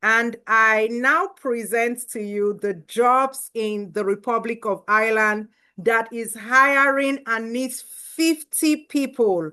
And I now present to you the jobs in the Republic of Ireland that is hiring and needs 50 people.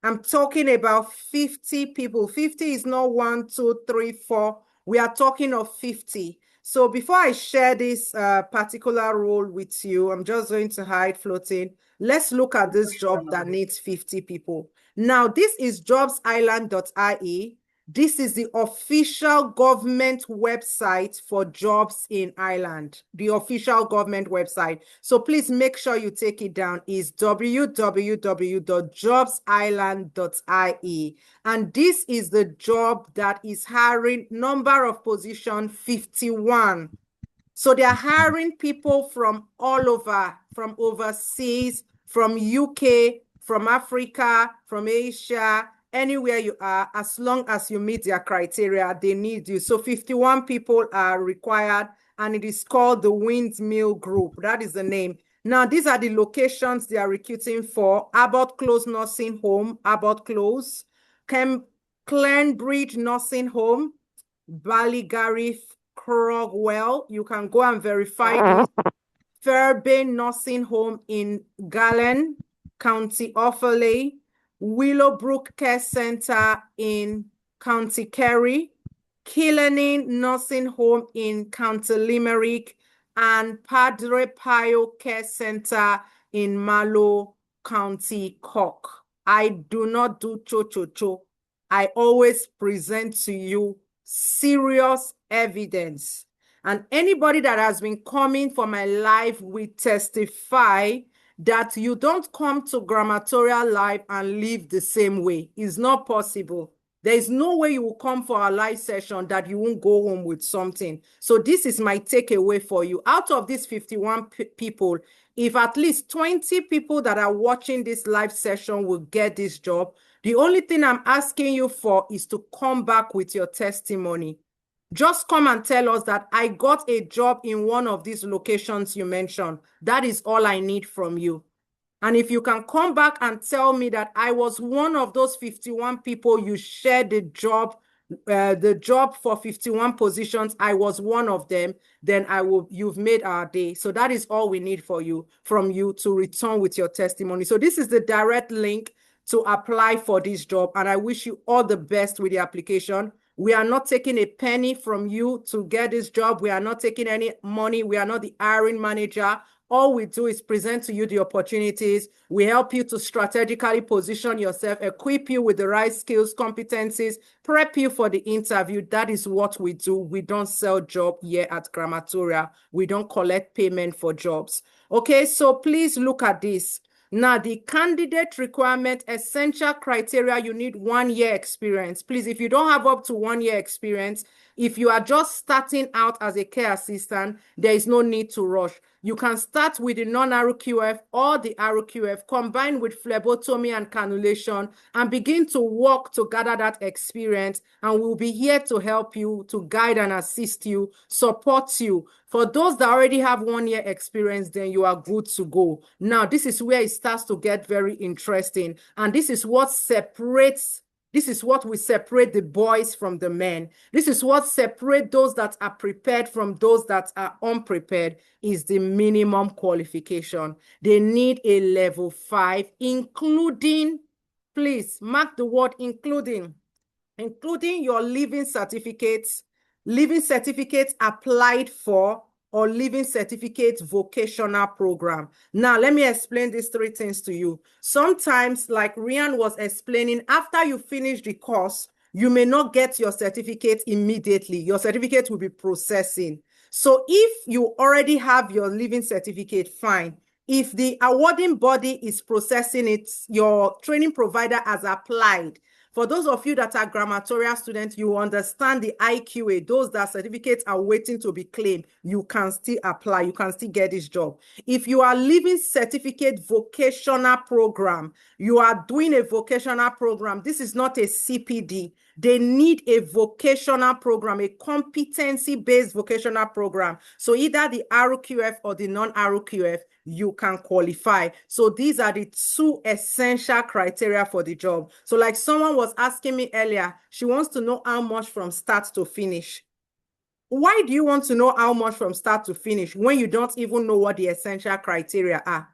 I'm talking about 50 people. 50 is not 1, 2, 3, 4. We are talking of 50. So before I share this particular role with you, I'm just going to hide floating. Let's look at this job that needs 50 people. Now, this is jobsisland.ie. This is the official government website for jobs in Ireland, the official government website. So please make sure you take it down. It's www.jobsisland.ie. And this is the job that is hiring number of position 51. So they're hiring people from all over, from overseas, from UK, from Africa, from Asia, anywhere you are, as long as you meet their criteria, they need you. So 51 people are required, and it is called the Windmill Group. That is the name. Now, these are the locations they are recruiting for: Abbott Close Nursing Home, Abbott Close, Clenbridge Nursing Home, Ballygarriff, Crogwell. You can go and verify this. Fairbairn Nursing Home in Gallen, County Offaly, Willowbrook Care Center in County Kerry, Killarney Nursing Home in County Limerick, and Padre Pio Care Center in Mallow, County Cork. I do not do cho-cho-cho. I always present to you serious evidence. And anybody that has been coming for my live will testify that you don't come to Grammatorial Live and live the same way. It's not possible. There is no way you will come for a live session that you won't go home with something. So this is my takeaway for you. Out of these 51 people, if at least 20 people that are watching this live session will get this job, the only thing I'm asking you for is to come back with your testimony. Just come and tell us that I got a job in one of these locations you mentioned. That is all I need from you. And if you can come back and tell me that I was one of those 51 people you shared the job for 51 positions, I was one of them, then you've made our day. So that is all we need from you to return with your testimony. So this is the direct link to apply for this job. And I wish you all the best with the application. We are not taking a penny from you to get this job. We are not taking any money. We are not the hiring manager. All we do is present to you the opportunities. We help you to strategically position yourself, equip you with the right skills, competencies, prep you for the interview. That is what we do. We don't sell job here at Grammatoria. We don't collect payment for jobs. Okay, so please look at this. Now, the candidate requirement, essential criteria, you need 1 year experience. Please, if you don't have up to 1 year experience, if you are just starting out as a care assistant, there is no need to rush. You can start with the non-RQF or the RQF combined with phlebotomy and cannulation and begin to work to gather that experience. And we'll be here to help you, to guide and assist you, support you. For those that already have 1 year experience, then you are good to go. Now, this is where it starts to get very interesting. And this is what we separate the boys from the men. This is what separates those that are prepared from those that are unprepared, is the minimum qualification. They need a level 5, including, please mark the word including your living certificates applied for, or living certificate vocational program. Now, let me explain these 3 things to you. Sometimes, like Rian was explaining, after you finish the course, you may not get your certificate immediately. Your certificate will be processing. So if you already have your living certificate, fine. If the awarding body is processing it, your training provider has applied. For those of you that are Grammatorial students, you understand the IQA, those that certificates are waiting to be claimed, you can still apply, you can still get this job. If you are living certificate vocational program, you are doing a vocational program, this is not a CPD. They need a vocational program, a competency-based vocational program. So either the RQF or the non-RQF, you can qualify. So these are the 2 essential criteria for the job. So like someone was asking me earlier, she wants to know how much from start to finish. why do you want to know how much from start to finish when you don't even know what the essential criteria are?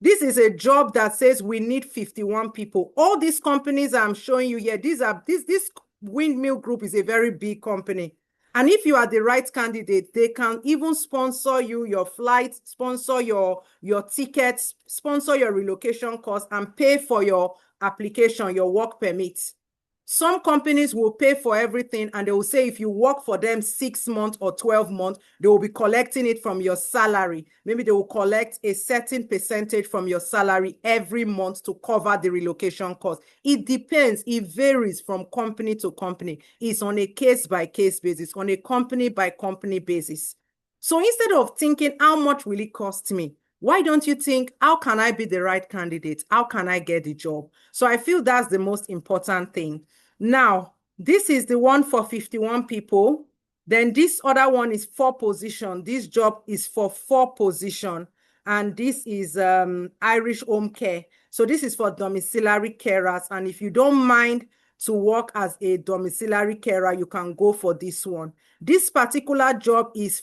This is a job that says we need 51 people. All these companies I'm showing you here, this Windmill Group is a very big company. And if you are the right candidate, they can even sponsor you your flight, sponsor your tickets, sponsor your relocation costs, and pay for your application, your work permit. Some companies will pay for everything, and they will say if you work for them 6 months or 12 months, they will be collecting it from your salary. Maybe they will collect a certain percentage from your salary every month to cover the relocation cost. It depends. It varies from company to company. It's on a case-by-case basis, on a company-by-company basis. So instead of thinking, how much will it cost me? Why don't you think, how can I be the right candidate? How can I get the job? So I feel that's the most important thing. Now, this is the one for 51 people. Then this other one is 4 position. This job is for 4 position. And this is Irish home care. So this is for domiciliary carers. And if you don't mind to work as a domiciliary carer, you can go for this one. This particular job is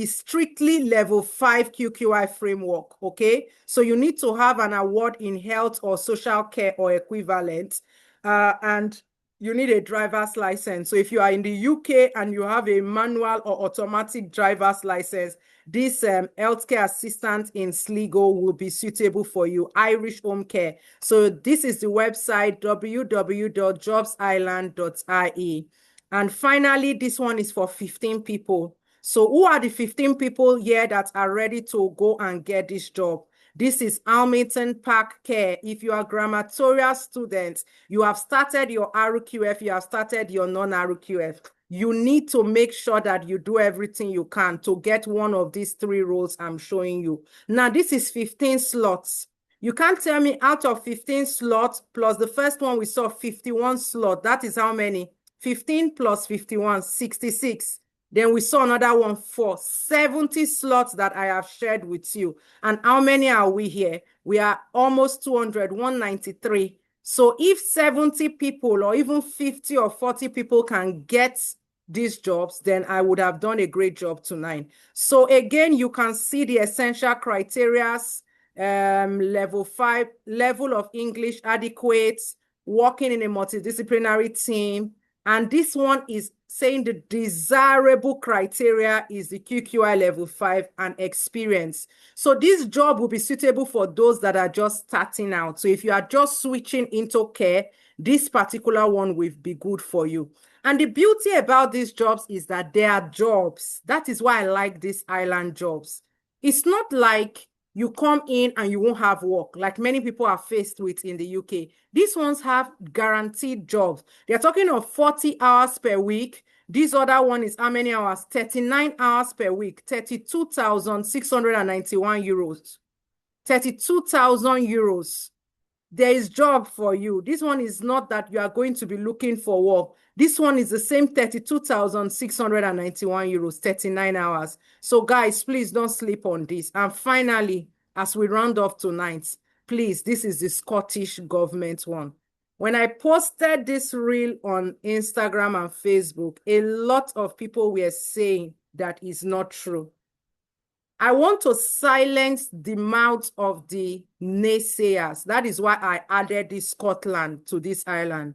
strictly level 5 QQI framework, okay? So you need to have an award in health or social care or equivalent, and you need a driver's license. So if you are in the UK and you have a manual or automatic driver's license, this healthcare assistant in Sligo will be suitable for you, Irish home care. So this is the website, www.jobsisland.ie. And finally, this one is for 15 people. So who are the 15 people here that are ready to go and get this job? This is Almington Park Care. If you are a grammatorial student, you have started your RQF, you have started your non-RQF, you need to make sure that you do everything you can to get one of these 3 roles I'm showing you. Now, this is 15 slots. You can't tell me out of 15 slots plus the first one we saw 51 slots. That is how many? 15 plus 51, 66. Then we saw another one for 70 slots that I have shared with you. And how many are we here? We are almost 200, 193. So if 70 people or even 50 or 40 people can get these jobs, then I would have done a great job tonight. So again, you can see the essential criteria, level 5, level of English adequate, working in a multidisciplinary team. And this one is saying the desirable criteria is the QQI level 5 and experience. So this job will be suitable for those that are just starting out. So if you are just switching into care, this particular one will be good for you. And the beauty about these jobs is that they are jobs. That is why I like these island jobs. It's not like you come in and you won't have work, like many people are faced with in the UK. These ones have guaranteed jobs. They're talking of 40 hours per week. This other one is how many hours? 39 hours per week, 32,691 euros. 32,000 euros. There is job for you. This one is not that you are going to be looking for work. This one is the same 32,691 euros, 39 hours. So guys, please don't sleep on this. And finally, as we round off tonight, please, this is the Scottish government one. When I posted this reel on Instagram and Facebook, a lot of people were saying that is not true. I want to silence the mouth of the naysayers. That is why I added this Scotland to this island.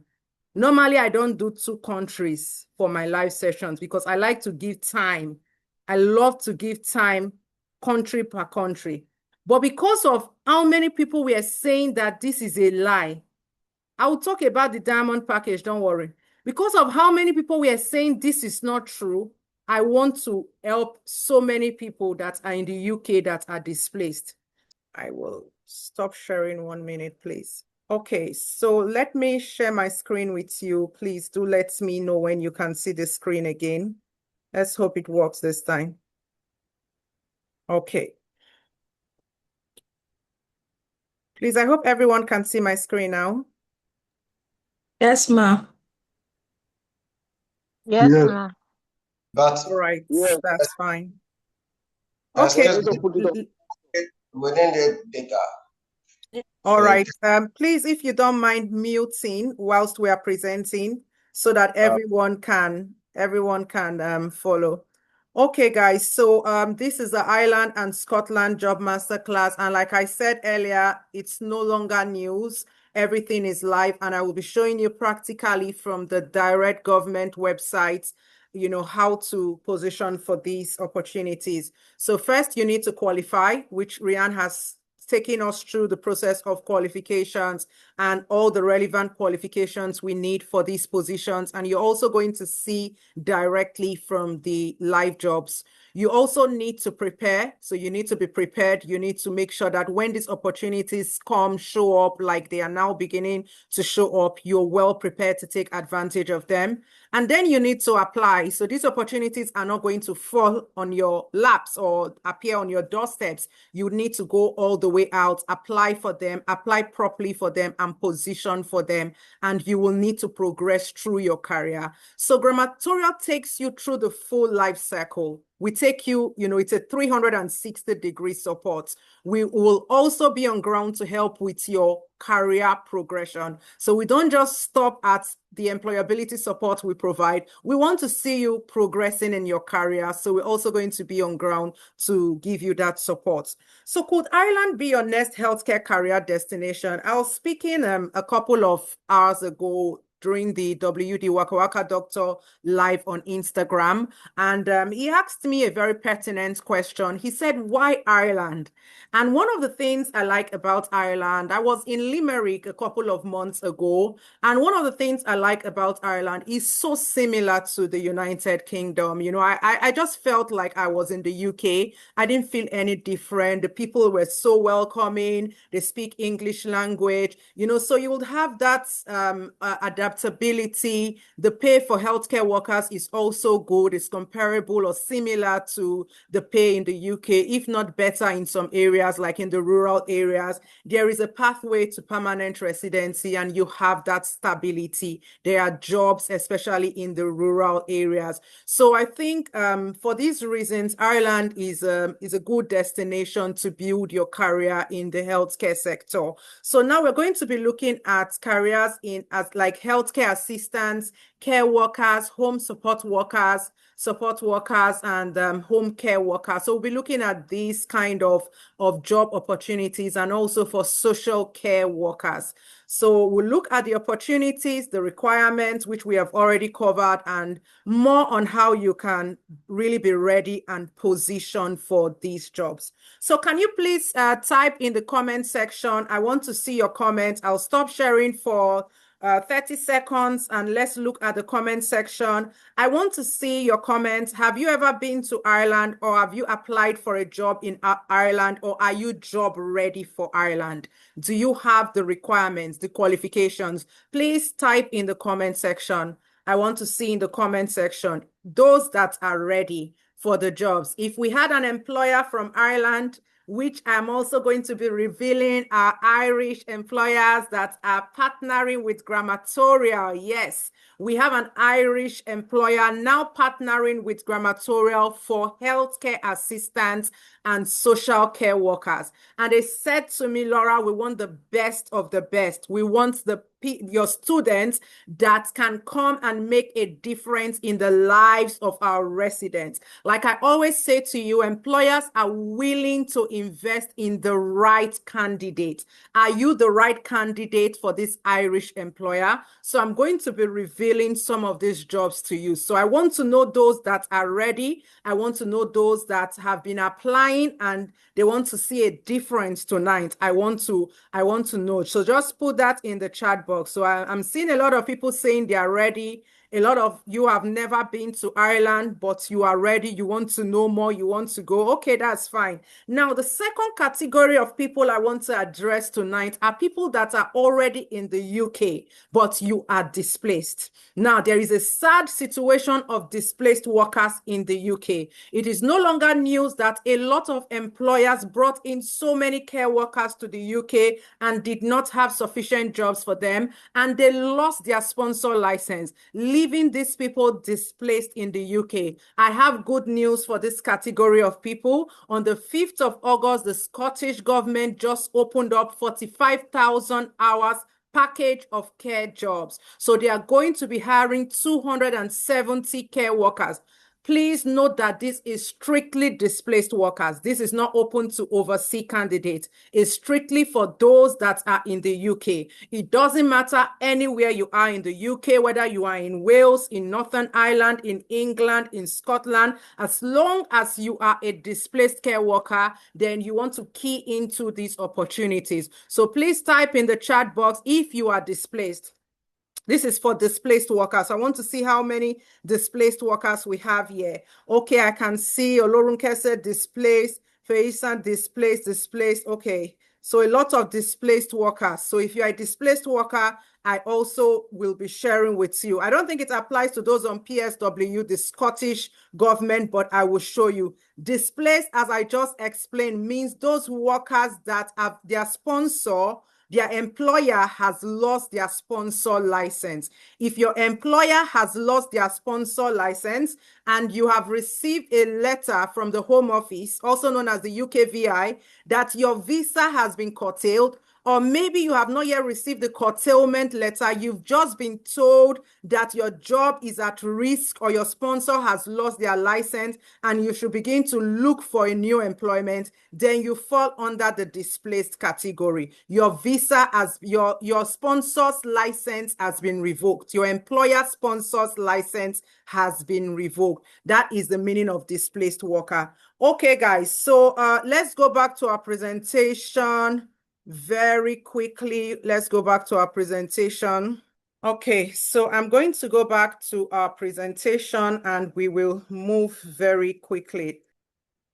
Normally, I don't do 2 countries for my live sessions because I like to give time. I love to give time country per country. But because of how many people were saying that this is a lie, I will talk about the diamond package, don't worry. Because of how many people were saying this is not true, I want to help so many people that are in the UK that are displaced. I will stop sharing 1 minute, please. Okay, so let me share my screen with you. Please do let me know when you can see the screen again. Let's hope it works this time. Okay. Please, I hope everyone can see my screen now. Yes, ma'am. Yes, Yes. ma'am. All right, Yes. that's fine. As Okay. well as Within the data. All right. Please, if you don't mind muting whilst we are presenting so that everyone can everyone can follow. Okay, guys, so this is the Ireland and Scotland Job Masterclass. And like I said earlier, it's no longer news. Everything is live, and I will be showing you practically from the direct government websites, you know, how to position for these opportunities. So first, you need to qualify, which Rian has taken us through the process of qualifications and all the relevant qualifications we need for these positions. And you're also going to see directly from the live jobs. You also need to prepare. So you need to be prepared. You need to make sure that when these opportunities show up, like they are now beginning to show up, you're well prepared to take advantage of them. And then you need to apply. So these opportunities are not going to fall on your laps or appear on your doorsteps. You need to go all the way out, apply for them, apply properly for them, and position for them. And you will need to progress through your career. So Grammatorial takes you through the full life cycle. We take you, you know, it's a 360-degree support. We will also be on ground to help with your career progression. So we don't just stop at the employability support we provide. We want to see you progressing in your career. So we're also going to be on ground to give you that support. So could Ireland be your next healthcare career destination? I was speaking a couple of hours ago during the WD Waka Waka Doctor live on Instagram. And he asked me a very pertinent question. He said, why Ireland? And one of the things I like about Ireland, I was in Limerick a couple of months ago. And one of the things I like about Ireland is so similar to the United Kingdom. You know, I just felt like I was in the UK. I didn't feel any different. The people were so welcoming. They speak English language, you know, so you would have that adaptability. The pay for healthcare workers is also good. It's comparable or similar to the pay in the UK, if not better in some areas, like in the rural areas. There is a pathway to permanent residency, and you have that stability. There are jobs, especially in the rural areas. So I think for these reasons, Ireland is a good destination to build your career in the healthcare sector. So now we're going to be looking at careers as like healthcare assistants, care workers, home support workers, and home care workers. So we'll be looking at these kind of job opportunities, and also for social care workers. So we'll look at the opportunities, the requirements, which we have already covered, and more on how you can really be ready and position for these jobs. So can you please type in the comment section? I want to see your comments. I'll stop sharing for 30 seconds, and let's look at the comment section. I want to see your comments. Have you ever been to Ireland, or have you applied for a job in Ireland, or are you job ready for Ireland? Do you have the requirements, the qualifications? Please type in the comment section. I want to see in the comment section those that are ready for the jobs. If we had an employer from Ireland, which I'm also going to be revealing, our Irish employers that are partnering with Grammatorial. Yes, we have an Irish employer now partnering with Grammatorial for healthcare assistants and social care workers. And they said to me, Laura, we want the best of the best. We want your students that can come and make a difference in the lives of our residents. Like I always say to you, employers are willing to invest in the right candidate. Are you the right candidate for this Irish employer? So I'm going to be revealing some of these jobs to you. So I want to know those that are ready. I want to know those that have been applying and they want to see a difference tonight. I want to know. So just put that in the chat box. So I'm seeing a lot of people saying they are ready. A lot of you have never been to Ireland, but you are ready. You want to know more. You want to go. Okay, that's fine. Now, the second category of people I want to address tonight are people that are already in the UK, but you are displaced. Now, there is a sad situation of displaced workers in the UK. It is no longer news that a lot of employers brought in so many care workers to the UK and did not have sufficient jobs for them, and they lost their sponsor license, leaving these people displaced in the UK. I have good news for this category of people. On the 5th of August, the Scottish government just opened up 45,000 hours package of care jobs. So they are going to be hiring 270 care workers. Please note that this is strictly displaced workers. This is not open to overseas candidates. It's strictly for those that are in the UK. It doesn't matter anywhere you are in the UK, whether you are in Wales, in Northern Ireland, in England, in Scotland, as long as you are a displaced care worker, then you want to key into these opportunities. So please type in the chat box if you are displaced. This is for displaced workers. I want to see how many displaced workers we have here. Okay, I can see Olorunke said displaced, Feisan displaced. Okay, so a lot of displaced workers. So if you're a displaced worker, I also will be sharing with you. I don't think it applies to those on PSW, the Scottish government, but I will show you. Displaced, as I just explained, means those workers that have their sponsor, their employer has lost their sponsor license. If your employer has lost their sponsor license and you have received a letter from the Home Office, also known as the UKVI, that your visa has been curtailed, or maybe you have not yet received the curtailment letter, you've just been told that your job is at risk or your sponsor has lost their license and you should begin to look for a new employment, then you fall under the displaced category. Your visa your sponsor's license has been revoked. Your employer sponsor's license has been revoked. That is the meaning of displaced worker. Okay, guys, so let's go back to our presentation. Very quickly, let's go back to our presentation. Okay, so I'm going to go back to our presentation and we will move very quickly.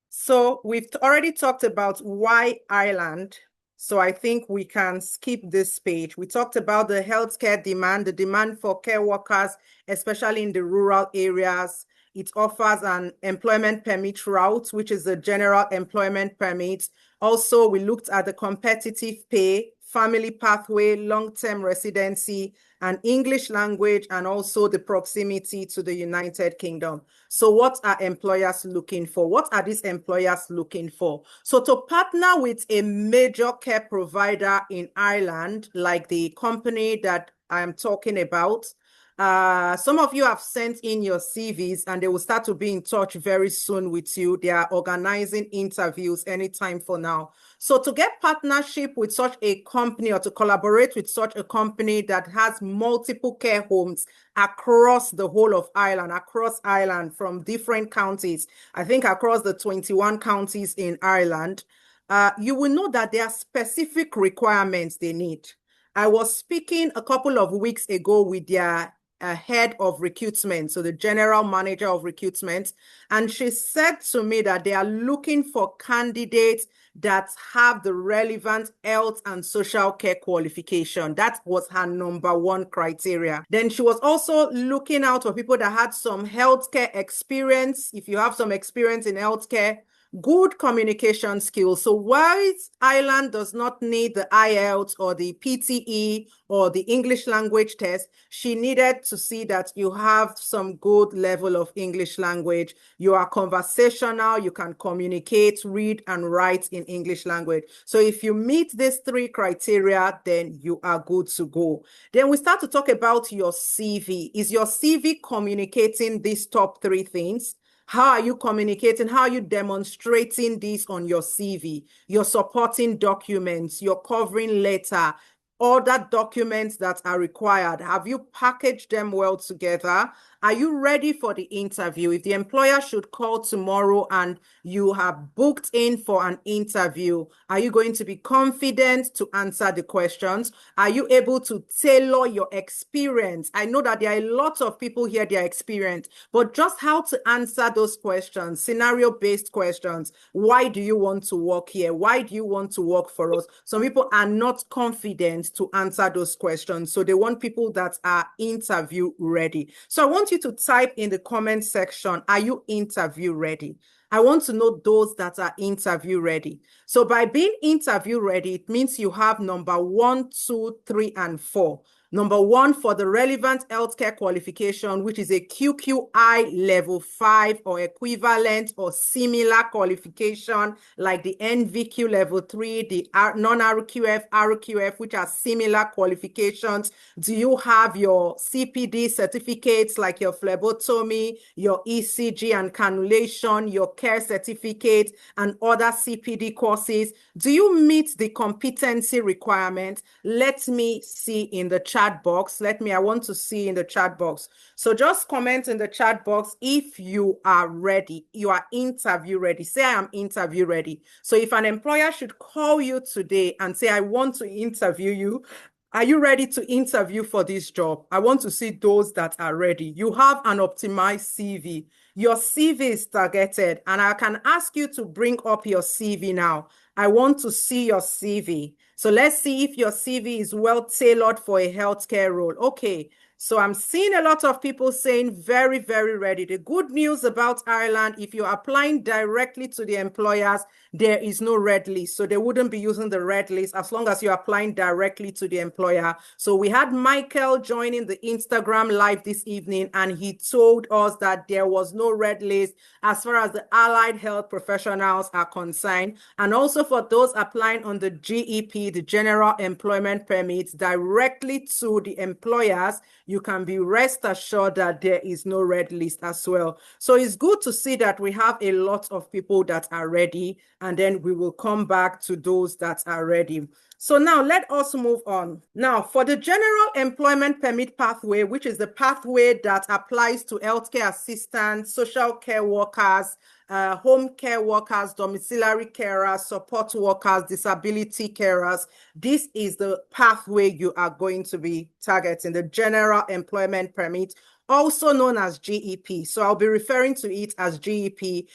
So we've already talked about why Ireland. So I think we can skip this page. We talked about the healthcare demand, the demand for care workers, especially in the rural areas. It offers an employment permit route, which is a general employment permit. Also, we looked at the competitive pay, family pathway, long-term residency, and English language, and also the proximity to the United Kingdom. So what are employers looking for? What are these employers looking for? So to partner with a major care provider in Ireland, like the company that I'm talking about, some of you have sent in your CVs and they will start to be in touch very soon with you. They are organizing interviews anytime for now. So to get partnership with such a company or to collaborate with such a company that has multiple care homes across the whole of Ireland, across Ireland from different counties, I think across the 21 counties in Ireland, you will know that there are specific requirements they need. I was speaking a couple of weeks ago with their head of recruitment, so the general manager of recruitment, and she said to me that they are looking for candidates that have the relevant health and social care qualification. That was her number one criteria. Then she was also looking out for people that had some healthcare experience. If you have some experience in healthcare, good communication skills. So whilst Ireland does not need the IELTS or the PTE or the English language test, she needed to see that you have some good level of English language. You are conversational, you can communicate, read, and write in English language. So if you meet these three criteria, then you are good to go. Then we start to talk about your CV. Is your CV communicating these top three things? How are you communicating? How are you demonstrating this on your CV? Your supporting documents, your covering letter, other documents that are required. Have you packaged them well together? Are you ready for the interview? If the employer should call tomorrow and you have booked in for an interview, are you going to be confident to answer the questions? Are you able to tailor your experience? I know that there are a lot of people here, they are experienced, but just how to answer those questions, scenario-based questions. Why do you want to work here? Why do you want to work for us? Some people are not confident to answer those questions, so they want people that are interview ready. So I want you to type in the comment section, are you interview ready? I want to know those that are interview ready. So by being interview ready, it means you have number 1, 2, 3, and 4. Number one, for the relevant healthcare qualification, which is a QQI Level 5 or equivalent or similar qualification, like the NVQ Level 3, the non-RQF, RQF, which are similar qualifications. Do you have your CPD certificates, like your phlebotomy, your ECG and cannulation, your care certificate, and other CPD courses? Do you meet the competency requirement? Let me see in the chat box. I want to see in the chat box. So just comment in the chat box if you are ready. You are interview ready. Say, I am interview ready. So if an employer should call you today and say, I want to interview you, are you ready to interview for this job? I want to see those that are ready. You have an optimized CV. Your CV is targeted, and I can ask you to bring up your CV now. I want to see your CV. So let's see if your CV is well tailored for a healthcare role. Okay, so I'm seeing a lot of people saying very, very ready. The good news about Ireland, if you're applying directly to the employers, there is no red list. So they wouldn't be using the red list as long as you're applying directly to the employer. So we had Michael joining the Instagram live this evening, and he told us that there was no red list as far as the allied health professionals are concerned. And also for those applying on the GEP, the General Employment Permit, directly to the employers, you can be rest assured that there is no red list as well. So it's good to see that we have a lot of people that are ready, and then we will come back to those that are ready. So now let us move on. Now, for the General Employment Permit pathway, which is the pathway that applies to healthcare assistants, social care workers, home care workers, domiciliary carers, support workers, disability carers. This is the pathway you are going to be targeting, the General Employment Permit, also known as GEP. So I'll be referring to it as GEP,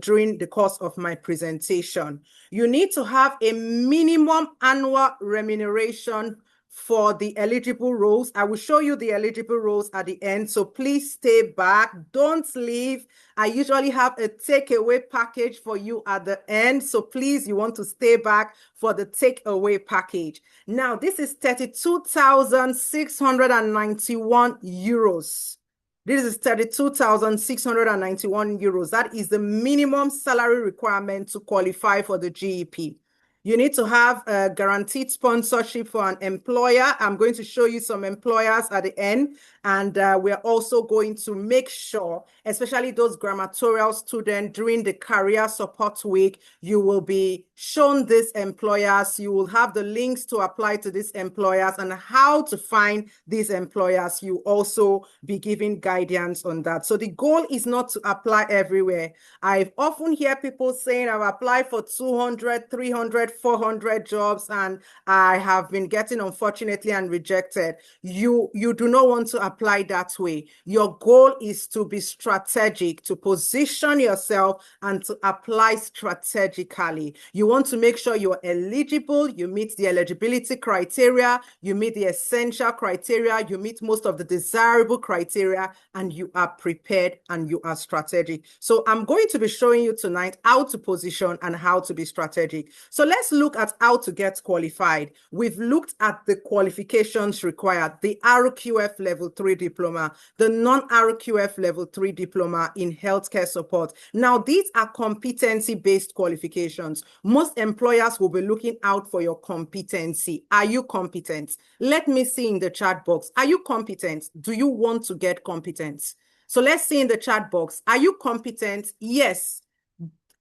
during the course of my presentation. You need to have a minimum annual remuneration for the eligible roles. I will show you the eligible roles at the end, so please stay back. Don't leave. I usually have a takeaway package for you at the end, so please, you want to stay back for the takeaway package. Now, this is 32,691 euros. This is 32,691 euros. That is the minimum salary requirement to qualify for the GEP. You need to have a guaranteed sponsorship for an employer. I'm going to show you some employers at the end. And we're also going to make sure, especially those grammatorial students, during the career support week, you will be shown these employers. You will have the links to apply to these employers and how to find these employers. You also be given guidance on that. So the goal is not to apply everywhere. I've often hear people saying, I've applied for 200, 300, 400 jobs, and I have been getting, unfortunately, and rejected. You do not want to apply that way. Your goal is to be strategic, to position yourself and to apply strategically. You want to make sure you're eligible, you meet the eligibility criteria, you meet the essential criteria, you meet most of the desirable criteria, and you are prepared and you are strategic. So I'm going to be showing you tonight how to position and how to be strategic. So let's look at how to get qualified. We've looked at the qualifications required, the RQF Level 3 diploma, the non-RQF Level 3 diploma in healthcare support. Now, these are competency-based qualifications. Most employers will be looking out for your competency. Are you competent? Let me see in the chat box. Are you competent? Do you want to get competent? So let's see in the chat box. Are you competent? Yes.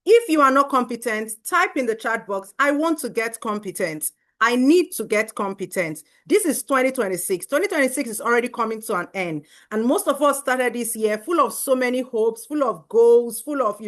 If you are not competent, type in the chat box, I want to get competent. I need to get competent. This is 2026. 2026 is already coming to an end. And most of us started this year full of so many hopes, full of goals, full of,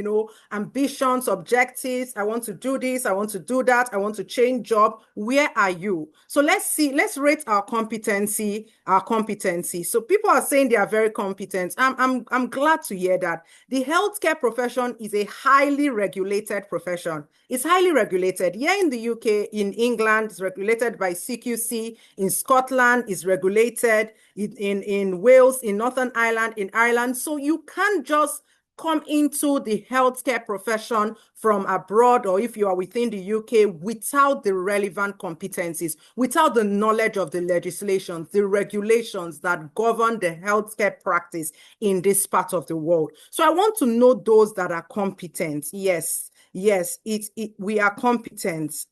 ambitions, objectives. I want to do this. I want to do that. I want to change job. Where are you? So let's rate our competency. So people are saying they are very competent. I'm glad to hear that. The healthcare profession is a highly regulated profession. It's highly regulated. Here in the UK, in England, it's regulated by CQC. In Scotland, it's regulated. In Wales, in Northern Ireland, in Ireland. So you can't just come into the healthcare profession from abroad, or if you are within the UK, without the relevant competencies, without the knowledge of the legislations, the regulations that govern the healthcare practice in this part of the world. So I want to know those that are competent. Yes, we are competent.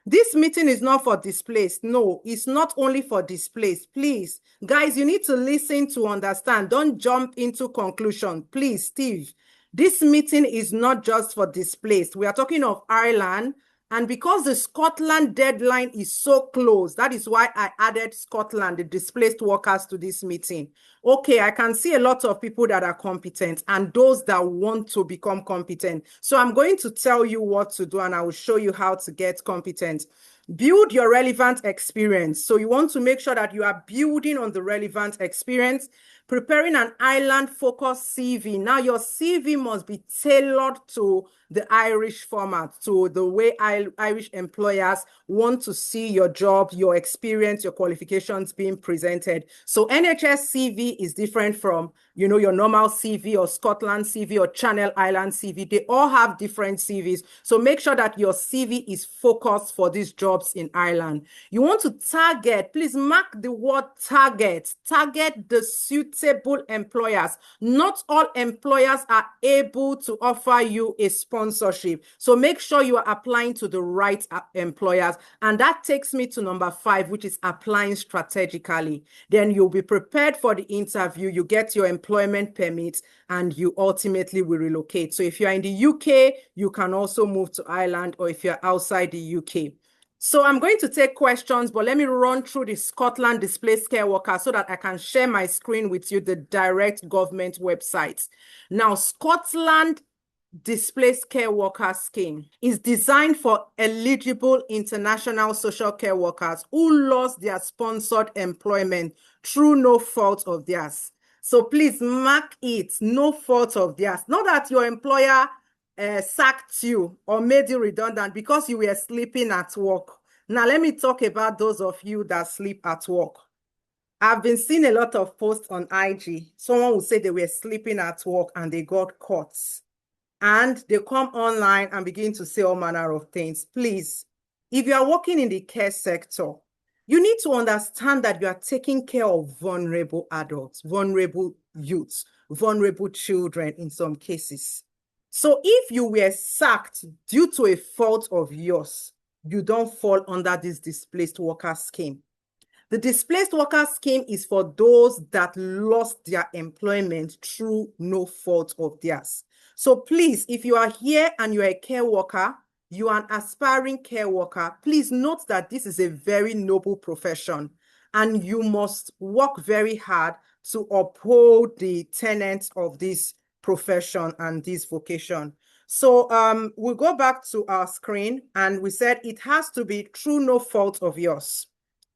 This meeting is not for displaced. No, it's not only for displaced. Please, guys, you need to listen to understand. Don't jump into conclusion. Please, Steve, this meeting is not just for displaced. We are talking of Ireland. And because the Scotland deadline is so close, that is why I added Scotland, the displaced workers, to this meeting. Okay, I can see a lot of people that are competent and those that want to become competent. So I'm going to tell you what to do and I will show you how to get competent. Build your relevant experience. So you want to make sure that you are building on the relevant experience. Preparing an Ireland-focused CV. Now, your CV must be tailored to the Irish format, to the way Irish employers want to see your job, your experience, your qualifications being presented. So NHS CV is different from, your normal CV or Scotland CV or Channel Island CV. They all have different CVs. So make sure that your CV is focused for these jobs in Ireland. You want to target, please mark the word target. Target the suitable employers. Not all employers are able to offer you a sponsorship. So make sure you are applying to the right employers. And that takes me to number 5, which is applying strategically. Then you'll be prepared for the interview. You get your employment permit and you ultimately will relocate. So if you're in the UK, you can also move to Ireland, or if you're outside the UK. So I'm going to take questions, but let me run through the Scotland displaced care workers so that I can share my screen with you, the direct government website. Now, Scotland Displaced Care Worker Scheme is designed for eligible international social care workers who lost their sponsored employment through no fault of theirs. So please mark it, no fault of theirs. Not that your employer sacked you or made you redundant because you were sleeping at work. Now, let me talk about those of you that sleep at work. I've been seeing a lot of posts on IG. Someone will say they were sleeping at work and they got caught. And they come online and begin to say all manner of things. Please, if you are working in the care sector, you need to understand that you are taking care of vulnerable adults, vulnerable youths, vulnerable children in some cases. So if you were sacked due to a fault of yours, you don't fall under this displaced worker scheme. The displaced worker scheme is for those that lost their employment through no fault of theirs. So please, if you are here and you're a care worker, you are an aspiring care worker, please note that this is a very noble profession and you must work very hard to uphold the tenets of this profession and this vocation. So we'll go back to our screen and we said it has to be through no fault of yours.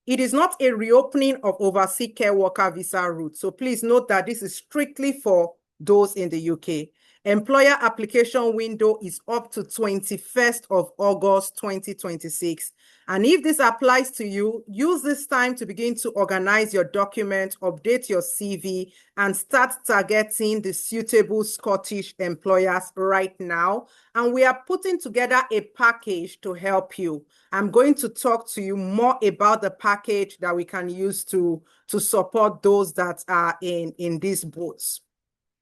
It is not a reopening of overseas care worker visa route. So please note that this is strictly for those in the UK. Employer application window is up to 21st of August, 2026. And if this applies to you, use this time to begin to organize your document, update your CV, and start targeting the suitable Scottish employers right now. And we are putting together a package to help you. I'm going to talk to you more about the package that we can use to support those that are in these boats.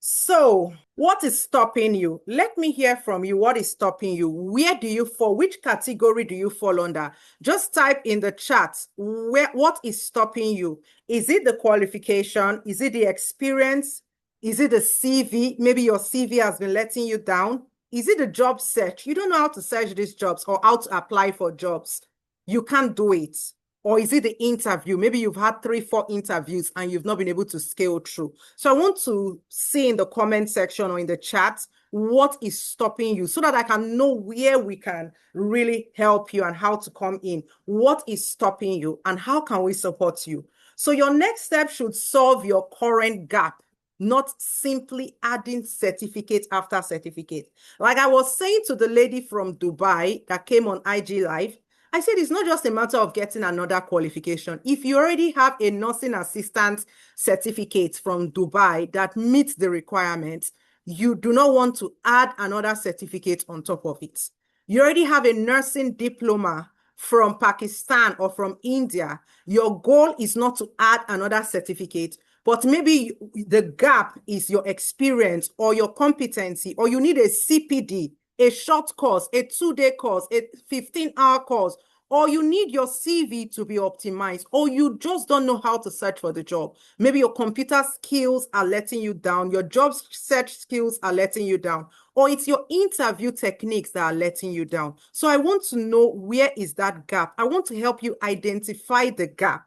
So what is stopping you? Let me hear from you. What is stopping you? Where do you fall? Which category do you fall under? Just type in the chat what is stopping you. Is it the qualification? Is it the experience? Is it the CV? Maybe your CV has been letting you down. Is it the job search? You don't know how to search these jobs or how to apply for jobs. You can't do it. Or is it the interview? Maybe you've had 3-4 interviews and you've not been able to scale through. So I want to see in the comment section or in the chat what is stopping you so that I can know where we can really help you and how to come in. What is stopping you and how can we support you? So your next step should solve your current gap, not simply adding certificate after certificate. Like I was saying to the lady from Dubai that came on IG Live, I said it's not just a matter of getting another qualification. If you already have a nursing assistant certificate from Dubai that meets the requirements, you do not want to add another certificate on top of it. You already have a nursing diploma from Pakistan or from India. Your goal is not to add another certificate, but maybe the gap is your experience or your competency, or you need a CPD, a short course, a 2-day course, a 15-hour course, or you need your CV to be optimized, or you just don't know how to search for the job. Maybe your computer skills are letting you down, your job search skills are letting you down, or it's your interview techniques that are letting you down. So I want to know, where is that gap? I want to help you identify the gap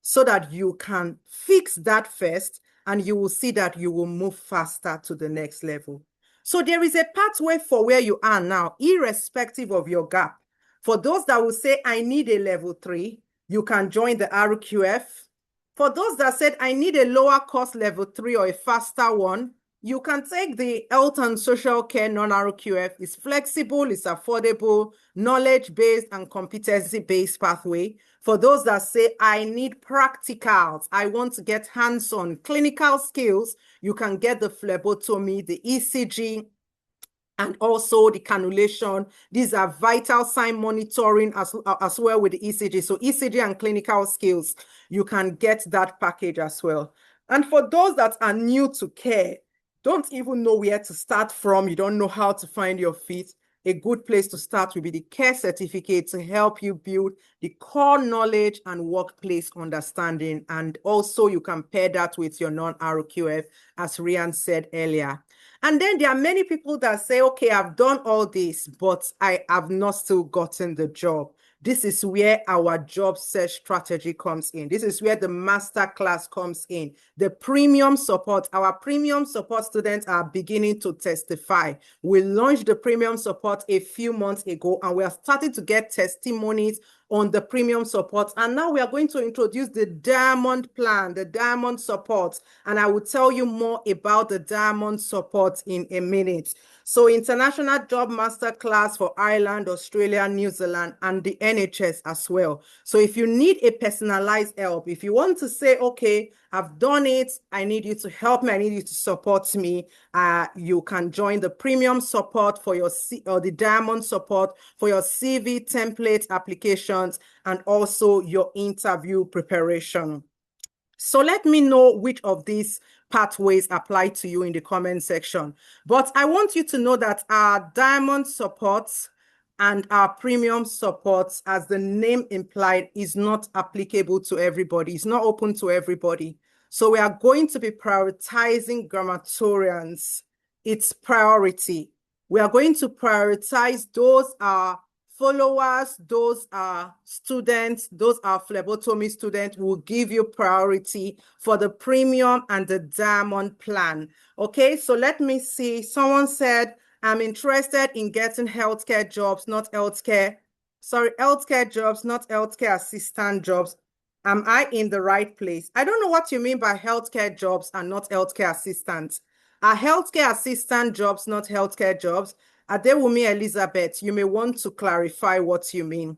so that you can fix that first, and you will see that you will move faster to the next level. So there is a pathway for where you are now, irrespective of your gap. For those that will say, I need a level 3, you can join the RQF. For those that said, I need a lower cost level 3 or a faster one, you can take the health and social care non-RQF. It's flexible, it's affordable, knowledge-based and competency-based pathway. For those that say, I need practicals, I want to get hands-on clinical skills, you can get the phlebotomy, the ECG, and also the cannulation. These are vital sign monitoring as well with the ECG. So ECG and clinical skills, you can get that package as well. And for those that are new to care, don't even know where to start from, you don't know how to find your feet, a good place to start will be the care certificate to help you build the core knowledge and workplace understanding. And also you can pair that with your non-RQF, as Rian said earlier. And then there are many people that say, okay, I've done all this, but I have not still gotten the job. This is where our job search strategy comes in. This is where the masterclass comes in. The premium support, our premium support students are beginning to testify. We launched the premium support a few months ago, and we are starting to get testimonies on the premium support. And now we are going to introduce the diamond plan, the diamond support. And I will tell you more about the diamond support in a minute. So International Job Masterclass for Ireland, Australia, New Zealand, and the NHS as well. So if you need a personalized help, if you want to say, okay, I've done it, I need you to help me, I need you to support me, you can join the premium support for your, or the diamond support for your CV template applications and also your interview preparation. So let me know which of these pathways apply to you in the comment section. But I want you to know that our diamond supports and our premium supports, as the name implied, is not applicable to everybody. It's not open to everybody. So we are going to be prioritizing grammarians. It's priority. We are going to prioritize those followers, those are students, those are phlebotomy students. Will give you priority for the premium and the diamond plan. Okay, so let me see. Someone said, I'm interested in getting healthcare jobs, not healthcare. Sorry, healthcare jobs, not healthcare assistant jobs. Am I in the right place? I don't know what you mean by healthcare jobs and not healthcare assistants. Are healthcare assistant jobs not healthcare jobs? Adewumi Elizabeth, you may want to clarify what you mean.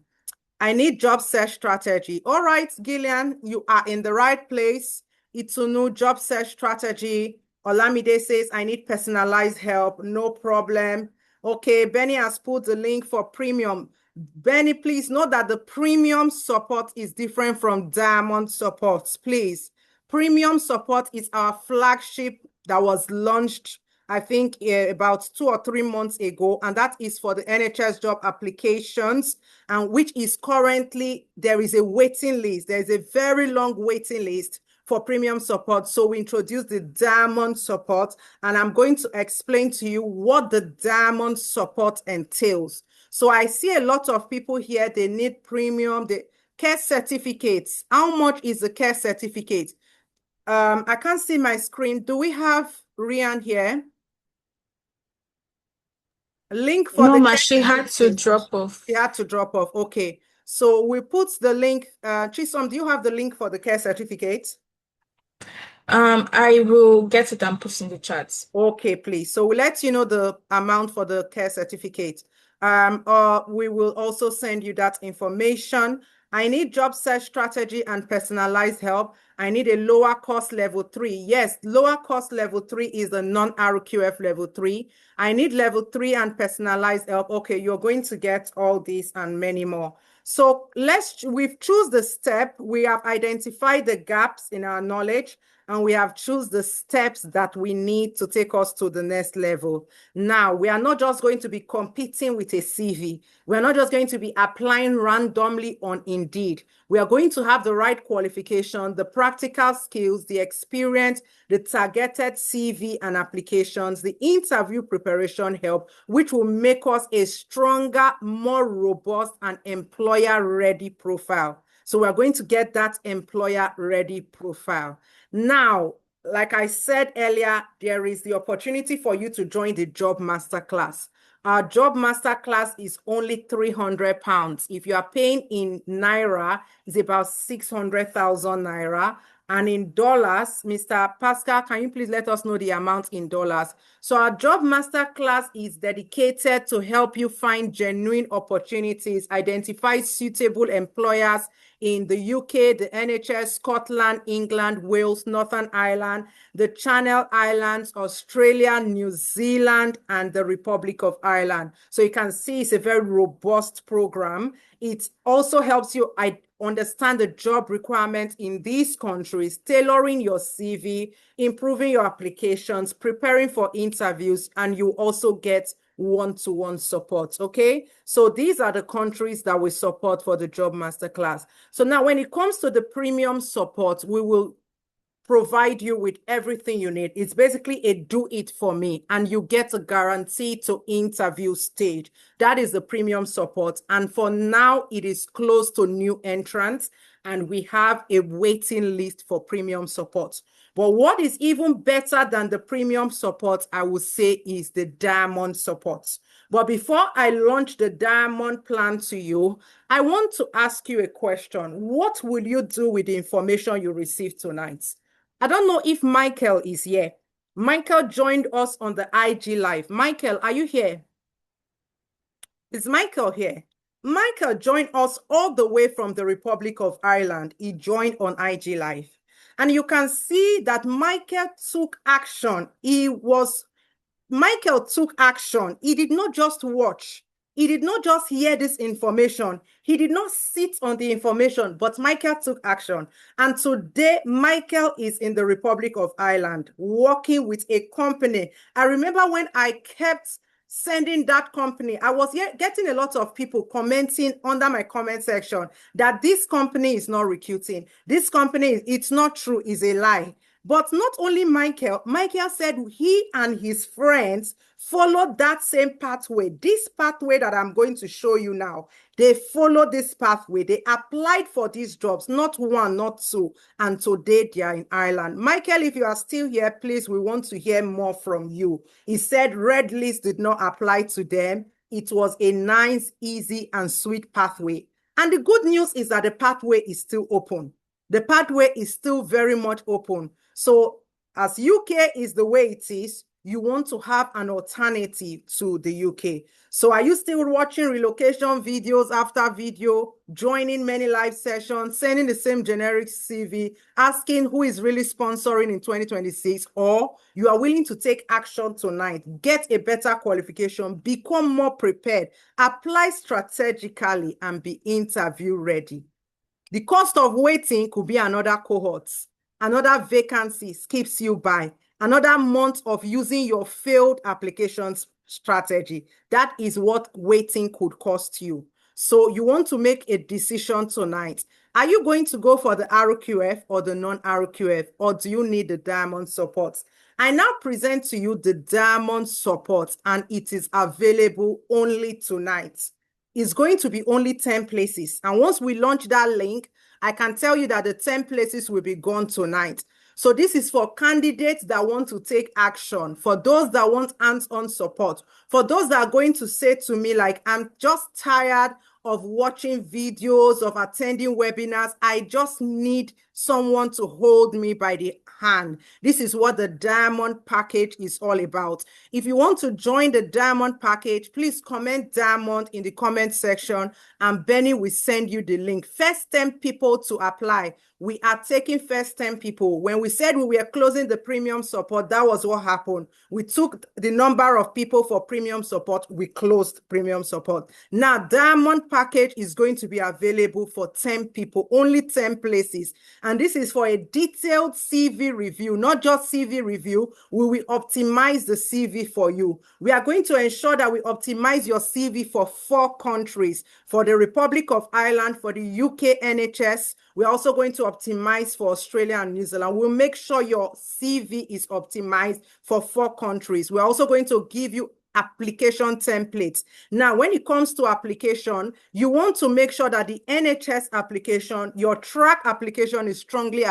I need job search strategy. All right, Gillian, you are in the right place. Itunu, job search strategy. Olamide says, I need personalized help. No problem. Okay, Benny has put the link for premium. Benny, please note that the premium support is different from diamond support, please. Premium support is our flagship that was launched, I think, about 2 or 3 months ago, and that is for the NHS job applications, and which is currently, there is a waiting list. There is a very long waiting list for premium support. So we introduced the diamond support, and I'm going to explain to you what the diamond support entails. So I see a lot of people here, they need premium, the care certificates. How much is the care certificate? I can't see my screen. Do we have Rian here? Link for no, the ma, she had to drop off. She had to drop off. Okay. So we put the link. Chisom, do you have the link for the care certificate? I will get it and put in the chat. Okay, please. So we'll let you know the amount for the care certificate. We will also send you that information. I need job search strategy and personalized help. I need a lower cost level 3. Yes, lower cost level 3 is the non-RQF level 3. I need level 3 and personalized help. Okay, you're going to get all these and many more. So we've choose the step. We have identified the gaps in our knowledge, and we have choose the steps that we need to take us to the next level. Now, we are not just going to be competing with a CV. We're not just going to be applying randomly on Indeed. We are going to have the right qualification, the practical skills, the experience, the targeted CV and applications, the interview preparation help, which will make us a stronger, more robust, and employer-ready profile. So we're going to get that employer-ready profile. Now, like I said earlier, there is the opportunity for you to join the Job Masterclass. Our Job Masterclass is only £300. If you are paying in Naira, it's about 600,000 Naira. And in dollars, Mr. Pascal, can you please let us know the amount in dollars? So our Job Masterclass is dedicated to help you find genuine opportunities, identify suitable employers in the UK, the NHS, Scotland, England, Wales, Northern Ireland, the Channel Islands, Australia, New Zealand, and the Republic of Ireland. So you can see it's a very robust program. It also helps you understand the job requirements in these countries, tailoring your CV, improving your applications, preparing for interviews, and you also get one-to-one support, okay? So these are the countries that we support for the Job Masterclass. So now when it comes to the premium support, we will provide you with everything you need. It's basically a do it for me, and you get a guarantee to interview stage. That is the premium support. And for now, it is close to new entrants, and we have a waiting list for premium support. But what is even better than the premium support, I would say, is the diamond support. But before I launch the diamond plan to you, I want to ask you a question. What will you do with the information you received tonight? I don't know if Michael is here. Michael joined us on the IG Live. Michael, are you here? Is Michael here? Michael joined us all the way from the Republic of Ireland. He joined on IG Live. And you can see that Michael took action. Michael took action. He did not just watch. He did not just hear this information. He did not sit on the information, but Michael took action. And today, Michael is in the Republic of Ireland working with a company. I remember when I kept sending that company, I was getting a lot of people commenting under my comment section that this company is not recruiting. This company, it's not true, is a lie. But not only Michael said he and his friends followed that same pathway. This pathway that I'm going to show you now, they followed this pathway. They applied for these jobs, not one, not two, and today they are in Ireland. Michael, if you are still here, please, we want to hear more from you. He said red list did not apply to them. It was a nice, easy, and sweet pathway. And the good news is that the pathway is still open. The pathway is still very much open. So as UK is the way it is, you want to have an alternative to the UK. So are you still watching relocation videos after video, joining many live sessions, sending the same generic CV, asking who is really sponsoring in 2026, or you are willing to take action tonight, get a better qualification, become more prepared, apply strategically, and be interview ready? The cost of waiting could be another cohort. Another vacancy skips you by. Another month of using your failed applications strategy. That is what waiting could cost you. So you want to make a decision tonight. Are you going to go for the RQF or the non-RQF, or do you need the diamond support? I now present to you the diamond support, and it is available only tonight. It's going to be only 10 places. And once we launch that link, I can tell you that the 10 places will be gone tonight. So this is for candidates that want to take action, for those that want hands-on support, for those that are going to say to me, like, I'm just tired of watching videos, of attending webinars. I just need someone to hold me by the hand. This is what the diamond package is all about. If you want to join the diamond package, please comment diamond in the comment section and Benny will send you the link. First 10 people to apply. We are taking first 10 people. When we said we were closing the premium support, that was what happened. We took the number of people for premium support. We closed premium support. Now, diamond package is going to be available for 10 people, only 10 places. And this is for a detailed CV review, not just CV review. We will optimize the CV for you. We are going to ensure that we optimize your CV for 4 countries, for the Republic of Ireland, for the UK NHS. We're also going to optimize for Australia and New Zealand. We'll make sure your CV is optimized for 4 countries. We're also going to give you application templates. Now, when it comes to application, you want to make sure that the NHS application, your track application is strongly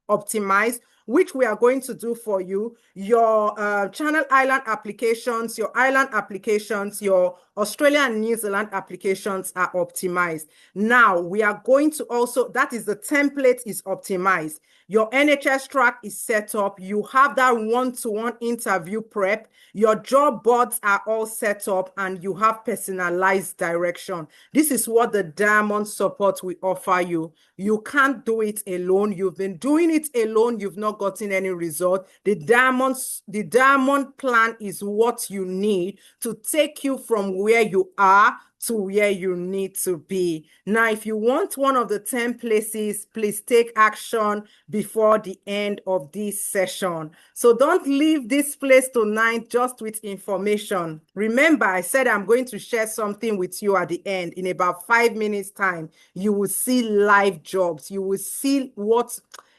optimized, which we are going to do for you. Your Channel Island applications, your Island applications, your Australia and New Zealand applications are optimized. Now, we are going to also, that is the template is optimized. Your NHS track is set up. You have that one-to-one interview prep. Your job boards are all set up and you have personalized direction. This is what the diamond support will offer you. You can't do it alone. You've been doing it alone. You've not gotten any result. The diamond plan is what you need to take you from where you are to where you need to be. Now, if you want one of the 10 places, please take action before the end of this session. So don't leave this place tonight just with information. Remember, I said I'm going to share something with you at the end. In about 5 minutes time, you will see live jobs. You will see what,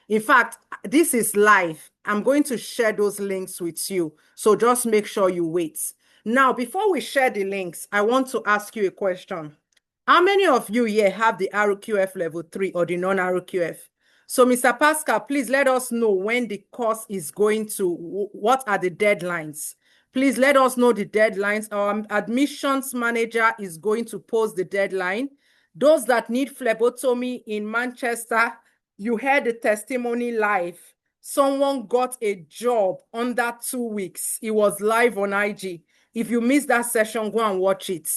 in fact, this is live. I'm going to share those links with you. So just make sure you wait. Now, before we share the links, I want to ask you a question. How many of you here have the RQF level 3 or the non-RQF? So, Mr. Pascal, please let us know when the course is going to, what are the deadlines? Please let us know the deadlines. Our admissions manager is going to post the deadline. Those that need phlebotomy in Manchester, you heard the testimony live. Someone got a job under 2 weeks. It was live on IG. If you missed that session, go and watch it.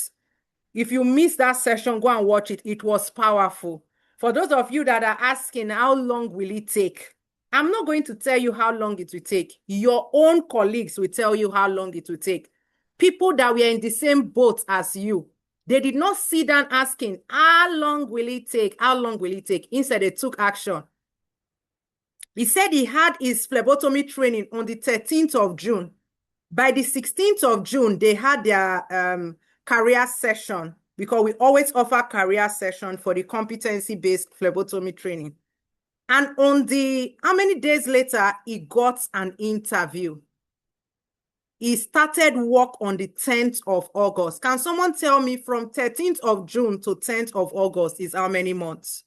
If you missed that session, go and watch it. It was powerful. For those of you that are asking, how long will it take? I'm not going to tell you how long it will take. Your own colleagues will tell you how long it will take. People that were in the same boat as you, they did not sit down asking, how long will it take? How long will it take? Instead, they took action. He said he had his phlebotomy training on the 13th of June. By the 16th of June, they had their career session, because we always offer career session for the competency-based phlebotomy training. And on the, how many days later, he got an interview. He started work on the 10th of August. Can someone tell me from 13th of June to 10th of August is how many months?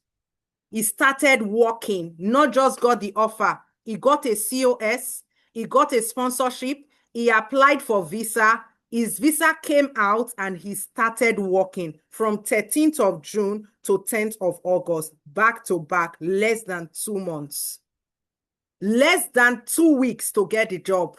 He started working, not just got the offer. He got a COS, he got a sponsorship, he applied for visa, his visa came out and he started working from 13th of June to 10th of August, back to back, less than 2 months. Less than 2 weeks to get the job.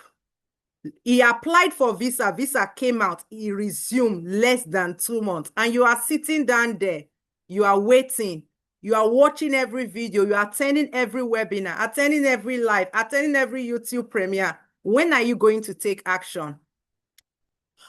He applied for visa, visa came out, he resumed less than 2 months. And you are sitting down there, you are waiting. You are watching every video, you are attending every webinar, attending every live, attending every YouTube premiere. When are you going to take action?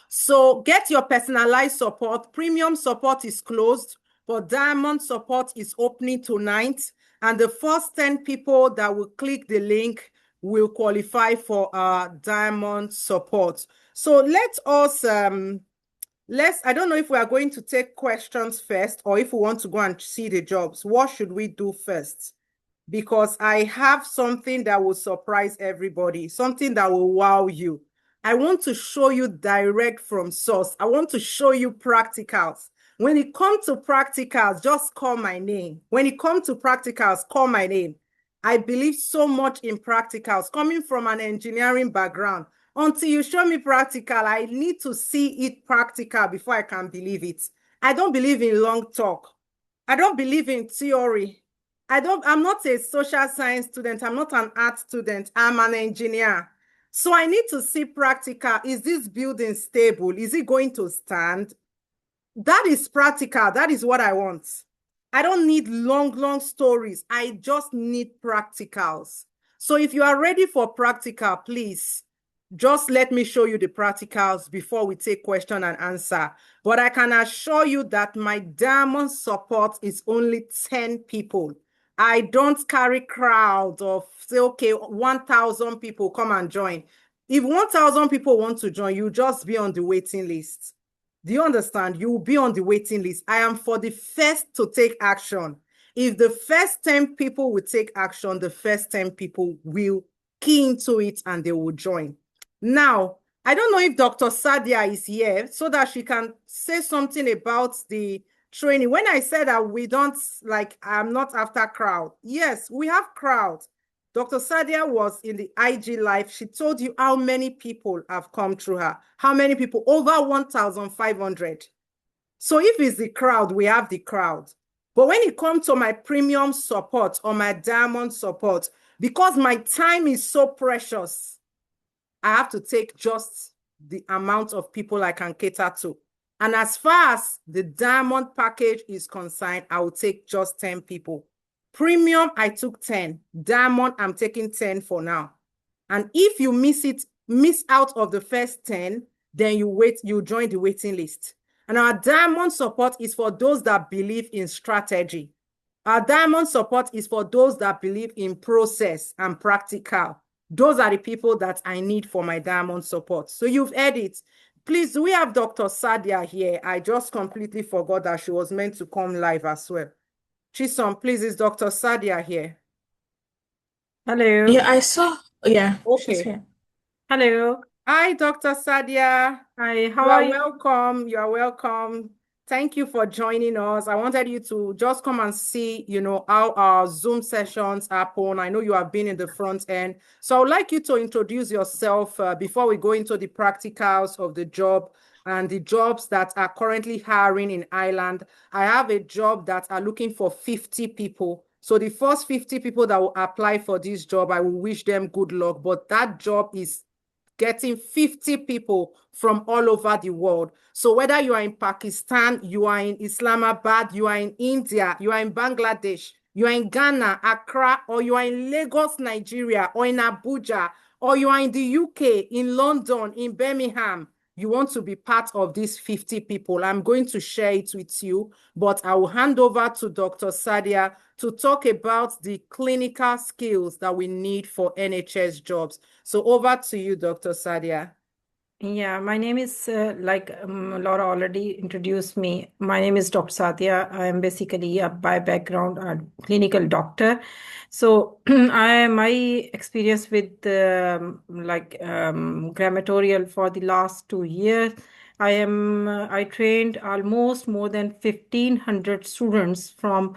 So get your personalized support. Premium support is closed, but diamond support is opening tonight. And the first 10 people that will click the link will qualify for our diamond support. So let us, I don't know if we are going to take questions first or if we want to go and see the jobs. What should we do first? Because I have something that will surprise everybody, something that will wow you. I want to show you direct from source. I want to show you practicals. When it comes to practicals, just call my name. When it comes to practicals, call my name. I believe so much in practicals, coming from an engineering background. Until you show me practical, I need to see it practical before I can believe it. I don't believe in long talk. I don't believe in theory. I'm not a social science student. I'm not an art student. I'm an engineer. So I need to see practical. Is this building stable? Is it going to stand? That is practical. That is what I want. I don't need long stories. I just need practicals. So if you are ready for practical, please just let me show you the practicals before we take question and answer. But I can assure you that my diamond support is only 10 people. I don't carry crowd of say, okay, 1,000 people come and join. If 1,000 people want to join, you just be on the waiting list. Do you understand? You will be on the waiting list. I am for the first to take action. If the first 10 people will take action, the first 10 people will key into it and they will join. Now, I don't know if Dr. Sadia is here so that she can say something about the training. When I said that we don't, like, I'm not after crowd. Yes, we have crowd. Dr. Sadia was in the IG Live. She told you how many people have come through her. How many people? Over 1,500. So if it's the crowd, we have the crowd. But when it comes to my premium support or my diamond support, because my time is so precious, I have to take just the amount of people I can cater to. And as far as the diamond package is concerned, I will take just 10 people. Premium, I took 10. Diamond, I'm taking 10 for now. And if you miss out of the first 10, then you join the waiting list. And our diamond support is for those that believe in strategy. Our diamond support is for those that believe in process and practical. Those are the people that I need for my diamond support. So you've heard it. Please, do we have Dr. Sadia here? I just completely forgot that she was meant to come live as well. Chisom, please, is Dr. Sadia here? Hello. Yeah, I saw. Yeah, she's Okay. here. Hello. Hi, Dr. Sadia. Hi, how You are are you? welcome. You are welcome. Thank you for joining us. I wanted you to just come and see, how our Zoom sessions happen. I know you have been in the front end. So I would like you to introduce yourself before we go into the practicals of the job and the jobs that are currently hiring in Ireland. I have a job that are looking for 50 people. So the first 50 people that will apply for this job, I will wish them good luck. But that job is getting 50 people from all over the world. So whether you are in Pakistan, you are in Islamabad, you are in India, you are in Bangladesh, you are in Ghana, Accra, or you are in Lagos, Nigeria, or in Abuja, or you are in the UK, in London, in Birmingham, you want to be part of these 50 people. I'm going to share it with you, but I will hand over to Dr. Sadia to talk about the clinical skills that we need for NHS jobs. So over to you, Dr. Sadia. Yeah, my name is Laura already introduced me. My name is Dr. Satya. I am basically by background a clinical doctor. So my experience with crematorial for the last 2 years. I trained almost more than 1,500 students from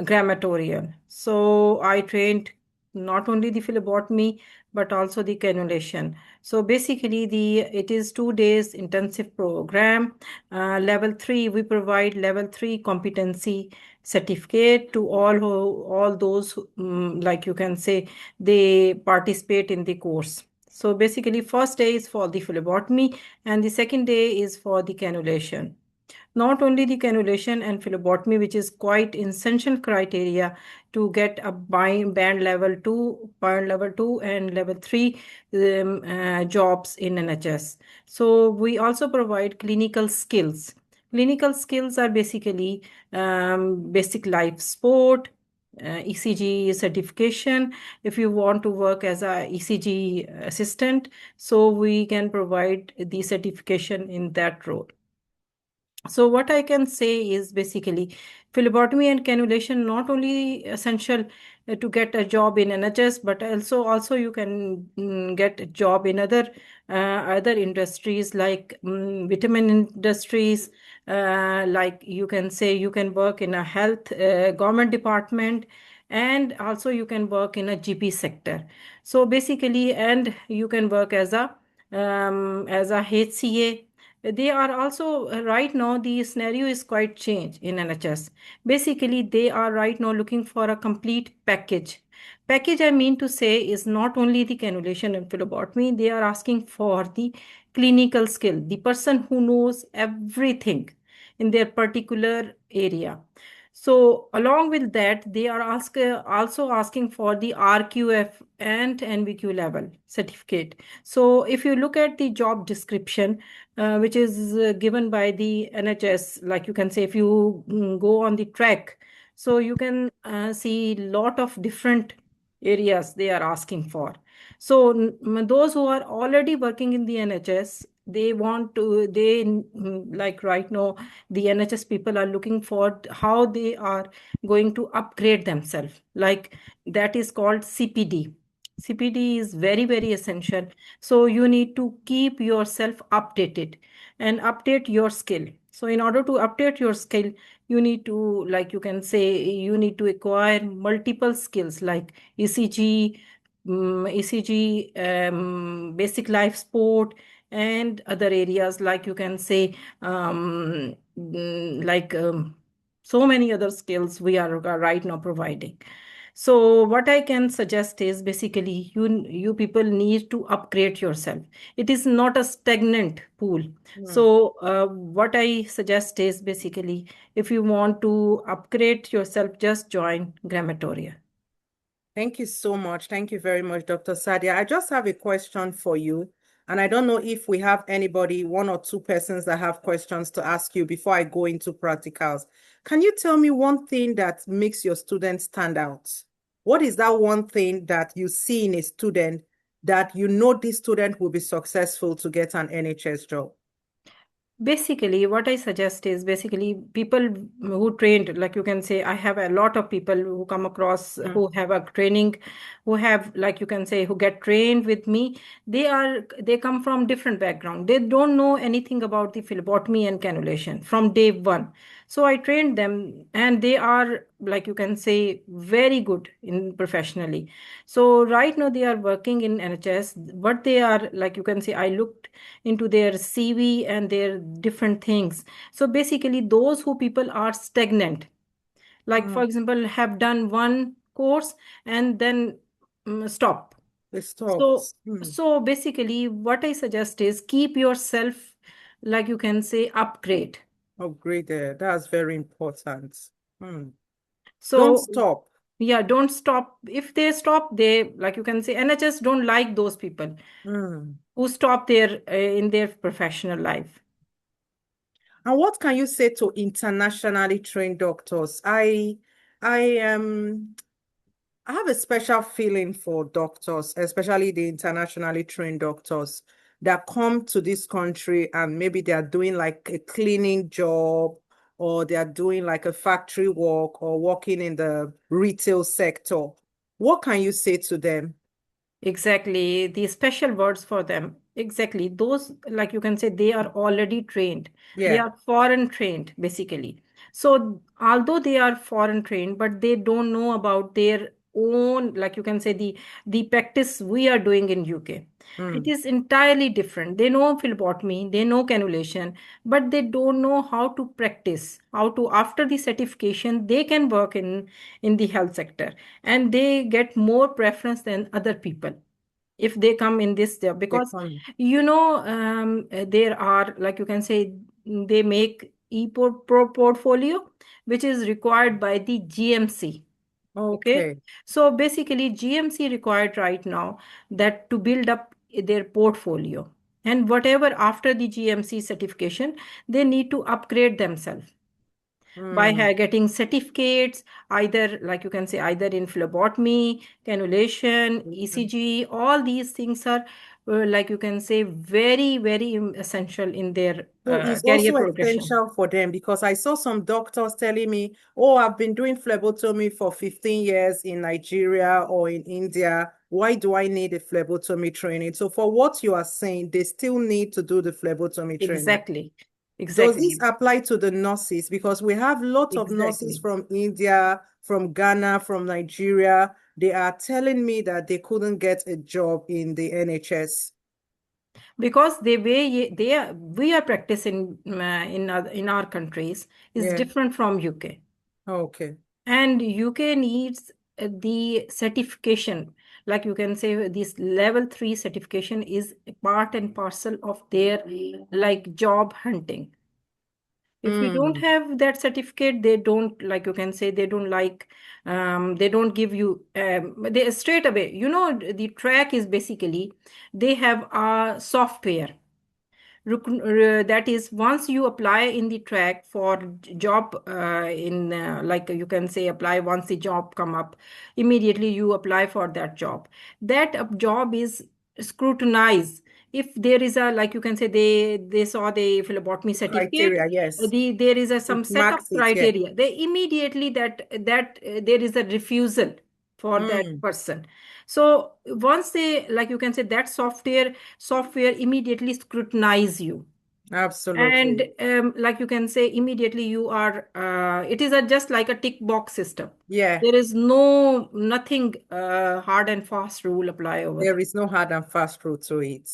crematorial. So I trained not only the phlebotomy but also the cannulation. So basically, it is 2 days intensive program. Level 3, we provide level 3 competency certificate to all those like you can say they participate in the course. So basically, first day is for the phlebotomy and the second day is for the cannulation. Not only the cannulation and phlebotomy, which is quite essential criteria to get a band level 2 and level 3 jobs in NHS. So we also provide clinical skills. Clinical skills are basically basic life support, ECG certification. If you want to work as a ECG assistant, so we can provide the certification in that role. So what I can say is basically phlebotomy and cannulation not only essential to get a job in NHS, but also you can get a job in other industries like vitamin industries. Like you can say you can work in a health government department, and also you can work in a GP sector. So basically, and you can work as a HCA They are also right now the scenario is quite changed in NHS. Basically, they are right now looking for a complete package. Package I mean to say is not only the cannulation and phlebotomy, they are asking for the clinical skill, the person who knows everything in their particular area. So along with that, they are also asking for the RQF and NVQ level certificate. So if you look at the job description, which is given by the NHS, like you can say, if you go on the track, so you can see lot of different areas they are asking for. So those who are already working in the NHS, they want to, like right now, the NHS people are looking for how they are going to upgrade themselves. Like that is called CPD. CPD is very, very essential. So you need to keep yourself updated and update your skill. So in order to update your skill, you need to, like you can say, you need to acquire multiple skills like ECG, basic life support, and other areas like you can say, so many other skills we are right now providing. So what I can suggest is basically you people need to upgrade yourself. It is not a stagnant pool. So what I suggest is basically if you want to upgrade yourself, just join Gramatoria. Thank you so much. Thank you very much, Dr. Sadia. I just have a question for you. And I don't know if we have anybody, one or two persons that have questions to ask you before I go into practicals. Can you tell me one thing that makes your students stand out? What is that one thing that you see in a student that you know this student will be successful to get an NHS job? Basically, what I suggest is basically people who trained, like you can say, I have a lot of people who come across who have a training, who have, like you can say, who get trained with me. They come from different background. They don't know anything about the phlebotomy and cannulation from day one. So I trained them and they are, like you can say, very good in professionally. So right now they are working in NHS. What they are, like you can say, I looked into their CV and their different things. So basically, those who people are stagnant, like for example, have done one course and then stop. They So, stopped. so basically, what I suggest is keep yourself, like you can say, upgrade. Upgraded. That's very important. Don't So stop. yeah, don't stop. If they stop, they, like you can say, NHS don't like those people who stop their in their professional life. And what can you say to internationally trained doctors? I have a special feeling for doctors, especially the internationally trained doctors that come to this country and maybe they are doing like a cleaning job or they are doing like a factory work or working in the retail sector. What can you say to them? Exactly, the special words for them. Exactly, those, like you can say, they are already trained. They Yeah. are foreign trained, basically. So, although they are foreign trained, but they don't know about their own, like you can say, the practice we are doing in UK. It is entirely different. They know phlebotomy, they know cannulation, but they don't know how to practice, how to, after the certification, they can work in the health sector and they get more preference than other people if they come in this job They because come. there are, like you can say, they make portfolio which is required by the GMC. Okay, Okay. so basically GMC required right now that to build up their portfolio, and whatever after the GMC certification they need to upgrade themselves by getting certificates, either, like you can say, either in phlebotomy, cannulation, ECG. All these things are, like you can say, very, very essential in their So it's career also progression. essential for them because I saw some doctors telling me, oh, I've been doing phlebotomy for 15 years in Nigeria or in India. Why do I need a phlebotomy training? So for what you are saying, they still need to do the phlebotomy training. Exactly, Does this exactly, apply to the nurses? Because we have lots of nurses exactly. from India, from Ghana, from Nigeria. They are telling me that they couldn't get a job in the NHS. Because the way we are practicing in our countries is Yeah. different from UK. Okay. And UK needs the certification, like you can say this level 3 certification is a part and parcel of their like job hunting. If you don't have that certificate, they don't, like you can say, they don't like, they don't give you, they straight away, the track is basically, they have a software that is, once you apply in the track for job, in like you can say apply once the job come up, immediately you apply for that job. That job is scrutinized. If there is a, like you can say, they saw the phlebotomy certificate, Criteria, yes. there is some It set of marks it, yeah. criteria, they immediately there is a refusal for that person. So once they, like you can say, that software immediately scrutinize you. And Absolutely. like you can say, immediately you are, it is just like a tick box system. Yeah. There is nothing hard and fast rule apply over There there. is no hard and fast rule to it.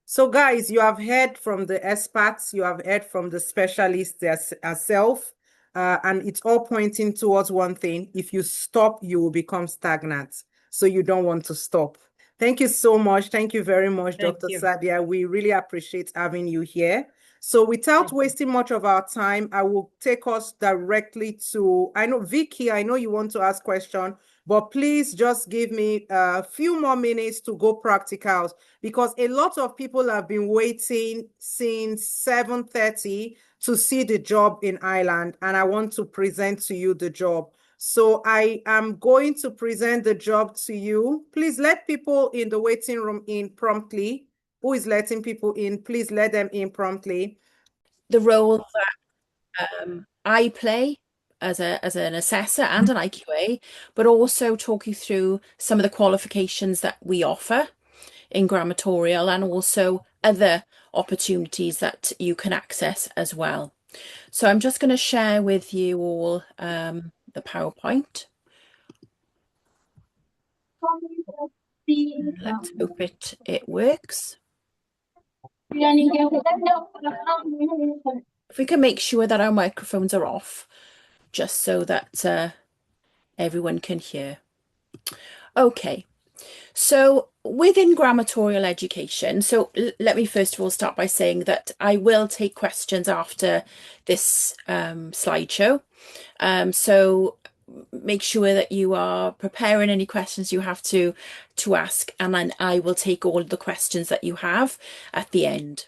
So guys, you have heard from the experts, you have heard from the specialists herself, and it's all pointing towards one thing. If you stop, you will become stagnant. So you don't want to stop. Thank you so much. Thank you very much, Thank Dr. you. Sadia. We really appreciate having you here. So without wasting much of our time, I will take us directly to, I know, Vicky, I know you want to ask question, but please just give me a few more minutes to go practicals, because a lot of people have been waiting since 7:30 to see the job in Ireland, and I want to present to you the job. So I am going to present the job to you. Please let people in the waiting room in promptly. Who is letting people in? Please let them in promptly. The role that I play as an assessor and an IQA, but also talk you through some of the qualifications that we offer in Grammatorial and also other opportunities that you can access as well. So I'm just going to share with you all the PowerPoint. Let's hope it works. If we can make sure that our microphones are off, just so that everyone can hear. Okay, so within grammatorial education, so let me first of all start by saying that I will take questions after this slideshow. So make sure that you are preparing any questions you have to ask, and then I will take all the questions that you have at the end.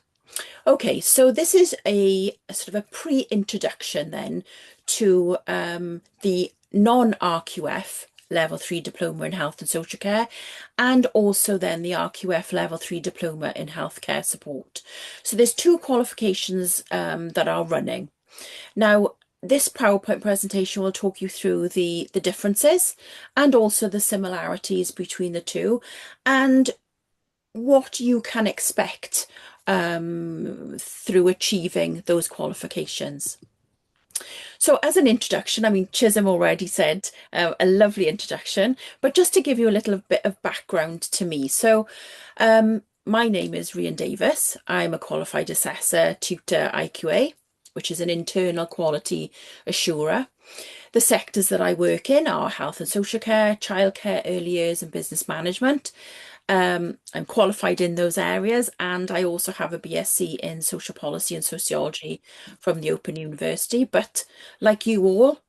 Okay, so this is a sort of a pre-introduction then to the non-RQF Level 3 Diploma in Health and Social Care, and also then the RQF Level 3 Diploma in Healthcare Support. So there's two qualifications that are running. Now, this PowerPoint presentation will talk you through the differences and also the similarities between the two, and what you can expect through achieving those qualifications. So as an introduction, I mean, Chisholm already said a lovely introduction, but just to give you a little bit of background to me. So my name is Rhian Davis. I'm a qualified assessor, tutor, IQA, which is an internal quality assurer. The sectors that I work in are health and social care, childcare, early years and business management. I'm qualified in those areas, and I also have a BSc in social policy and sociology from the Open University. But like you all,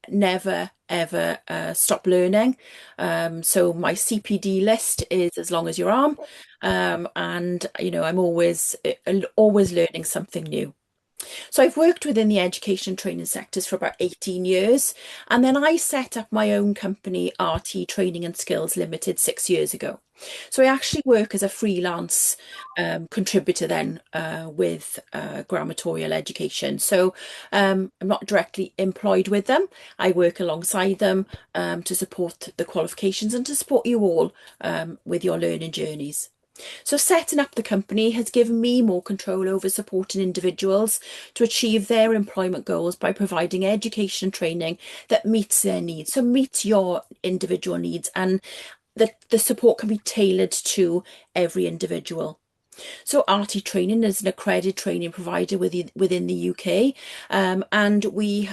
never ever stop learning. So my CPD list is as long as your arm, and I'm always learning something new. So I've worked within the education training sectors for about 18 years, and then I set up my own company, RT Training and Skills Limited, 6 years ago. So I actually work as a freelance contributor then with Grammatorial Education. So I'm not directly employed with them. I work alongside them to support the qualifications and to support you all with your learning journeys. So setting up the company has given me more control over supporting individuals to achieve their employment goals by providing education and training that meets their needs, so meets your individual needs, and that the support can be tailored to every individual. So RT Training is an accredited training provider within the UK, and we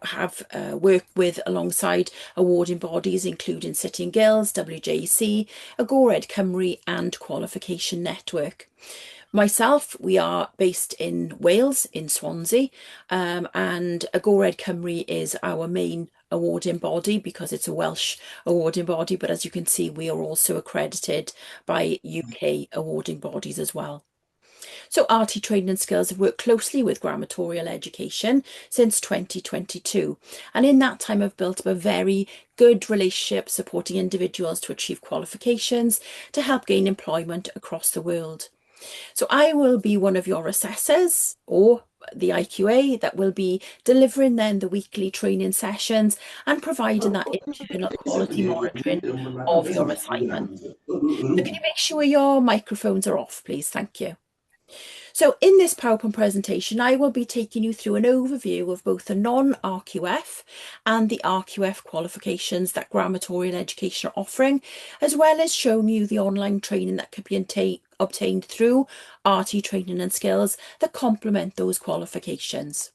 have worked alongside awarding bodies including City and Guilds, WJC, Agored Cymru and Qualification Network. Myself, we are based in Wales, in Swansea, and Agored Cymru is our main awarding body because it's a Welsh awarding body, but as you can see, we are also accredited by UK awarding bodies as well. So RT Training and Skills have worked closely with Grammatorial Education since 2022, and in that time I've built up a very good relationship supporting individuals to achieve qualifications to help gain employment across the world. So I will be one of your assessors or the IQA that will be delivering then the weekly training sessions and providing that internal quality monitoring of your assignment. So can you make sure your microphones are off, please? Thank you. So in this PowerPoint presentation, I will be taking you through an overview of both the non-RQF and the RQF qualifications that Grammatorial Education are offering, as well as showing you the online training that could be obtained through RT Training and Skills that complement those qualifications.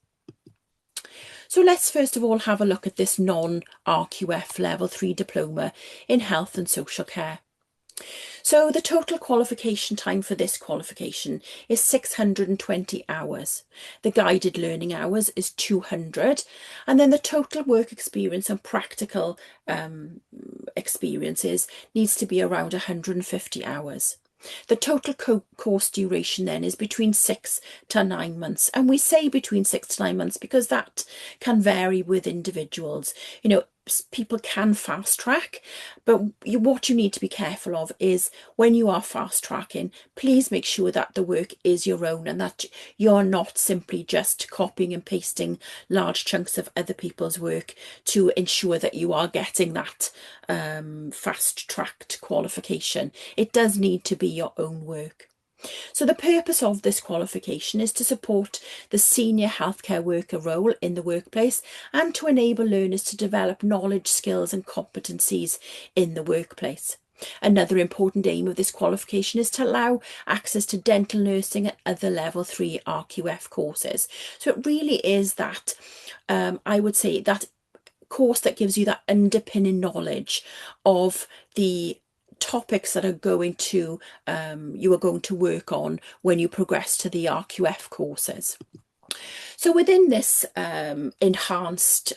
So let's first of all have a look at this non-RQF Level 3 diploma in health and social care. So the total qualification time for this qualification is 620 hours. The guided learning hours is 200, and then the total work experience and practical experiences needs to be around 150 hours. The total course duration then is between 6 to 9 months, and we say between 6 to 9 months because that can vary with individuals. You know, people can fast track, but what you need to be careful of is when you are fast tracking, please make sure that the work is your own and that you're not simply just copying and pasting large chunks of other people's work to ensure that you are getting that fast tracked qualification. It does need to be your own work. So the purpose of this qualification is to support the senior healthcare worker role in the workplace and to enable learners to develop knowledge, skills and competencies in the workplace. Another important aim of this qualification is to allow access to dental nursing and other level 3 RQF courses. So it really is that, I would say, that course that gives you that underpinning knowledge of the topics that are going to you are going to work on when you progress to the RQF courses. So within this enhanced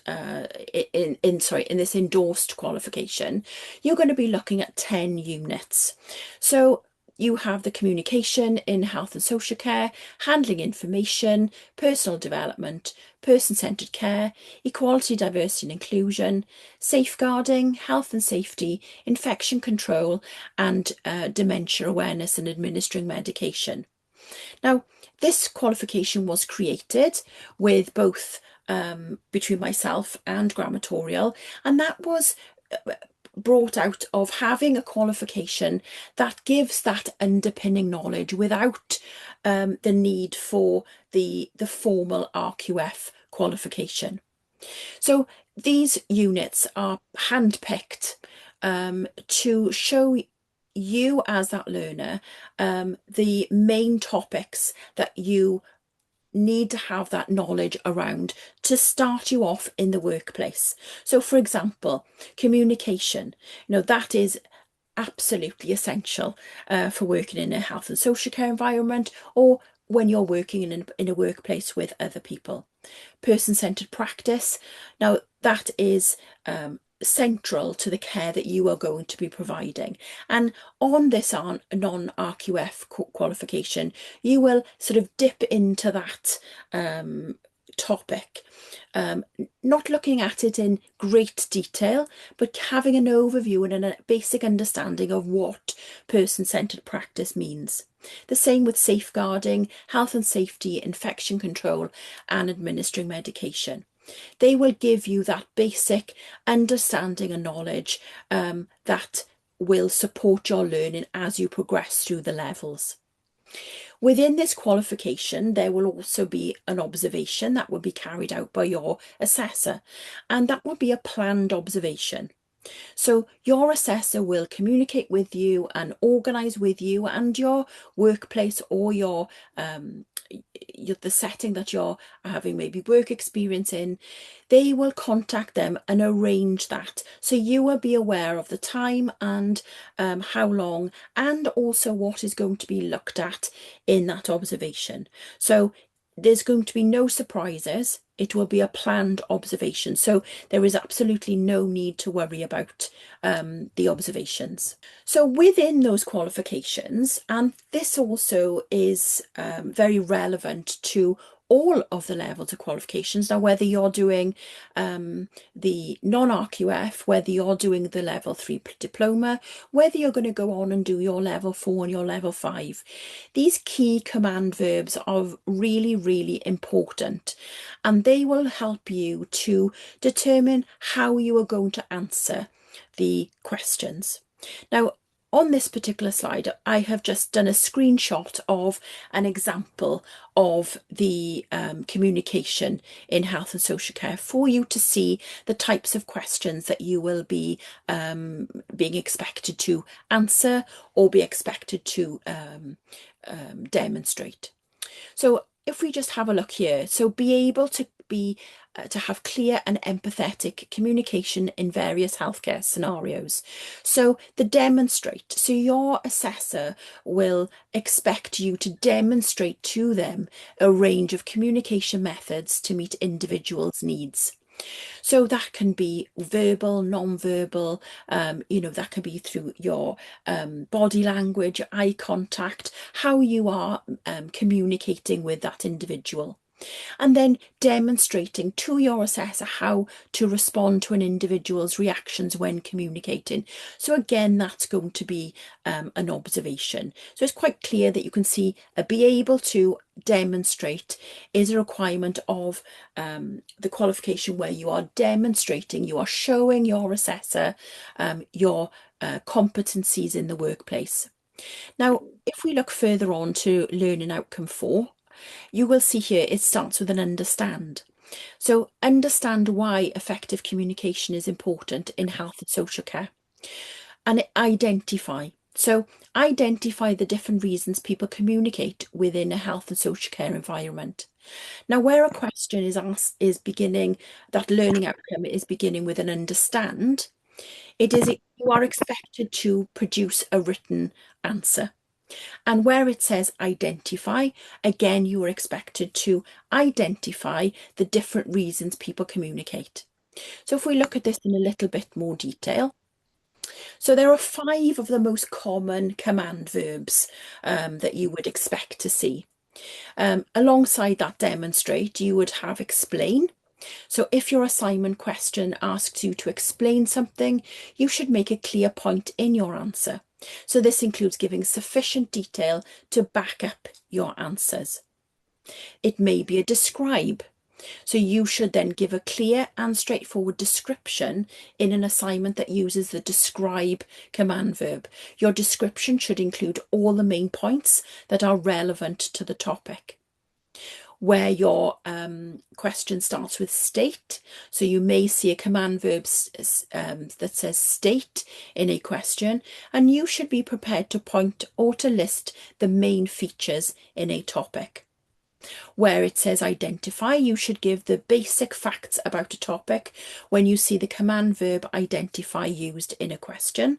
in this endorsed qualification, you're going to be looking at 10 units. So you have the communication in health and social care, handling information, personal development, person-centred care, equality, diversity and inclusion, safeguarding, health and safety, infection control and dementia awareness and administering medication. Now, this qualification was created with both between myself and Grammatorial, and that was brought out of having a qualification that gives that underpinning knowledge without the need for the formal RQF qualification. So these units are handpicked to show you as that learner the main topics that you need to have that knowledge around to start you off in the workplace. So for example, communication, that is absolutely essential for working in a health and social care environment or when you're working in a workplace with other people. Person-centred practice, now that is central to the care that you are going to be providing, and on this non-RQF qualification you will sort of dip into that topic, not looking at it in great detail but having an overview and a basic understanding of what person-centred practice means. The same with safeguarding, health and safety, infection control and administering medication. They will give you that basic understanding and knowledge that will support your learning as you progress through the levels. Within this qualification, there will also be an observation that will be carried out by your assessor, and that will be a planned observation. So your assessor will communicate with you and organise with you and your workplace or the setting that you're having maybe work experience in. They will contact them and arrange that. So you will be aware of the time and how long, and also what is going to be looked at in that observation. So there's going to be no surprises. It will be a planned observation. So there is absolutely no need to worry about the observations. So within those qualifications, and this also is very relevant to all of the levels of qualifications. Now, whether you're doing the non-RQF, whether you're doing the level 3 diploma, whether you're going to go on and do your level 4 and your level 5, these key command verbs are really, really important, and they will help you to determine how you are going to answer the questions. Now, on this particular slide, I have just done a screenshot of an example of the communication in health and social care for you to see the types of questions that you will be being expected to answer or be expected to demonstrate. So if we just have a look here, so be able to have clear and empathetic communication in various healthcare scenarios. So the demonstrate, so your assessor will expect you to demonstrate to them a range of communication methods to meet individuals' needs. So that can be verbal, non-verbal, that can be through your body language, eye contact, how you are communicating with that individual. And then demonstrating to your assessor how to respond to an individual's reactions when communicating. So again, that's going to be an observation. So it's quite clear that you can see be able to demonstrate is a requirement of the qualification where you are demonstrating, you are showing your assessor your competencies in the workplace. Now, if we look further on to learning outcome 4, you will see here it starts with an understand. So understand why effective communication is important in health and social care. And identify. So identify the different reasons people communicate within a health and social care environment. Now, where a question is asked is beginning, that learning outcome is beginning with an understand, you are expected to produce a written answer. And where it says identify, again, you are expected to identify the different reasons people communicate. So if we look at this in a little bit more detail, so there are 5 of the most common command verbs that you would expect to see. Alongside that demonstrate, you would have explain. So if your assignment question asks you to explain something, you should make a clear point in your answer. So this includes giving sufficient detail to back up your answers. It may be a describe. So you should then give a clear and straightforward description in an assignment that uses the describe command verb. Your description should include all the main points that are relevant to the topic. Where your question starts with state, so you may see a command verb that says state in a question, and you should be prepared to point or to list the main features in a topic. Where it says identify, you should give the basic facts about a topic when you see the command verb identify used in a question.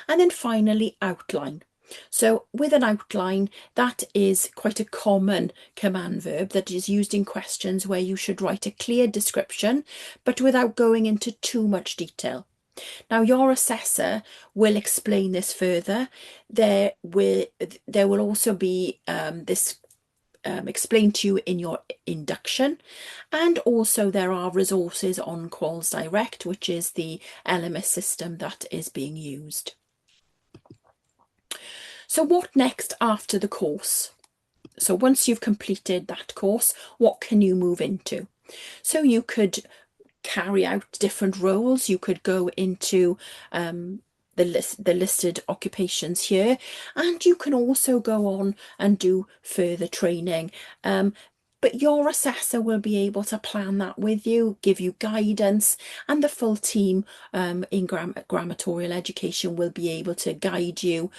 And then finally, outline. So with an outline, that is quite a common command verb that is used in questions where you should write a clear description, but without going into too much detail. Now, your assessor will explain this further. There will also be this explained to you in your induction, and also there are resources on Quals Direct, which is the LMS system that is being used. So what next after the course? So once you've completed that course, what can you move into? So you could carry out different roles. You could go into the listed occupations here, and you can also go on and do further training. but your assessor will be able to plan that with you, give you guidance, and the full team in grammatorial education will be able to guide you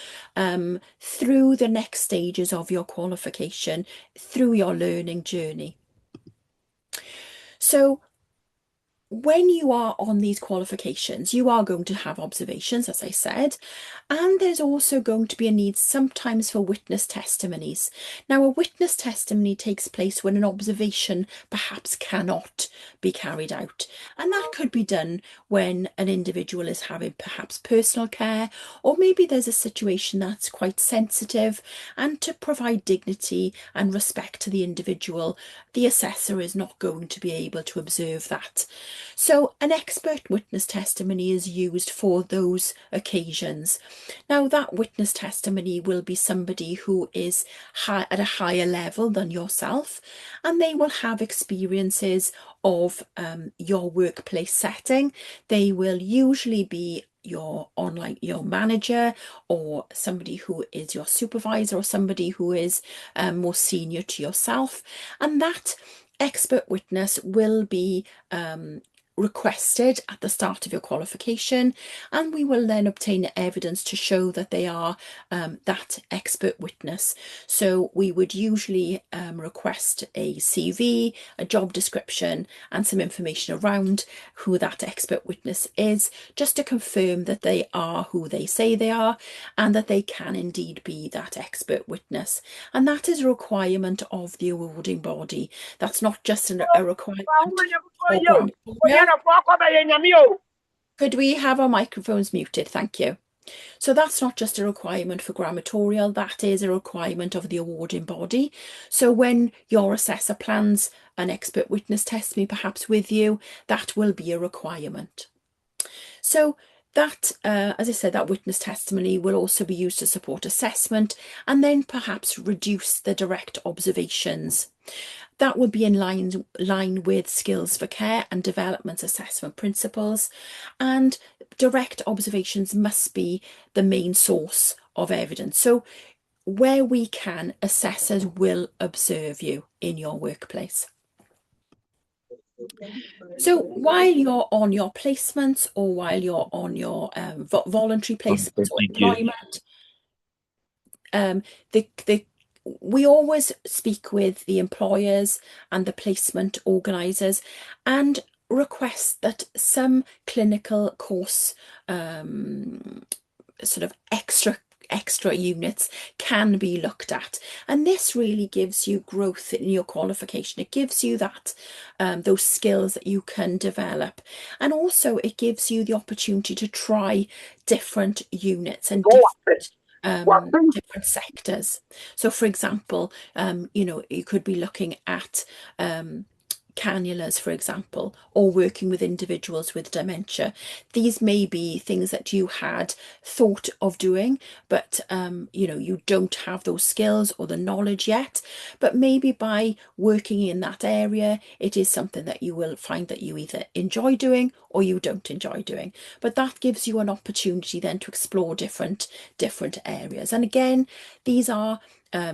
through the next stages of your qualification, through your learning journey. So when you are on these qualifications, you are going to have observations, as I said, and there's also going to be a need sometimes for witness testimonies. Now, a witness testimony takes place when an observation perhaps cannot be carried out, and that could be done when an individual is having perhaps personal care, or maybe there's a situation that's quite sensitive, and to provide dignity and respect to the individual, the assessor is not going to be able to observe that. So an expert witness testimony is used for those occasions. Now, that witness testimony will be somebody who is at a higher level than yourself, and they will have experiences of your workplace setting. They will usually be your manager, or somebody who is your supervisor, or somebody who is more senior to yourself, and that expert witness will be requested at the start of your qualification, and we will then obtain evidence to show that they are that expert witness. So we would usually request a CV, a job description, and some information around who that expert witness is, just to confirm that they are who they say they are, and that they can indeed be that expert witness. And that is a requirement of the awarding body. That's not just a requirement for Gramatoria. Could we have our microphones muted? Thank you. So that's not just a requirement for Gramatorial, that is a requirement of the awarding body. So when your assessor plans an expert witness testimony perhaps with you, that will be a requirement. So that, as I said, that witness testimony will also be used to support assessment, and then perhaps reduce the direct observations. That would be in line with skills for care and development assessment principles, and direct observations must be the main source of evidence. So where we can, assessors will observe you in your workplace. So while you're on your placements, or while you're on your voluntary placements or employment, we always speak with the employers and the placement organisers and request that some clinical course sort of extra units can be looked at, and this really gives you growth in your qualification. It gives you that those skills that you can develop, and also it gives you the opportunity to try different units and different sectors. So for example, you could be looking at cannulas, for example, or working with individuals with dementia. These may be things that you had thought of doing, but you don't have those skills or the knowledge yet. But maybe by working in that area, it is something that you will find that you either enjoy doing or you don't enjoy doing. But that gives you an opportunity then to explore different areas. And again, these are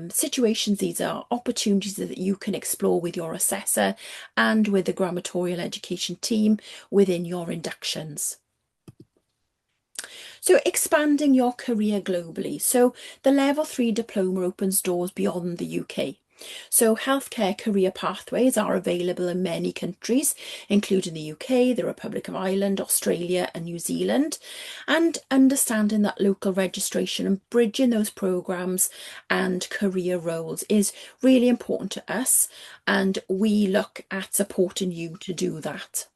situations, these are opportunities that you can explore with your assessor and with the Gramatorial Education team within your inductions. So expanding your career globally. So the Level 3 diploma opens doors beyond the UK. So healthcare career pathways are available in many countries, including the UK, the Republic of Ireland, Australia and New Zealand. And understanding that local registration and bridging those programmes and career roles is really important to us, and we look at supporting you to do that.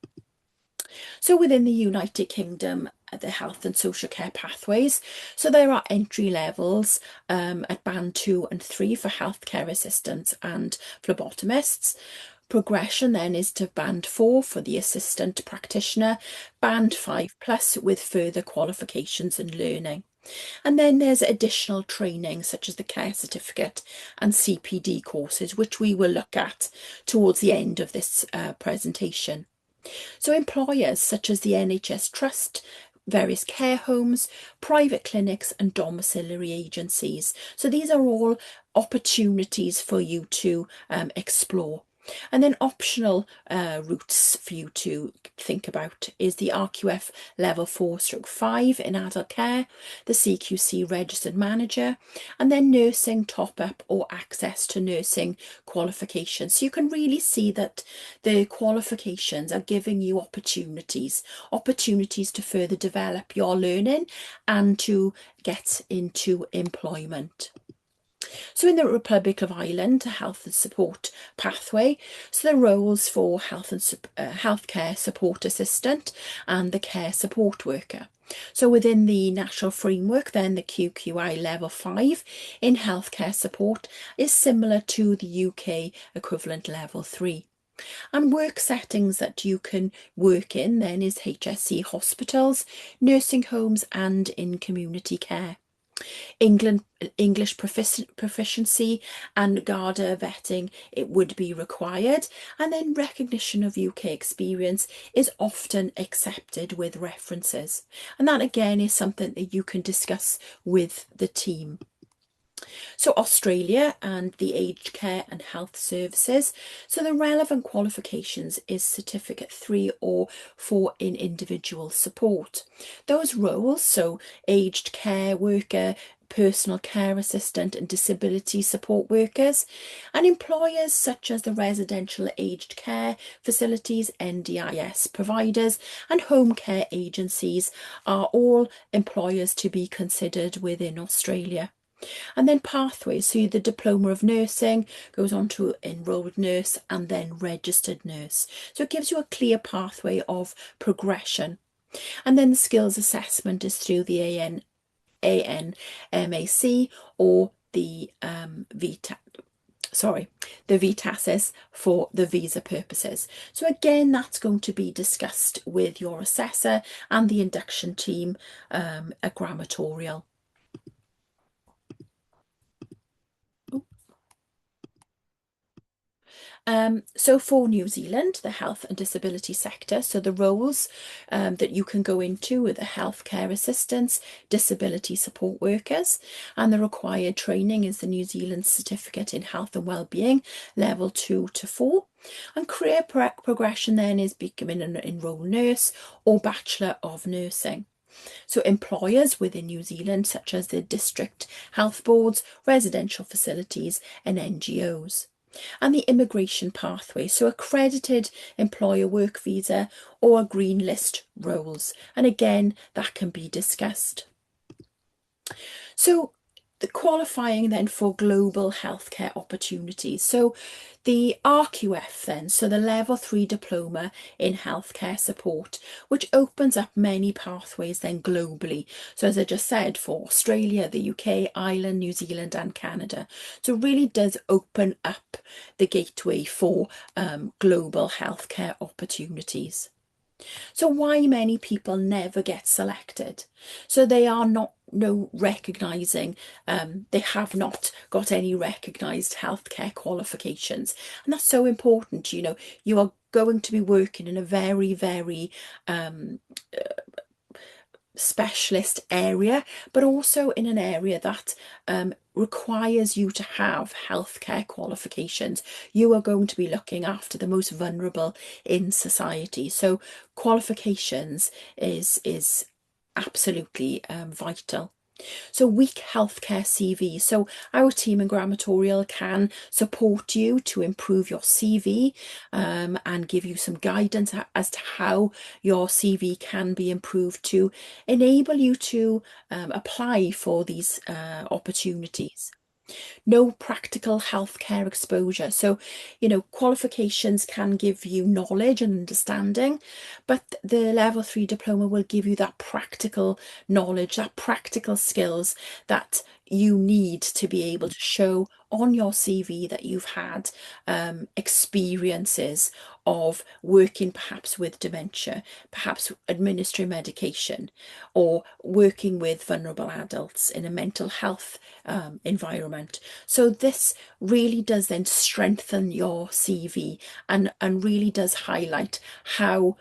So within the United Kingdom, the health and social care pathways, so there are entry levels at band 2 and 3 for healthcare assistants and phlebotomists. Progression then is to band 4 for the assistant practitioner, band 5+ with further qualifications and learning. And then there's additional training such as the care certificate and CPD courses, which we will look at towards the end of this presentation. So employers such as the NHS Trust, various care homes, private clinics and domiciliary agencies. So these are all opportunities for you to explore. And then optional routes for you to think about is the RQF Level 4/5 in adult care, the CQC Registered Manager, and then nursing top-up or access to nursing qualifications. So you can really see that the qualifications are giving you opportunities to further develop your learning and to get into employment. So in the Republic of Ireland, a health and support pathway, so the roles for healthcare support assistant and the care support worker. So within the national framework, then the QQI Level 5 in healthcare support is similar to the UK equivalent Level 3. And work settings that you can work in then is HSC hospitals, nursing homes and in community care. English proficiency and GARDA vetting, it would be required, and then recognition of UK experience is often accepted with references, and that again is something that you can discuss with the team. So Australia and the aged care and health services, so the relevant qualifications is certificate 3 or 4 in individual support. Those roles, so aged care worker, personal care assistant and disability support workers, and employers such as the residential aged care facilities, NDIS providers and home care agencies are all employers to be considered within Australia. And then pathways, so the diploma of nursing goes on to enrolled nurse and then registered nurse. So it gives you a clear pathway of progression. And then the skills assessment is through the ANMAC or the the VTASIS for the visa purposes. So again, that's going to be discussed with your assessor and the induction team at Grammatorial. So for New Zealand, the health and disability sector, so the roles that you can go into are the healthcare assistants, disability support workers, and the required training is the New Zealand Certificate in Health and Wellbeing, level 2 to 4. And career progression then is becoming an enrolled nurse or Bachelor of Nursing. So employers within New Zealand, such as the district health boards, residential facilities and NGOs. And the immigration pathway, so accredited employer work visa or green list roles. And again, that can be discussed. So the qualifying then for global healthcare opportunities. So the RQF then, so the level 3 diploma in healthcare support, which opens up many pathways then globally. So as I just said, for Australia, the UK, Ireland, New Zealand and Canada. So it really does open up the gateway for global healthcare opportunities. So why many people never get selected? So they are not recognising, they have not got any recognised healthcare qualifications. And that's so important, you know, you are going to be working in a very, very specialist area, but also in an area that requires you to have healthcare qualifications. You are going to be looking after the most vulnerable in society. So qualifications is absolutely vital. So weak healthcare CV. So our team in Grammatorial can support you to improve your CV and give you some guidance as to how your CV can be improved to enable you to apply for these opportunities. No practical healthcare exposure. So, you know, qualifications can give you knowledge and understanding, but the level 3 diploma will give you that practical knowledge, that practical skills that you need to be able to show on your CV that you've had experiences of working perhaps with dementia, perhaps administering medication, or working with vulnerable adults in a mental health environment. So this really does then strengthen your CV and really does highlight how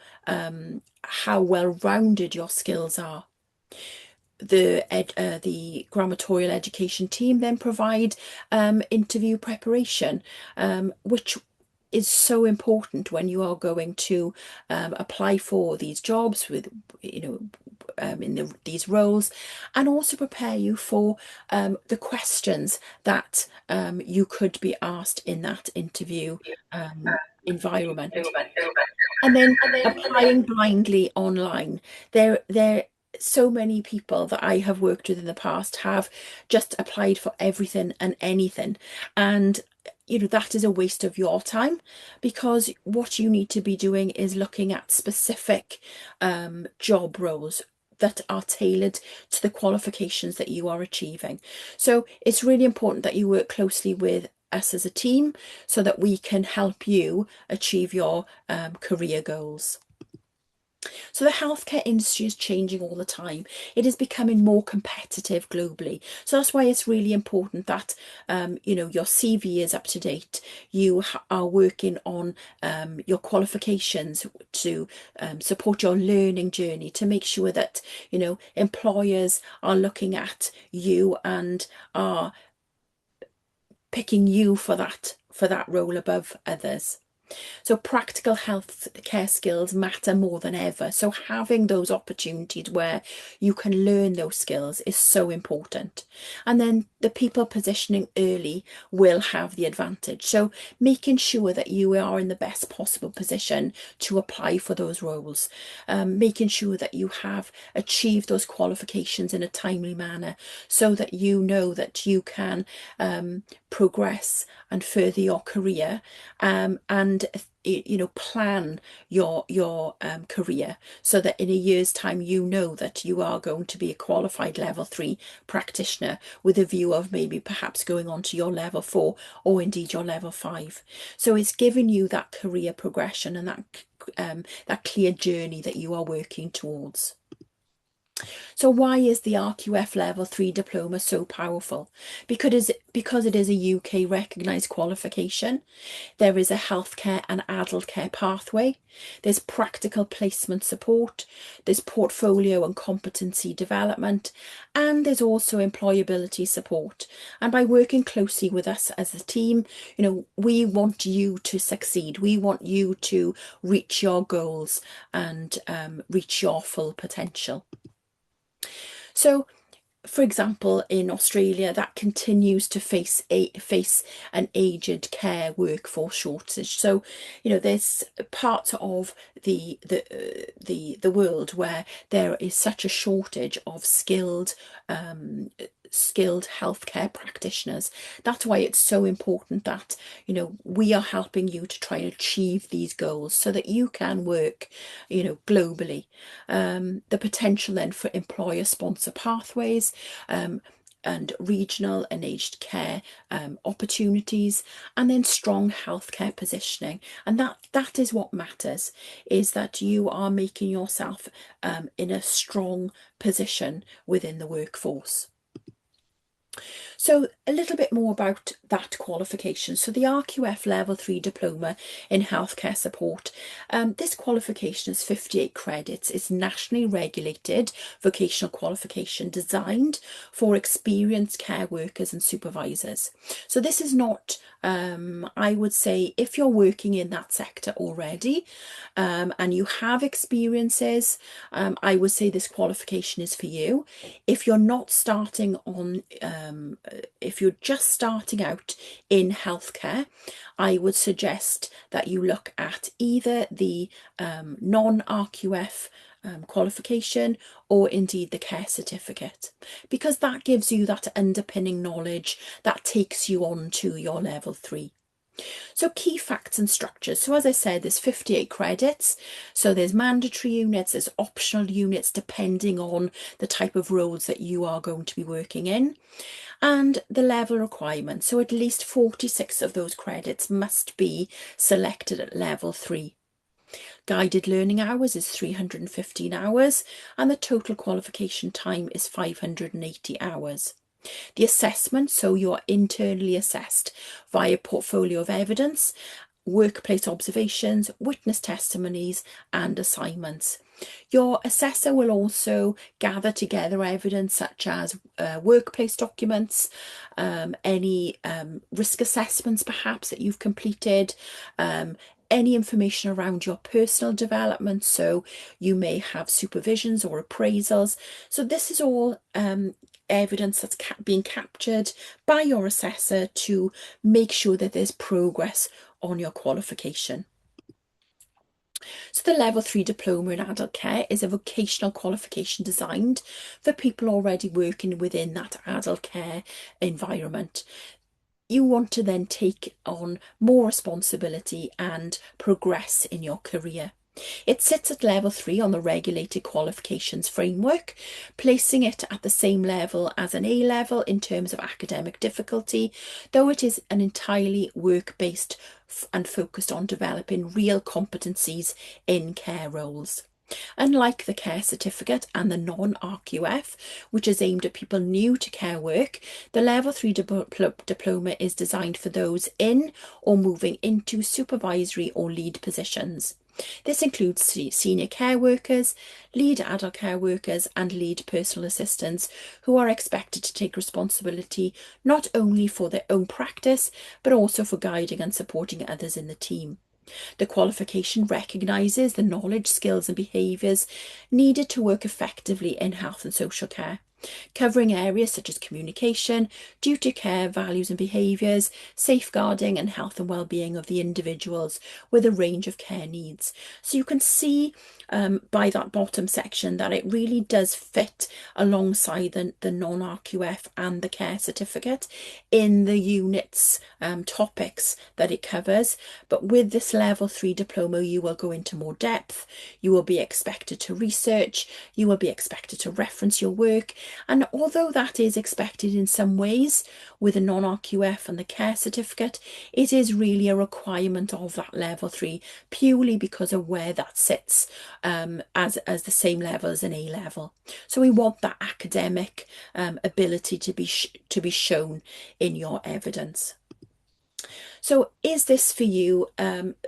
well-rounded your skills are. the grammatorial education team then provide interview preparation, which is so important when you are going to apply for these jobs with, you know, in these roles, and also prepare you for the questions that you could be asked in that interview environment. And then applying blindly online. There so many people that I have worked with in the past have just applied for everything and anything. And you know, that is a waste of your time, because what you need to be doing is looking at specific job roles that are tailored to the qualifications that you are achieving. So it's really important that you work closely with us as a team so that we can help you achieve your career goals. So the healthcare industry is changing all the time. It is becoming more competitive globally. So that's why it's really important that you know, your CV is up to date. You are working on your qualifications to support your learning journey, to make sure that, you know, employers are looking at you and are picking you for that role above others. So practical health care skills matter more than ever. So having those opportunities where you can learn those skills is so important. And then the people positioning early will have the advantage. So making sure that you are in the best possible position to apply for those roles, making sure that you have achieved those qualifications in a timely manner so that you know that you can progress and further your career, and you know, plan your career so that in a year's time you know that you are going to be a qualified level 3 practitioner with a view of maybe perhaps going on to your level 4 or indeed your level 5. So it's giving you that career progression and that clear journey that you are working towards. So why is the RQF Level 3 diploma so powerful? Because it is a UK recognised qualification. There is a healthcare and adult care pathway. There's practical placement support. There's portfolio and competency development. And there's also employability support. And by working closely with us as a team, you know, we want you to succeed. We want you to reach your goals and reach your full potential. So, for example, in Australia, that continues to face an aged care workforce shortage. So, you know, there's parts of the world where there is such a shortage of skilled healthcare practitioners. That's why it's so important that, you know, we are helping you to try and achieve these goals so that you can work, you know, globally. The potential then for employer sponsor pathways, and regional and aged care opportunities, and then strong healthcare positioning. And that is what matters, is that you are making yourself in a strong position within the workforce. So a little bit more about that qualification. So the RQF Level 3 Diploma in Healthcare Support, this qualification is 58 credits. It's nationally regulated vocational qualification designed for experienced care workers and supervisors. So this is not, I would say, if you're working in that sector already and you have experiences, I would say this qualification is for you. If you're not starting on, if you're just starting out in healthcare, I would suggest that you look at either the non-RQF qualification or indeed the care certificate, because that gives you that underpinning knowledge that takes you on to your level 3. So key facts and structures. So as I said, there's 58 credits. So there's mandatory units, there's optional units depending on the type of roles that you are going to be working in. And the level requirements. So at least 46 of those credits must be selected at level 3. Guided learning hours is 315 hours and the total qualification time is 580 hours. The assessment, so you're internally assessed via portfolio of evidence, workplace observations, witness testimonies, and assignments. Your assessor will also gather together evidence such as workplace documents, any risk assessments perhaps that you've completed, any information around your personal development, so you may have supervisions or appraisals. So this is all evidence that's being captured by your assessor to make sure that there's progress on your qualification. So the Level 3 Diploma in Adult Care is a vocational qualification designed for people already working within that adult care environment. You want to then take on more responsibility and progress in your career. It sits at Level 3 on the Regulated Qualifications Framework, placing it at the same level as an A-level in terms of academic difficulty, though it is an entirely work-based and focused on developing real competencies in care roles. Unlike the Care Certificate and the non-RQF, which is aimed at people new to care work, the Level 3 diploma is designed for those in or moving into supervisory or lead positions. This includes senior care workers, lead adult care workers, and lead personal assistants who are expected to take responsibility not only for their own practice, but also for guiding and supporting others in the team. The qualification recognises the knowledge, skills and behaviours needed to work effectively in health and social care, covering areas such as communication, duty care, values and behaviours, safeguarding and health and well-being of the individuals with a range of care needs. So you can see by that bottom section that it really does fit alongside the non-RQF and the Care Certificate in the unit's topics that it covers. But with this Level 3 diploma, you will go into more depth, you will be expected to research, you will be expected to reference your work. And although that is expected in some ways with a non-RQF and the Care Certificate, it is really a requirement of that Level 3 purely because of where that sits as the same level as an A-level. So we want that academic ability to be shown in your evidence. So is this for you,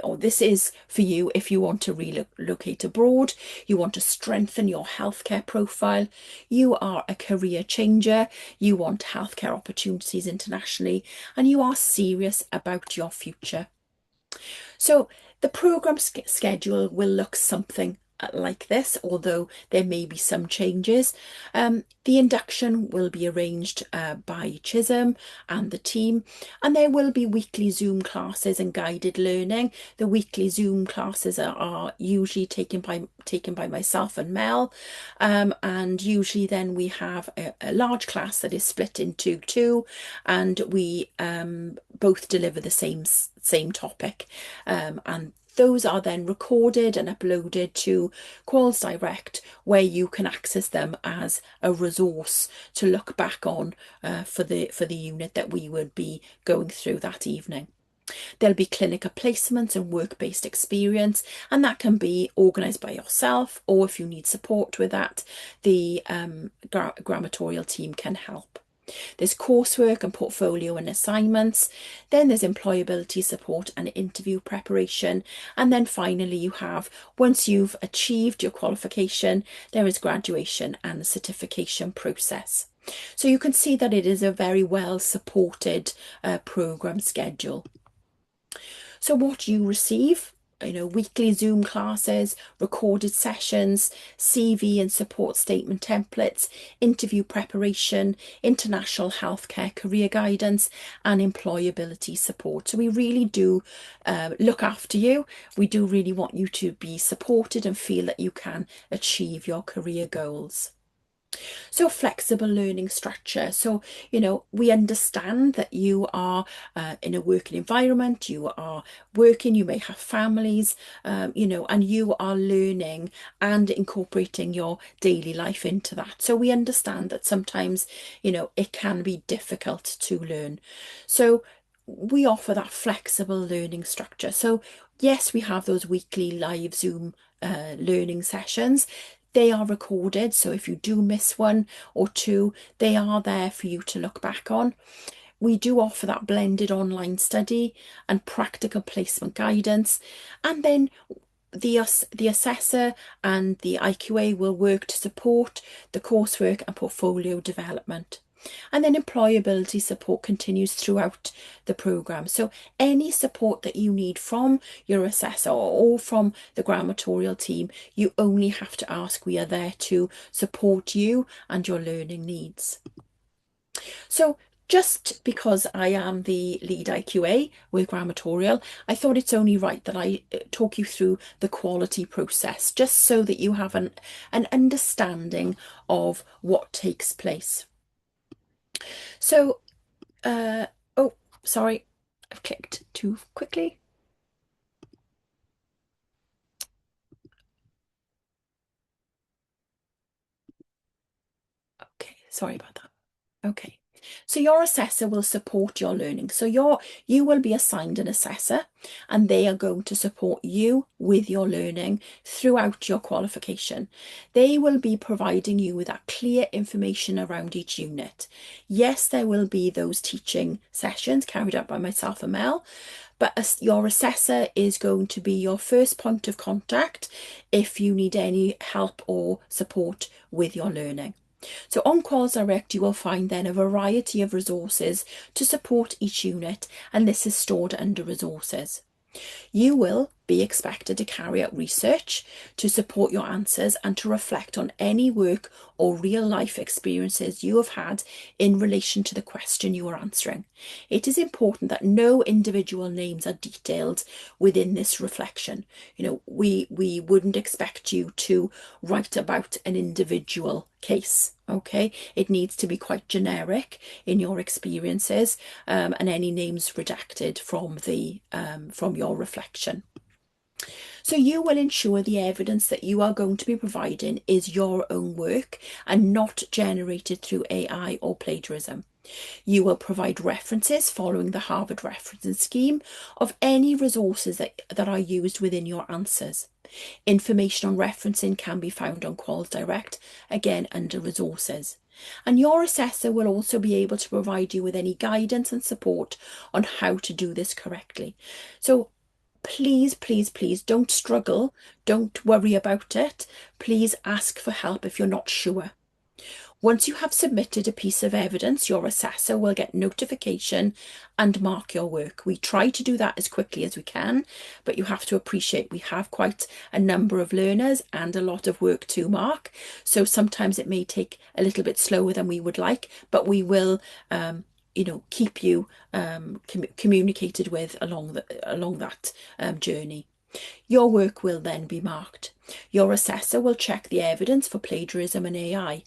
or this is for you if you want to relocate abroad, you want to strengthen your healthcare profile, you are a career changer, you want healthcare opportunities internationally, and you are serious about your future. So the programme schedule will look something like this, although there may be some changes. The induction will be arranged by Chisholm and the team, and there will be weekly Zoom classes and guided learning. The weekly Zoom classes are usually taken by myself and Mel, and usually then we have a large class that is split into two, and we both deliver the same topic, and those are then recorded and uploaded to Quals Direct, where you can access them as a resource to look back on for the unit that we would be going through that evening. There'll be clinical placements and work-based experience, and that can be organised by yourself, or if you need support with that, the grammatorial team can help. There's coursework and portfolio and assignments, then there's employability support and interview preparation, and then finally you have, once you've achieved your qualification, there is graduation and the certification process. So you can see that it is a very well supported programme schedule. So what you receive, weekly Zoom classes, recorded sessions, CV and support statement templates, interview preparation, international healthcare career guidance, and employability support. So we really do look after you. We do really want you to be supported and feel that you can achieve your career goals. So flexible learning structure. So, we understand that you are in a working environment, you are working, you may have families, and you are learning and incorporating your daily life into that. So we understand that sometimes, it can be difficult to learn. So we offer that flexible learning structure. So yes, we have those weekly live Zoom learning sessions. They are recorded, so if you do miss one or two, they are there for you to look back on. We do offer that blended online study and practical placement guidance. And then the assessor and the IQA will work to support the coursework and portfolio development. And then employability support continues throughout the programme. So any support that you need from your assessor or from the grammatorial team, you only have to ask. We are there to support you and your learning needs. So just because I am the lead IQA with grammatorial, I thought it's only right that I talk you through the quality process, just so that you have an understanding of what takes place. So, oh, sorry, I've clicked too quickly. Okay, sorry about that. Okay, so your assessor will support your learning. So you will be assigned an assessor, and they are going to support you with your learning throughout your qualification. They will be providing you with that clear information around each unit. Yes, there will be those teaching sessions carried out by myself and Mel, but your assessor is going to be your first point of contact if you need any help or support with your learning. So on Quals Direct, you will find then a variety of resources to support each unit, and this is stored under resources. You will be expected to carry out research to support your answers and to reflect on any work or real life experiences you have had in relation to the question you are answering. It is important that no individual names are detailed within this reflection. You know, we wouldn't expect you to write about an individual case. Okay, it needs to be quite generic in your experiences, and any names redacted from your reflection. So you will ensure the evidence that you are going to be providing is your own work and not generated through AI or plagiarism. You will provide references following the Harvard referencing scheme of any resources that are used within your answers. Information on referencing can be found on Quals Direct, again under resources. And your assessor will also be able to provide you with any guidance and support on how to do this correctly. So please, please, please don't struggle. Don't worry about it. Please ask for help if you're not sure. Once you have submitted a piece of evidence, your assessor will get notification and mark your work. We try to do that as quickly as we can, but you have to appreciate we have quite a number of learners and a lot of work to mark. So sometimes it may take a little bit slower than we would like, but we will keep you communicated with along that journey. Your work will then be marked. Your assessor will check the evidence for plagiarism and AI.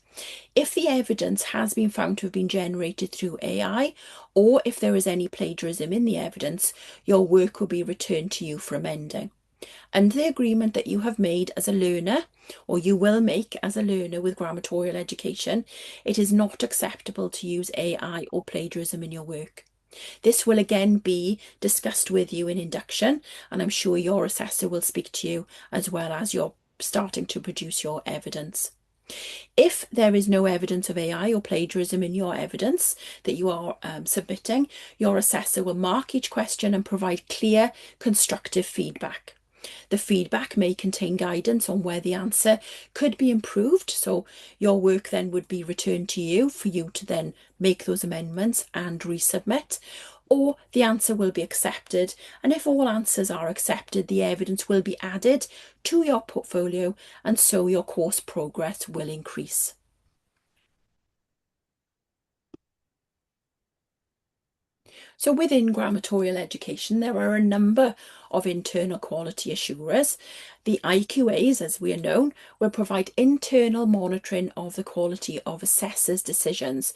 If the evidence has been found to have been generated through AI, or if there is any plagiarism in the evidence, your work will be returned to you for amending. Under the agreement that you have made as a learner, or you will make as a learner with grammatorial education, it is not acceptable to use AI or plagiarism in your work. This will again be discussed with you in induction, and I'm sure your assessor will speak to you as well as you're starting to produce your evidence. If there is no evidence of AI or plagiarism in your evidence that you are submitting, your assessor will mark each question and provide clear, constructive feedback. The feedback may contain guidance on where the answer could be improved, so your work then would be returned to you for you to then make those amendments and resubmit, or the answer will be accepted, and if all answers are accepted, the evidence will be added to your portfolio, and so your course progress will increase. So within grammatorial education, there are a number of internal quality assurers. The IQAs, as we are known, will provide internal monitoring of the quality of assessors' decisions.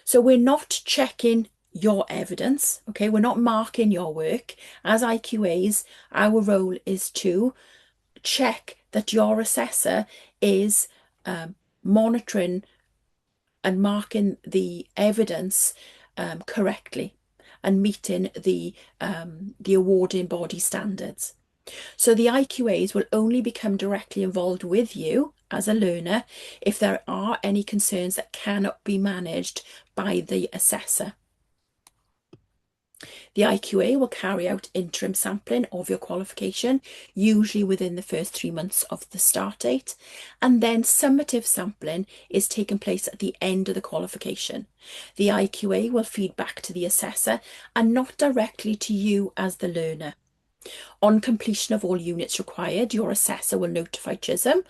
So we're not checking your evidence, okay? We're not marking your work. As IQAs, our role is to check that your assessor is monitoring and marking the evidence correctly and meeting the awarding body standards. So the IQAs will only become directly involved with you as a learner if there are any concerns that cannot be managed by the assessor. The IQA will carry out interim sampling of your qualification, usually within the first 3 months of the start date, and then summative sampling is taking place at the end of the qualification. The IQA will feed back to the assessor and not directly to you as the learner. On completion of all units required, your assessor will notify CHISM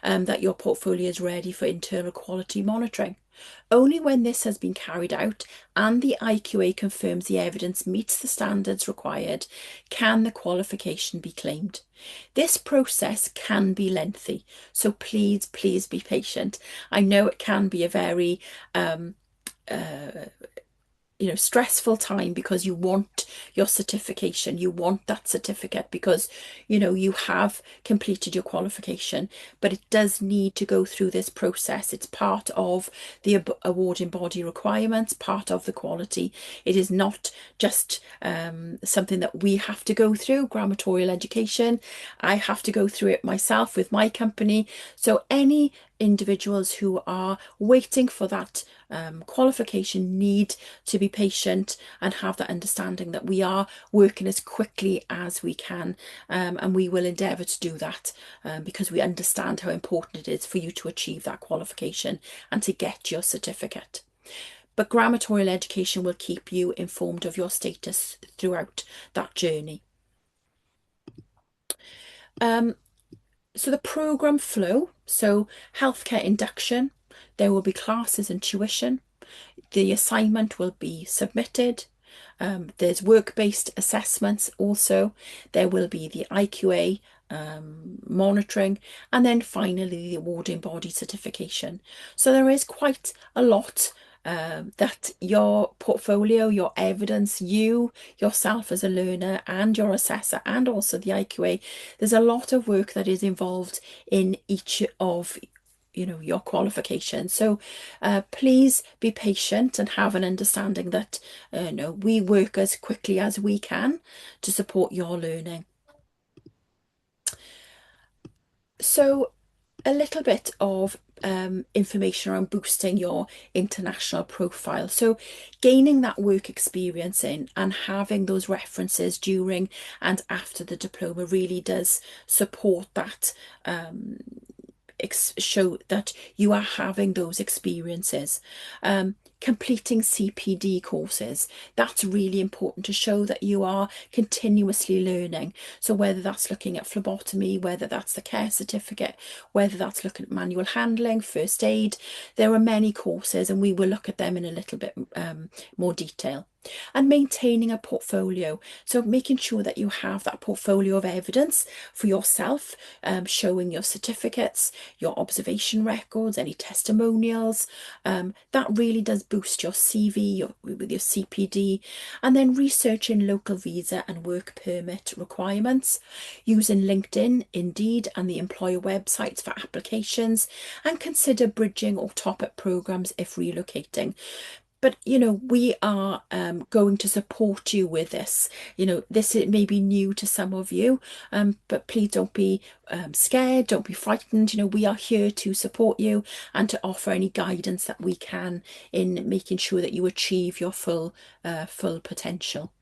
that your portfolio is ready for internal quality monitoring. Only when this has been carried out and the IQA confirms the evidence meets the standards required can the qualification be claimed. This process can be lengthy, so please be patient. I know it can be a very stressful time because you want your certification, you want that certificate because you have completed your qualification, but it does need to go through this process. It's part of the awarding body requirements, part of the quality. It is not just something that we have to go through. Grammatorial education, I have to go through it myself with my company. So any individuals who are waiting for that qualification need to be patient and have that understanding that we are working as quickly as we can, and we will endeavour to do that because we understand how important it is for you to achieve that qualification and to get your certificate. But grammatorial education will keep you informed of your status throughout that journey. So the programme flow, so healthcare induction, there will be classes and tuition, the assignment will be submitted, there's work-based assessments also, there will be the IQA monitoring, and then finally the awarding body certification. So there is quite a lot that your portfolio, your evidence, you yourself as a learner and your assessor and also the IQA, there's a lot of work that is involved in each of your qualifications. So please be patient and have an understanding that we work as quickly as we can to support your learning. So a little bit of information around boosting your international profile. So gaining that work experience in and having those references during and after the diploma really does support that, show that you are having those experiences. Completing CPD courses, that's really important to show that you are continuously learning. So whether that's looking at phlebotomy, whether that's the care certificate, whether that's looking at manual handling, first aid, there are many courses and we will look at them in a little bit more detail. And maintaining a portfolio, so making sure that you have that portfolio of evidence for yourself, showing your certificates, your observation records, any testimonials, that really does boost your CV with your CPD. And then researching local visa and work permit requirements, using LinkedIn, Indeed and the employer websites for applications, and consider bridging or top-up programs if relocating. But, we are going to support you with this. This may be new to some of you, but please don't be scared, don't be frightened. We are here to support you and to offer any guidance that we can in making sure that you achieve your full potential.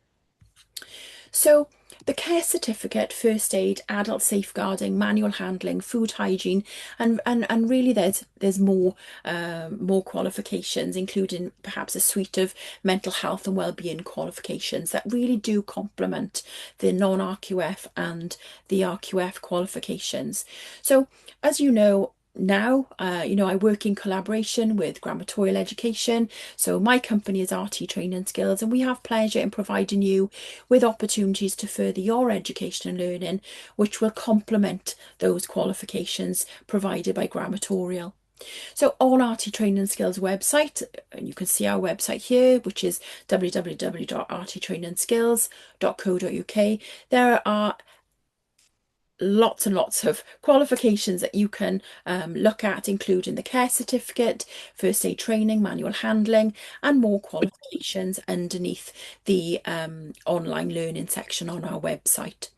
So the care certificate, first aid, adult safeguarding, manual handling, food hygiene, and really there's more qualifications, including perhaps a suite of mental health and wellbeing qualifications that really do complement the non-RQF and the RQF qualifications. So as you know, now, I work in collaboration with Grammatorial Education. So my company is RT Training Skills, and we have pleasure in providing you with opportunities to further your education and learning, which will complement those qualifications provided by Grammatorial. So on RT Training Skills website, and you can see our website here, which is www.rttrainingskills.co.uk. There are lots and lots of qualifications that you can look at, including the care certificate, first aid training, manual handling, and more qualifications underneath the online learning section on our website.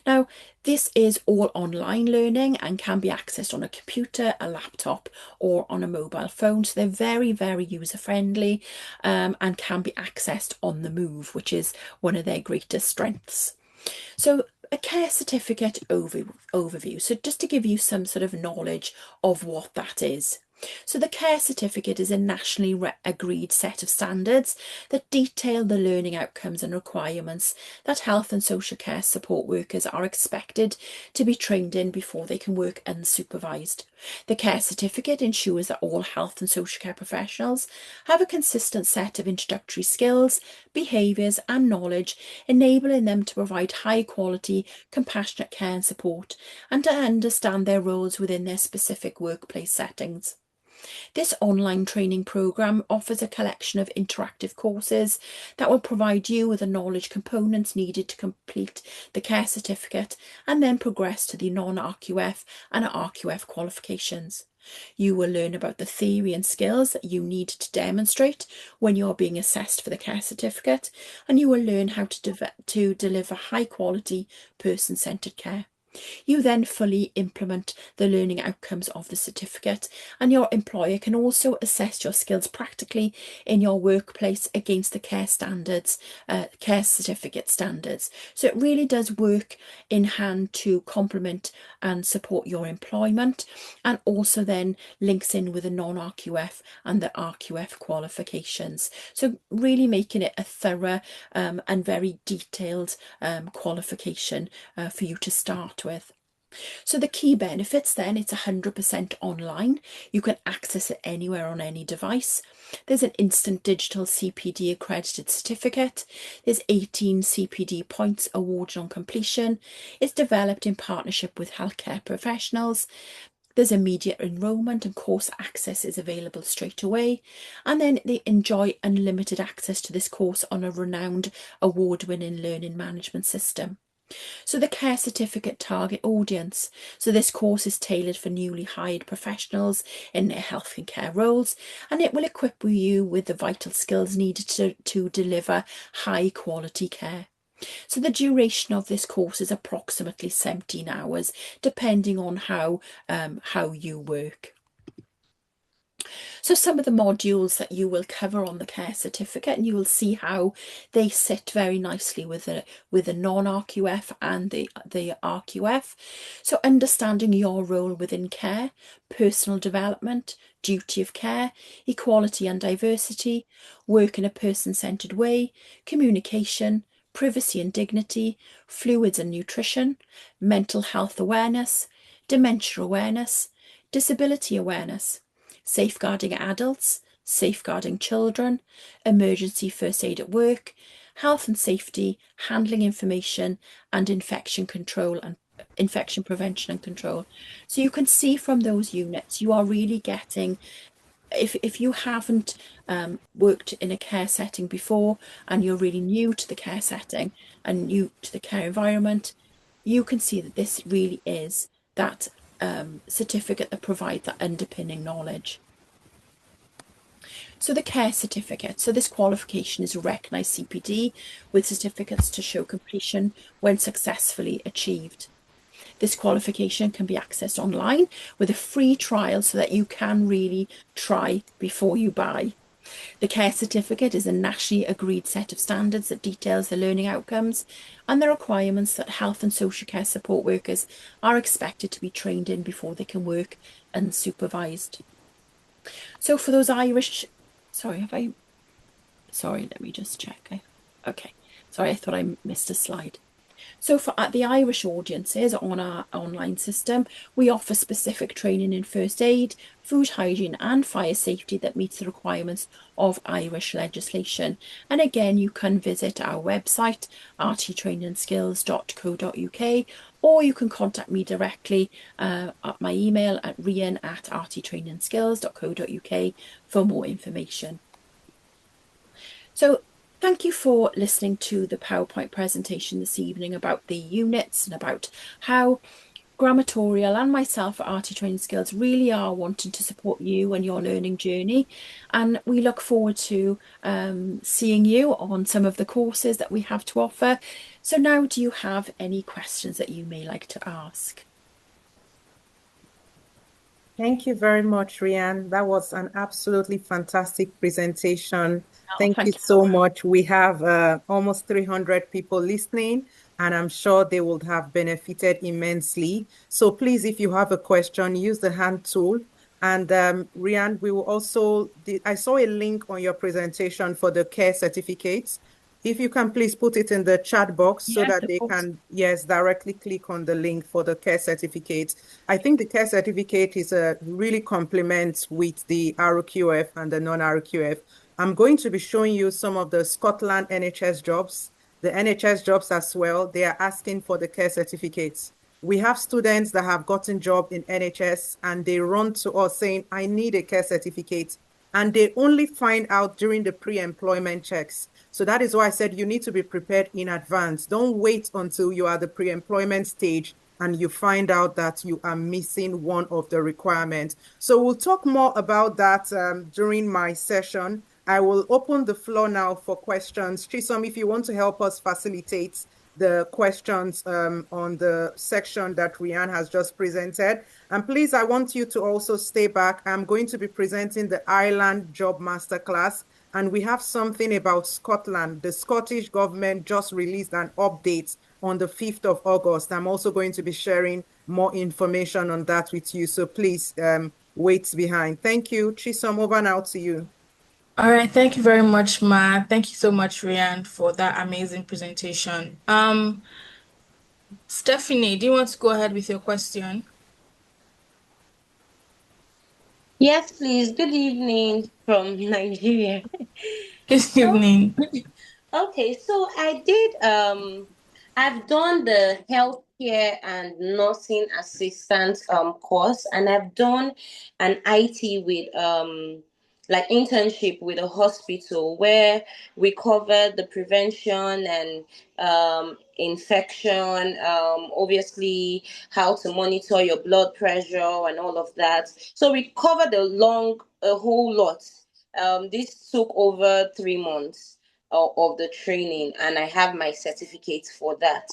Now, this is all online learning and can be accessed on a computer, a laptop, or on a mobile phone. So they're very, very user-friendly and can be accessed on the move, which is one of their greatest strengths. So a care certificate overview. So just to give you some sort of knowledge of what that is. So the care certificate is a nationally agreed set of standards that detail the learning outcomes and requirements that health and social care support workers are expected to be trained in before they can work unsupervised. The care certificate ensures that all health and social care professionals have a consistent set of introductory skills, behaviours and knowledge, enabling them to provide high quality, compassionate care and support, and to understand their roles within their specific workplace settings. This online training programme offers a collection of interactive courses that will provide you with the knowledge components needed to complete the care certificate and then progress to the non-RQF and RQF qualifications. You will learn about the theory and skills that you need to demonstrate when you're being assessed for the care certificate, and you will learn how to deliver high quality, person-centred care. You then fully implement the learning outcomes of the certificate, and your employer can also assess your skills practically in your workplace against the care standards, care certificate standards. So it really does work in hand to complement and support your employment, and also then links in with the non-RQF and the RQF qualifications. So really making it a thorough and very detailed qualification for you to start with. So the key benefits then, it's 100% online. You can access it anywhere on any device. There's an instant digital CPD accredited certificate. There's 18 CPD points awarded on completion. It's developed in partnership with healthcare professionals. There's immediate enrolment and course access is available straight away. And then they enjoy unlimited access to this course on a renowned award-winning learning management system. So the care certificate target audience. So this course is tailored for newly hired professionals in their health and care roles, and it will equip you with the vital skills needed to deliver high quality care. So the duration of this course is approximately 17 hours, depending on how you work. So some of the modules that you will cover on the care certificate, and you will see how they sit very nicely with the non-RQF and the RQF. So understanding your role within care, personal development, duty of care, equality and diversity, work in a person-centred way, communication, privacy and dignity, fluids and nutrition, mental health awareness, dementia awareness, disability awareness, safeguarding adults, safeguarding children, emergency first aid at work, health and safety, handling information, and infection control and infection prevention and control. So you can see from those units, you are really getting, if you haven't worked in a care setting before and you're really new to the care setting and new to the care environment, you can see that this really is that certificate that provides that underpinning knowledge. So the care certificate. So this qualification is a recognised CPD with certificates to show completion when successfully achieved. This qualification can be accessed online with a free trial so that you can really try before you buy. The care certificate is a nationally agreed set of standards that details the learning outcomes and the requirements that health and social care support workers are expected to be trained in before they can work unsupervised. So for those Irish, let me just check. Okay, sorry, I thought I missed a slide. So for the Irish audiences on our online system, we offer specific training in first aid, food hygiene and fire safety that meets the requirements of Irish legislation. And again, you can visit our website, rttrainingskills.co.uk, or you can contact me directly at my email at rian@rttrainingskills.co.uk for more information. So thank you for listening to the PowerPoint presentation this evening about the units and about how Grammatorial and myself at RT Training Skills really are wanting to support you and your learning journey, and we look forward to seeing you on some of the courses that we have to offer. So now, do you have any questions that you may like to ask? Thank you very much, Rian. That was an absolutely fantastic presentation. Thank you so much. We have almost 300 people listening, and I'm sure they would have benefited immensely. So please, if you have a question, use the hand tool. And Rian, we will also, I saw a link on your presentation for the care certificates. If you can please put it in the chat box so Yes, that of they course. can, yes, directly click on the link for the care certificate. I think the care certificate is really complements with the RQF and the non-RQF. I'm going to be showing you some of the Scotland NHS jobs, the NHS jobs as well. They are asking for the care certificates. We have students that have gotten job in NHS and they run to us saying, I need a care certificate. And they only find out during the pre-employment checks. So that is why I said you need to be prepared in advance. Don't wait until you are at the pre-employment stage and you find out that you are missing one of the requirements. So we'll talk more about that during my session. I will open the floor now for questions. Chisom, if you want to help us facilitate the questions on the section that Rian has just presented. And please, I want you to also stay back. I'm going to be presenting the Ireland Job Masterclass. And we have something about Scotland. The Scottish government just released an update on the 5th of August. I'm also going to be sharing more information on that with you. So please wait behind. Thank you. Chisom, over now to you. All right, thank you very much, Ma. Thank you so much, Rian, for that amazing presentation. Stephanie, do you want to go ahead with your question? Yes, please. Good evening from Nigeria. Good evening. Okay, so I've done the healthcare and nursing assistant course, and I've done an IT with like internship with a hospital where we covered the prevention and infection, obviously how to monitor your blood pressure and all of that. So we covered a whole lot. This took over 3 months of the training, and I have my certificate for that.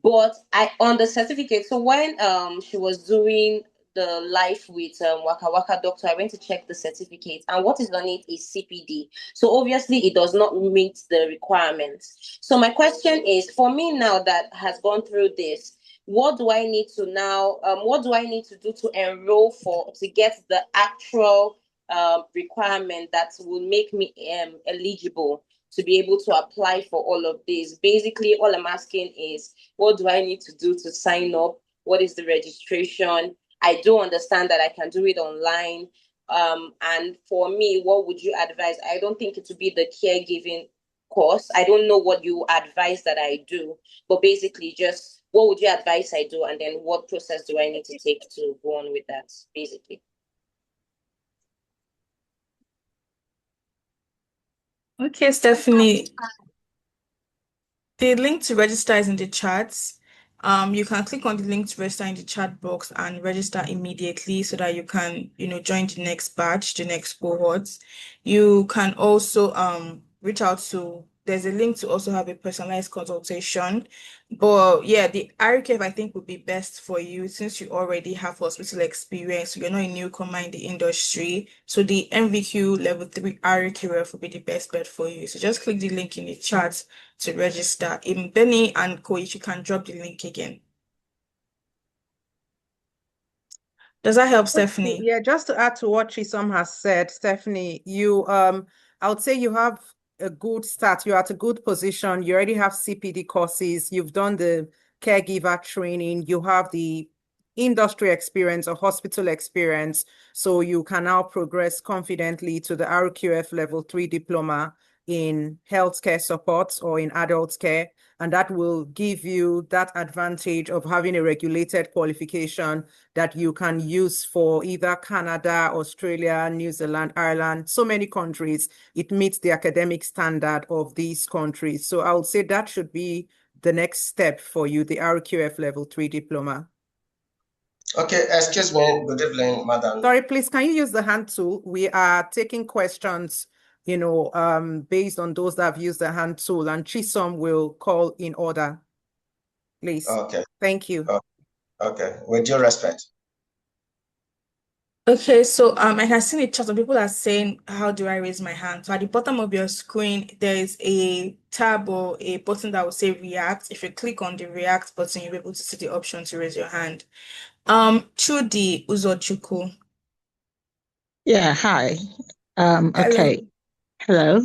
But I on the certificate, so when she was doing the life with Waka Waka doctor, I went to check the certificate, and what is on it is CPD. So obviously, it does not meet the requirements. So my question is, for me now that has gone through this, what do I need to now? What do I need to do to enroll for to get the actual requirement that will make me eligible to be able to apply for all of this? Basically, all I'm asking is, what do I need to do to sign up? What is the registration? I do understand that I can do it online. And for me, what would you advise? I don't think it would be the caregiving course. I don't know what you advise that I do, but basically, just what would you advise I do, and then what process do I need to take to go on with that, basically? Okay, Stephanie. The link to register is in the chats. You can click on the link to register in the chat box and register immediately so that you can, join the next batch, the next cohort. You can also reach out to, there's a link to also have a personalized consultation. But yeah, the RQF I think would be best for you since you already have hospital experience. You're not a newcomer in the industry. So the NVQ level 3 RQF would be the best bet for you. So just click the link in the chat to register. Benny and Coach, you can drop the link again. Does that help, Stephanie? Yeah, just to add to what Chisom has said, Stephanie, I would say you have a good start. You're at a good position. You already have CPD courses. You've done the caregiver training. You have the industry experience or hospital experience. So you can now progress confidently to the RQF level 3 diploma in healthcare support or in adult care. And that will give you that advantage of having a regulated qualification that you can use for either Canada, Australia, New Zealand, Ireland, so many countries. It meets the academic standard of these countries. So I would say that should be the next step for you, the RQF level 3 diploma. Okay, excuse me. Good evening, madam. Sorry, please, can you use the hand tool? We are taking questions, based on those that have used the hand tool, and Chisom will call in order, please. Okay. Thank you. Okay. With due respect. Okay, so I can see in the chat some people are saying, how do I raise my hand? So at the bottom of your screen, there is a tab or a button that will say React. If you click on the React button, you'll be able to see the option to raise your hand. Trudy Uzochukwu. Yeah, hi. Hello. Okay. Hello.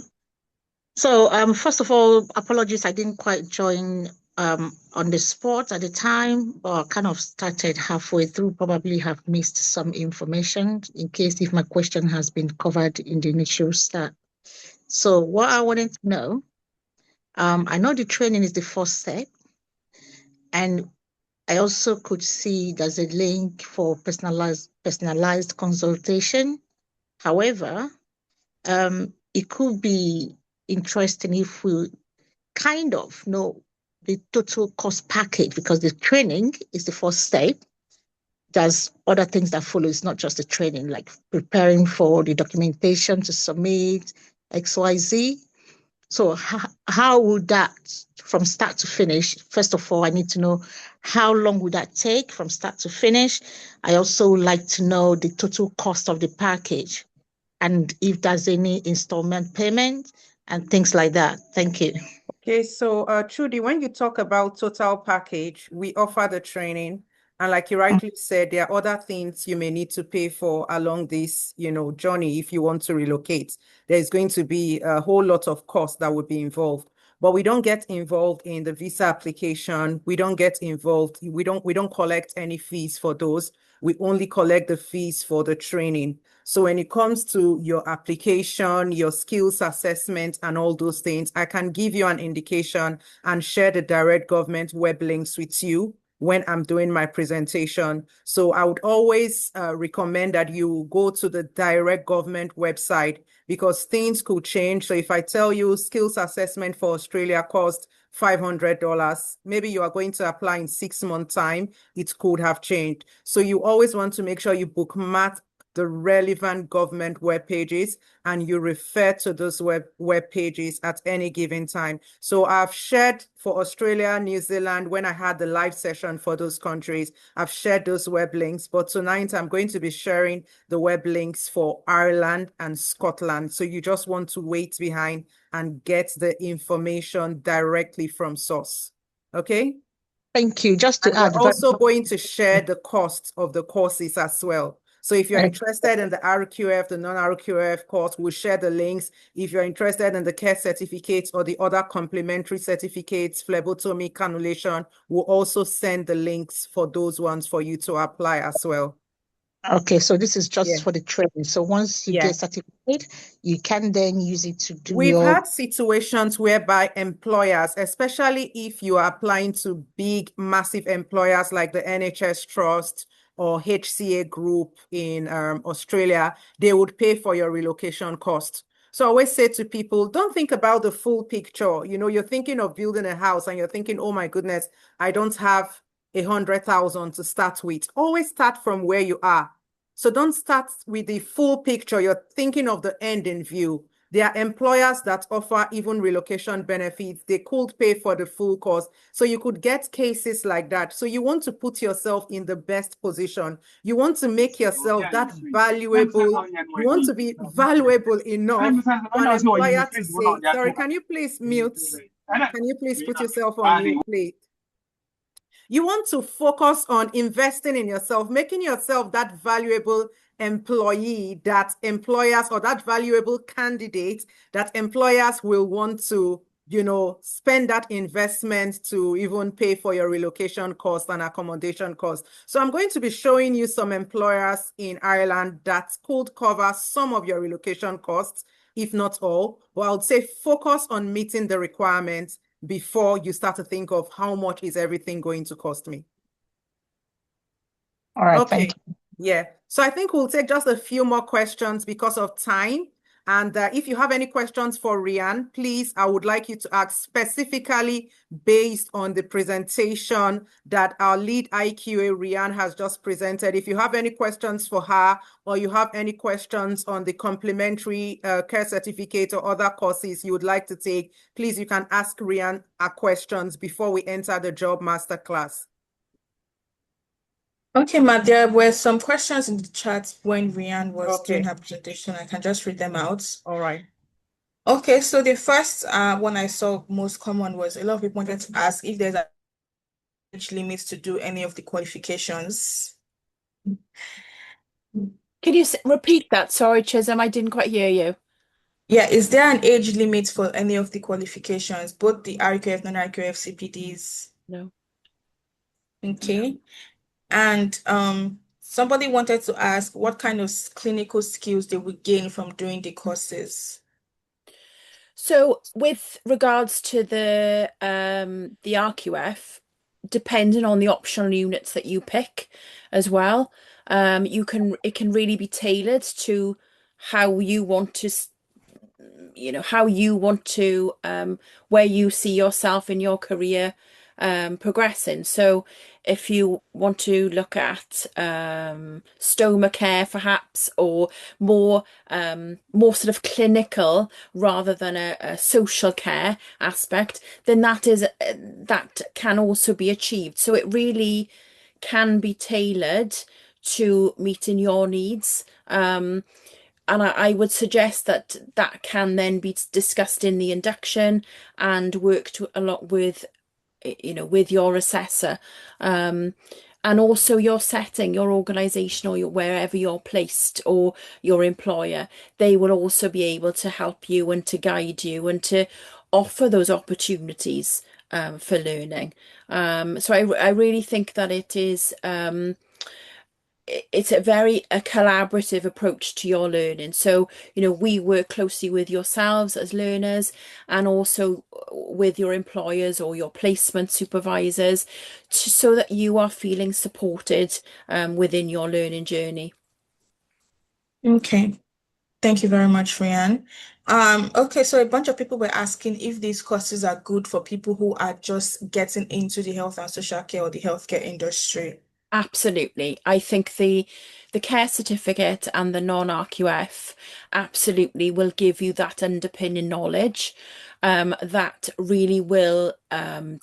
So, first of all, apologies, I didn't quite join on the spot at the time, but kind of started halfway through, probably have missed some information in case if my question has been covered in the initial start. So what I wanted to know, I know the training is the first step, and I also could see there's a link for personalized consultation. However, it could be interesting if we kind of know the total cost package, because the training is the first step. There's other things that follow. It's not just the training, like preparing for the documentation to submit, XYZ. So how would that, from start to finish? First of all, I need to know how long would that take from start to finish. I also would like to know the total cost of the package, and if there's any installment payment and things like that. Thank you. Okay, so Trudy, when you talk about total package, we offer the training. And like you rightly said, there are other things you may need to pay for along this, journey if you want to relocate. There's going to be a whole lot of costs that would be involved. But we don't get involved in the visa application. We don't get involved. We don't collect any fees for those. We only collect the fees for the training. So when it comes to your application, your skills assessment, and all those things, I can give you an indication and share the direct government web links with you when I'm doing my presentation. So I would always recommend that you go to the direct government website, because things could change. So if I tell you skills assessment for Australia costs $500, maybe you are going to apply in 6 months' time, it could have changed. So you always want to make sure you bookmark the relevant government web pages and you refer to those web pages at any given time. So I've shared for Australia, New Zealand, when I had the live session for those countries, I've shared those web links, but tonight I'm going to be sharing the web links for Ireland and Scotland. So you just want to wait behind and get the information directly from source. Okay? Thank you. Just to And add, we're also going to share the cost of the courses as well. So if you're interested in the RQF, the non-RQF course, we'll share the links. If you're interested in the care certificates or the other complementary certificates, phlebotomy, cannulation, we'll also send the links for those ones for you to apply as well. Okay, so this is just for the training. So once you get certified, you can then use it to do We've had situations whereby employers, especially if you are applying to big, massive employers like the NHS Trust or HCA Group in Australia, they would pay for your relocation cost. So I always say to people, don't think about the full picture. You're thinking of building a house and you're thinking, oh my goodness, I don't have 100,000 to start with. Always start from where you are. So don't start with the full picture. You're thinking of the end in view. There are employers that offer even relocation benefits. They could pay for the full cost. So you could get cases like that. So you want to put yourself in the best position. You want to make yourself that valuable. You want to be valuable enough for an employer to say, sorry, can you please mute? Can you please put yourself on mute, please? You want to focus on investing in yourself, making yourself that valuable employee that employers, or that valuable candidate that employers will want to, spend that investment to even pay for your relocation cost and accommodation cost. So I'm going to be showing you some employers in Ireland that could cover some of your relocation costs, if not all. But I would say focus on meeting the requirements before you start to think of how much is everything going to cost me. All right, okay. Thank you. Yeah. So I think we'll take just a few more questions because of time. And if you have any questions for Rian, please, I would like you to ask specifically based on the presentation that our lead IQA, Rian, has just presented. If you have any questions for her, or you have any questions on the complementary care certificate or other courses you would like to take, please, you can ask Rian our questions before we enter the job masterclass. Okay, Ma, there were some questions in the chat when Rian was Okay. doing her presentation. I can just read them out. All right. Okay, so the first one I saw most common was a lot of people wanted to ask if there's an age limit to do any of the qualifications. Can you repeat that? Sorry, Chisholm, I didn't quite hear you. Yeah, is there an age limit for any of the qualifications, both the RQF, non-RQF, CPDs? No. Okay. And somebody wanted to ask what kind of clinical skills they would gain from doing the courses. So with regards to the RQF, depending on the optional units that you pick as well, it can really be tailored to how you want to where you see yourself in your career progressing. So if you want to look at stoma care perhaps, or more sort of clinical rather than a social care aspect, then that can also be achieved. So it really can be tailored to meeting your needs. And I would suggest that can then be discussed in the induction and worked a lot with, with your assessor, and also your setting, your organisation, or wherever you're placed, or your employer. They will also be able to help you and to guide you and to offer those opportunities for learning. So I really think that it is. It's a collaborative approach to your learning. So, we work closely with yourselves as learners, and also with your employers or your placement supervisors, so that you are feeling supported within your learning journey. Okay. Thank you very much, Rian. Okay, so a bunch of people were asking if these courses are good for people who are just getting into the health and social care or the healthcare industry. Absolutely. I think the care certificate and the non-RQF absolutely will give you that underpinning knowledge that really will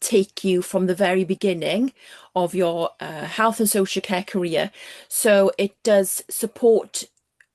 take you from the very beginning of your health and social care career. So it does support,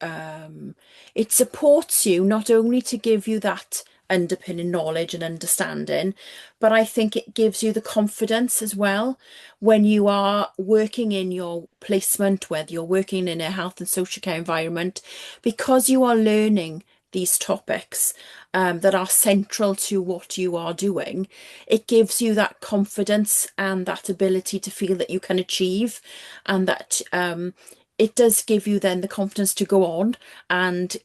it supports you not only to give you that underpinning knowledge and understanding, but I think it gives you the confidence as well when you are working in your placement, whether you're working in a health and social care environment, because you are learning these topics that are central to what you are doing. It gives you that confidence and that ability to feel that you can achieve, and that it does give you then the confidence to go on and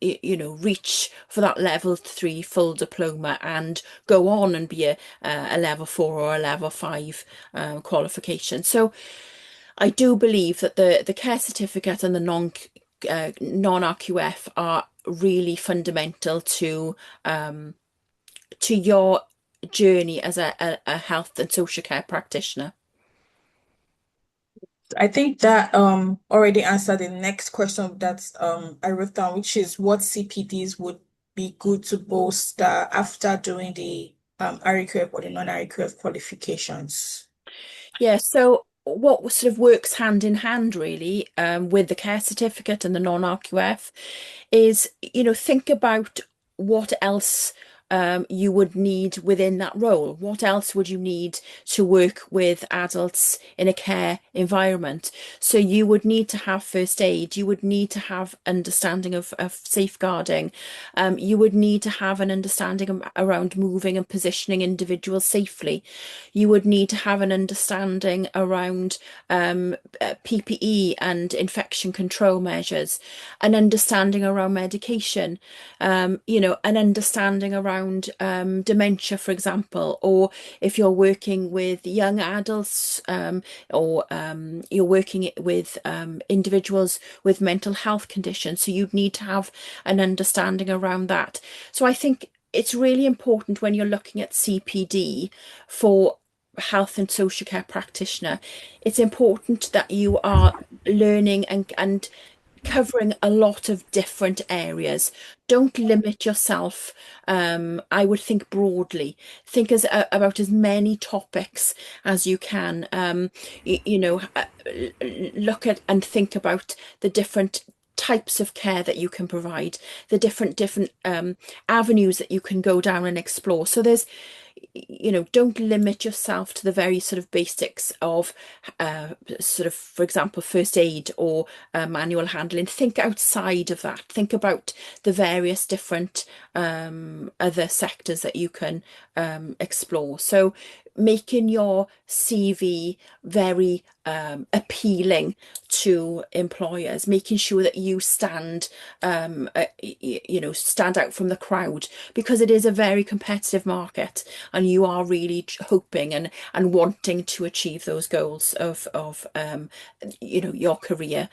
reach for that level 3 full diploma and go on and be a level 4 or a level 5 qualification. So I do believe that the care certificate and the non-RQF are really fundamental to your journey as a health and social care practitioner. I think that already answered the next question that I wrote down, which is what CPDs would be good to bolster after doing the RQF or the non-RQF qualifications. Yeah, so what sort of works hand in hand really with the care certificate and the non-RQF is, think about what else you would need within that role. What else would you need to work with adults in a care environment? So you would need to have first aid, you would need to have understanding of safeguarding, you would need to have an understanding around moving and positioning individuals safely. You would need to have an understanding around PPE and infection control measures, an understanding around medication, an understanding around around dementia, for example, or if you're working with young adults, or you're working with individuals with mental health conditions. So you'd need to have an understanding around that. So I think it's really important when you're looking at CPD for health and social care practitioner, it's important that you are learning and covering a lot of different areas. Don't limit yourself. I would think broadly. Think about as many topics as you can. Look at and think about the different types of care that you can provide, the different avenues that you can go down and explore. So there's, don't limit yourself to the very sort of basics of sort of, for example, first aid or manual handling. Think outside of that. Think about the various different other sectors that you can explore. So making your CV very appealing to employers, making sure that you stand out from the crowd, because it is a very competitive market and you are really hoping and wanting to achieve those goals of your career.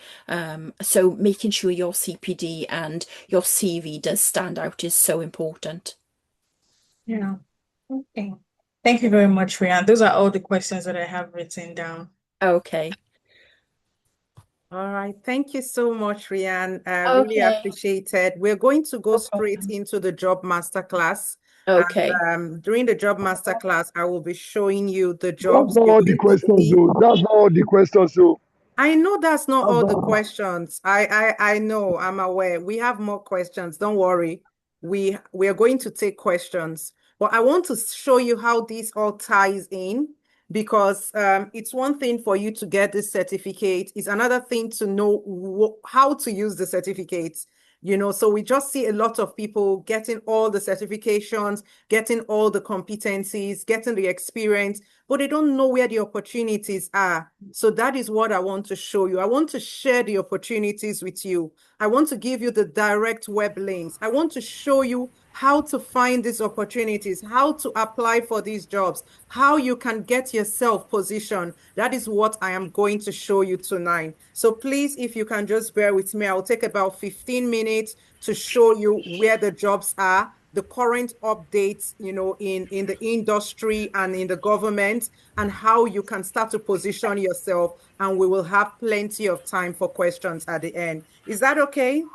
So making sure your CPD and your CV does stand out is so important. Yeah. Okay. Thank you very much, Rian. Those are all the questions that I have written down. Okay. All right. Thank you so much, Rian. Really appreciate it. We're going to go straight into the job masterclass. Okay. And, during the job masterclass, I will be showing you the That's jobs. not all the questions, though. That's not all the questions, though. I know that's not all the questions. I know, I'm aware. We have more questions. Don't worry. We are going to take questions. But I want to show you how this all ties in, because it's one thing for you to get this certificate. It's another thing to know how to use the certificates. So we just see a lot of people getting all the certifications, getting all the competencies, getting the experience, but they don't know where the opportunities are. So that is what I want to show you. I want to share the opportunities with you. I want to give you the direct web links. I want to show you how to find these opportunities, how to apply for these jobs, how you can get yourself positioned. That is what I am going to show you tonight. So please, if you can just bear with me, I'll take about 15 minutes to show you where the jobs are, the current updates, in the industry and in the government, and how you can start to position yourself. And we will have plenty of time for questions at the end. Is that okay?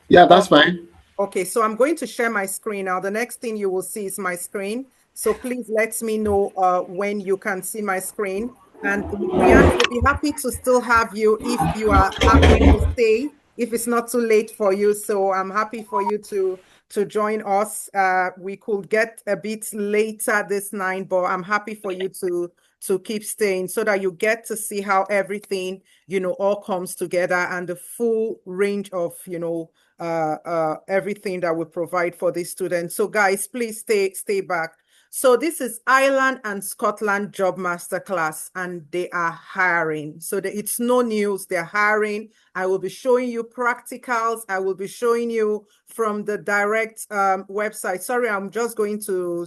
Yeah, that's fine. Okay, so I'm going to share my screen now. The next thing you will see is my screen. So please let me know when you can see my screen. And Rian, we'll be happy to still have you if you are happy to stay, if it's not too late for you. So I'm happy for you to join us. We could get a bit later this night, but I'm happy for you to keep staying so that you get to see how everything, all comes together and the full range of, everything that we provide for these students. So guys, please stay back. So this is Ireland and Scotland Job Masterclass, and they are hiring. So it's no news, they're hiring. I will be showing you practicals. I will be showing you from the direct website. Sorry, I'm just going to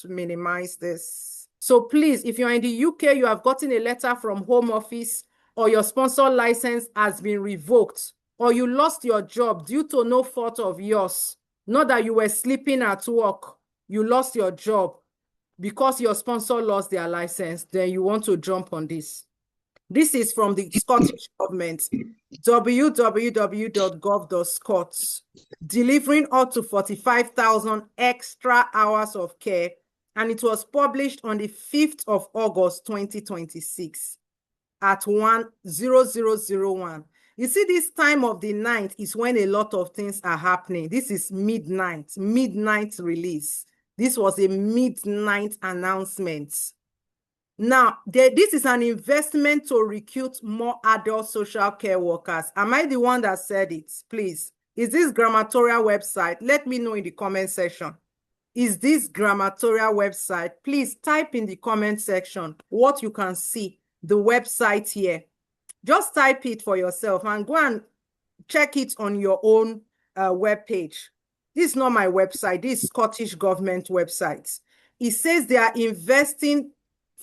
minimize this. So please, if you're in the UK, you have gotten a letter from Home Office, or your sponsor license has been revoked, or you lost your job due to no fault of yours, not that you were sleeping at work, you lost your job because your sponsor lost their license, then you want to jump on this. This is from the Scottish government, www.gov.scots, delivering up to 45,000 extra hours of care, and it was published on the 5th of August, 2026 at 1:0001. You see, this time of the night is when a lot of things are happening. This is midnight release. This was a midnight announcement. Now, this is an investment to recruit more adult social care workers. Am I the one that said it? Please. Is this Grammatorial website? Let me know in the comment section. Is this Grammatorial website? Please type in the comment section what you can see, the website here. Just type it for yourself and go and check it on your own web page. This is not my website. This is Scottish government website. It says they are investing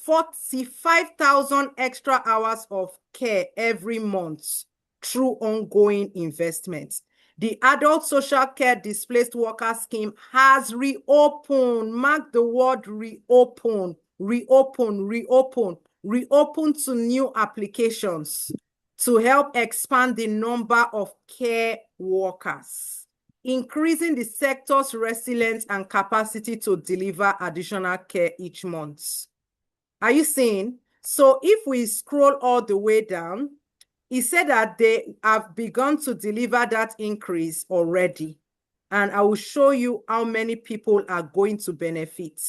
45,000 extra hours of care every month through ongoing investments. The Adult Social Care Displaced Worker Scheme has reopened. Mark the word reopen, reopen, reopen, reopen to new applications to help expand the number of care workers, increasing the sector's resilience and capacity to deliver additional care each month. Are you seeing? So if we scroll all the way down, he said that they have begun to deliver that increase already. And I will show you how many people are going to benefit.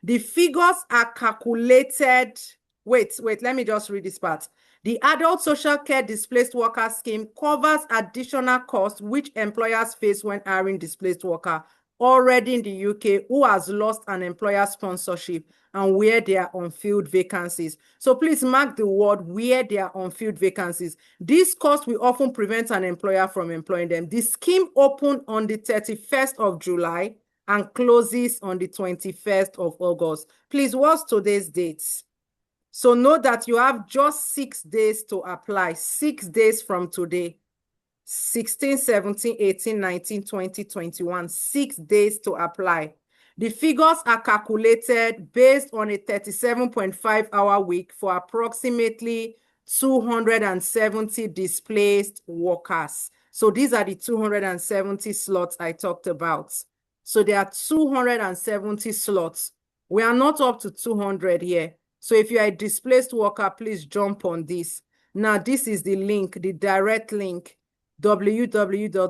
The figures are calculated. Wait, let me just read this part. The Adult Social Care Displaced Worker Scheme covers additional costs which employers face when hiring displaced worker already in the UK who has lost an employer sponsorship and where there are unfilled vacancies. So please mark the word where there are unfilled vacancies. This cost will often prevent an employer from employing them. The scheme opened on the 31st of July and closes on the 21st of August. Please, what's today's date? So know that you have just 6 days to apply, 6 days from today. 16, 17, 18, 19, 20, 21, 6 days to apply. The figures are calculated based on a 37.5-hour week for approximately 270 displaced workers. So these are the 270 slots I talked about. So there are 270 slots. We are not up to 200 here. So if you are a displaced worker, please jump on this. Now, this is the link, the direct link, www.gov.scot,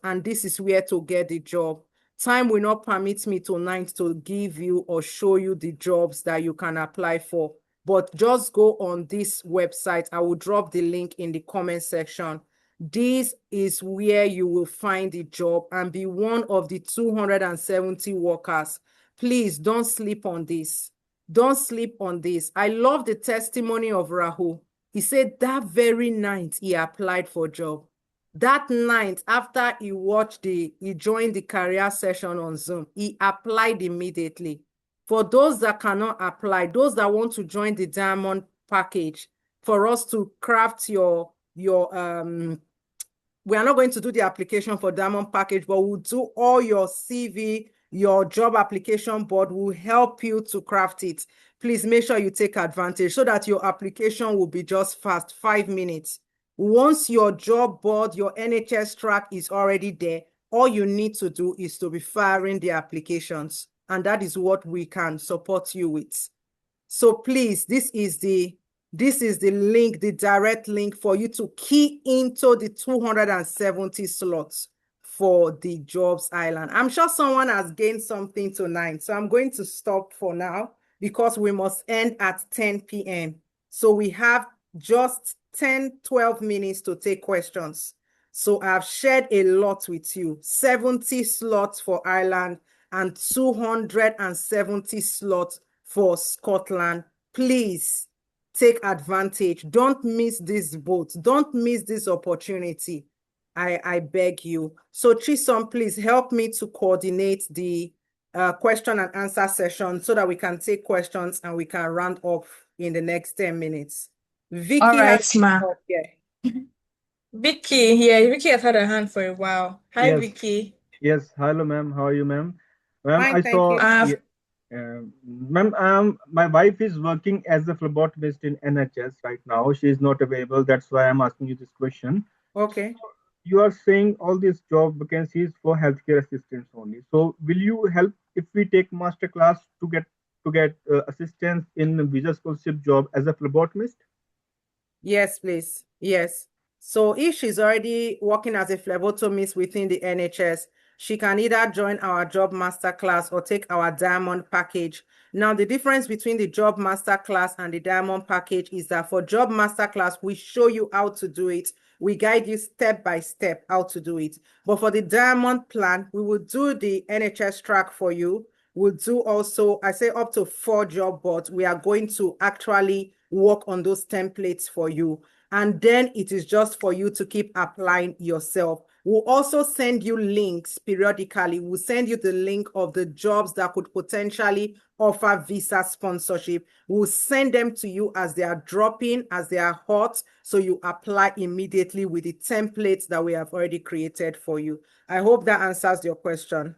and this is where to get the job. Time will not permit me tonight to give you or show you the jobs that you can apply for, but just go on this website. I will drop the link in the comment section. This is where you will find the job and be one of the 270 workers. Please don't sleep on this. Don't sleep on this. I love the testimony of Rahul. He said that very night he applied for a job. That night after he joined the career session on Zoom, he applied immediately. For those that cannot apply, those that want to join the diamond package, for us to craft we are not going to do the application for diamond package, but we'll do all your CV, your job application board will help you to craft it. Please make sure you take advantage so that your application will be just fast, 5 minutes. Once your job board, your NHS track is already there, all you need to do is to be firing the applications. And that is what we can support you with. So please, this is the link, the direct link for you to key into the 270 slots for the Jobs Island. I'm sure someone has gained something tonight. So I'm going to stop for now because we must end at 10 p.m. So we have just 10-12 minutes to take questions. So I've shared a lot with you. 70 slots for Ireland and 270 slots for Scotland. Please take advantage. Don't miss this boat. Don't miss this opportunity. I beg you. So Chisom, please help me to coordinate the question and answer session so that we can take questions and we can round up in the next 10 minutes. Vicky, all right, ma. Vicky, Vicky has had a hand for a while. Hi, yes. Vicky. Yes, hello, ma'am. How are you, ma'am? Ma'am, fine, thank you. Ma'am, my wife is working as a phlebotomist in NHS right now. She is not available. That's why I'm asking you this question. Okay. So you are saying all these job vacancies for healthcare assistants only. So will you help if we take masterclass to get assistance in visa sponsorship job as a phlebotomist? Yes, please. Yes. So if she's already working as a phlebotomist within the NHS, she can either join our job masterclass or take our diamond package. Now, the difference between the job masterclass and the diamond package is that for job masterclass, we show you how to do it. We guide you step by step how to do it. But for the diamond plan, we will do the NHS track for you. We'll do also, I say up to 4 job boards. We are going to actually work on those templates for you. And then it is just for you to keep applying yourself. We'll also send you links periodically. We'll send you the link of the jobs that could potentially offer visa sponsorship. We'll send them to you as they are dropping, as they are hot, so you apply immediately with the templates that we have already created for you. I hope that answers your question.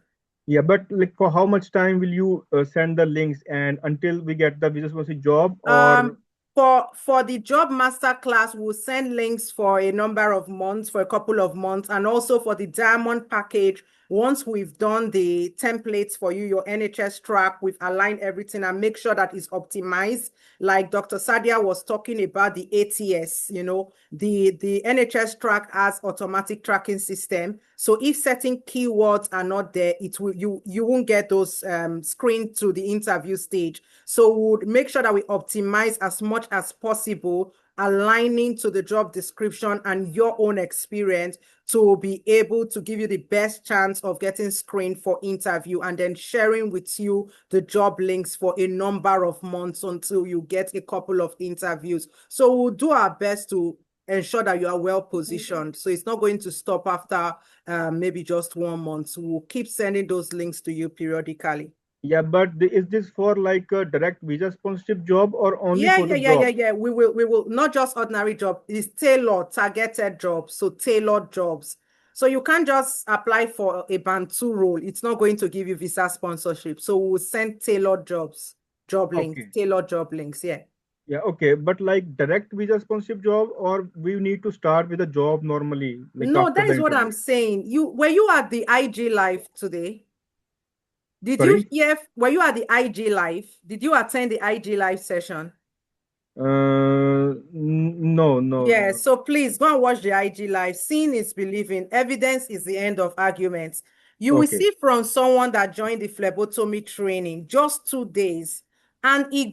Yeah, but like for how much time will you send the links and until we get the visa sponsorship job, or For the job masterclass, we'll send links for a number of months, for a couple of months, and also for the diamond package. Once we've done the templates for you, your NHS track, we've aligned everything and make sure that it's optimized. Like Dr. Sadia was talking about the ATS, you know, the NHS track has automatic tracking system. So if certain keywords are not there, it will you won't get those screened to the interview stage. So we'll make sure that we optimize as much as possible, aligning to the job description and your own experience to be able to give you the best chance of getting screened for interview, and then sharing with you the job links for a number of months until you get a couple of interviews. So we'll do our best to ensure that you are well positioned. So it's not going to stop after maybe just 1 month. So we'll keep sending those links to you periodically. yeah, but is this for like a direct visa sponsorship job or only for the job? Yeah. We will not just ordinary job. It's tailored, targeted jobs. So tailored jobs. So you can't just apply for a band 2 role. It's not going to give you visa sponsorship. So we'll send tailored jobs, job links, tailored job links. Yeah. Yeah, okay, but like direct visa sponsorship job, or we need to start with a job normally, like No, after that the is what interview? I'm saying. Were you at the IG live today? Did Sorry? you hear? Were you at the IG live? Did you attend the IG live session? No. Yeah, so please go and watch the IG live. Seeing is believing. Evidence is the end of arguments. You will Okay. see from someone that joined the phlebotomy training just 2 days, and he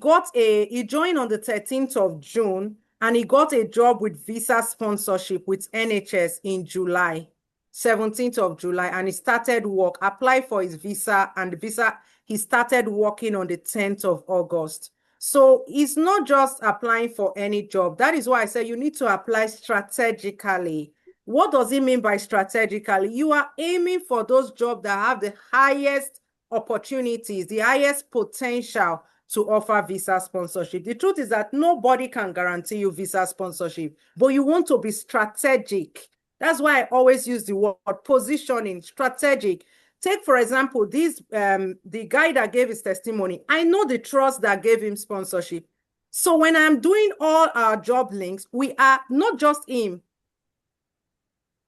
joined on the 13th of June, and he got a job with visa sponsorship with NHS in July, 17th of July, and he started work, applied for his visa, and the visa, he started working on the 10th of August. So it's not just applying for any job. That is why I say you need to apply strategically. What does it mean by strategically? You are aiming for those jobs that have the highest opportunities, the highest potential to offer visa sponsorship. The truth is that nobody can guarantee you visa sponsorship, but you want to be strategic. That's why I always use the word positioning, strategic. Take, for example, the guy that gave his testimony. I know the trust that gave him sponsorship. So when I'm doing all our job links, we are not just him.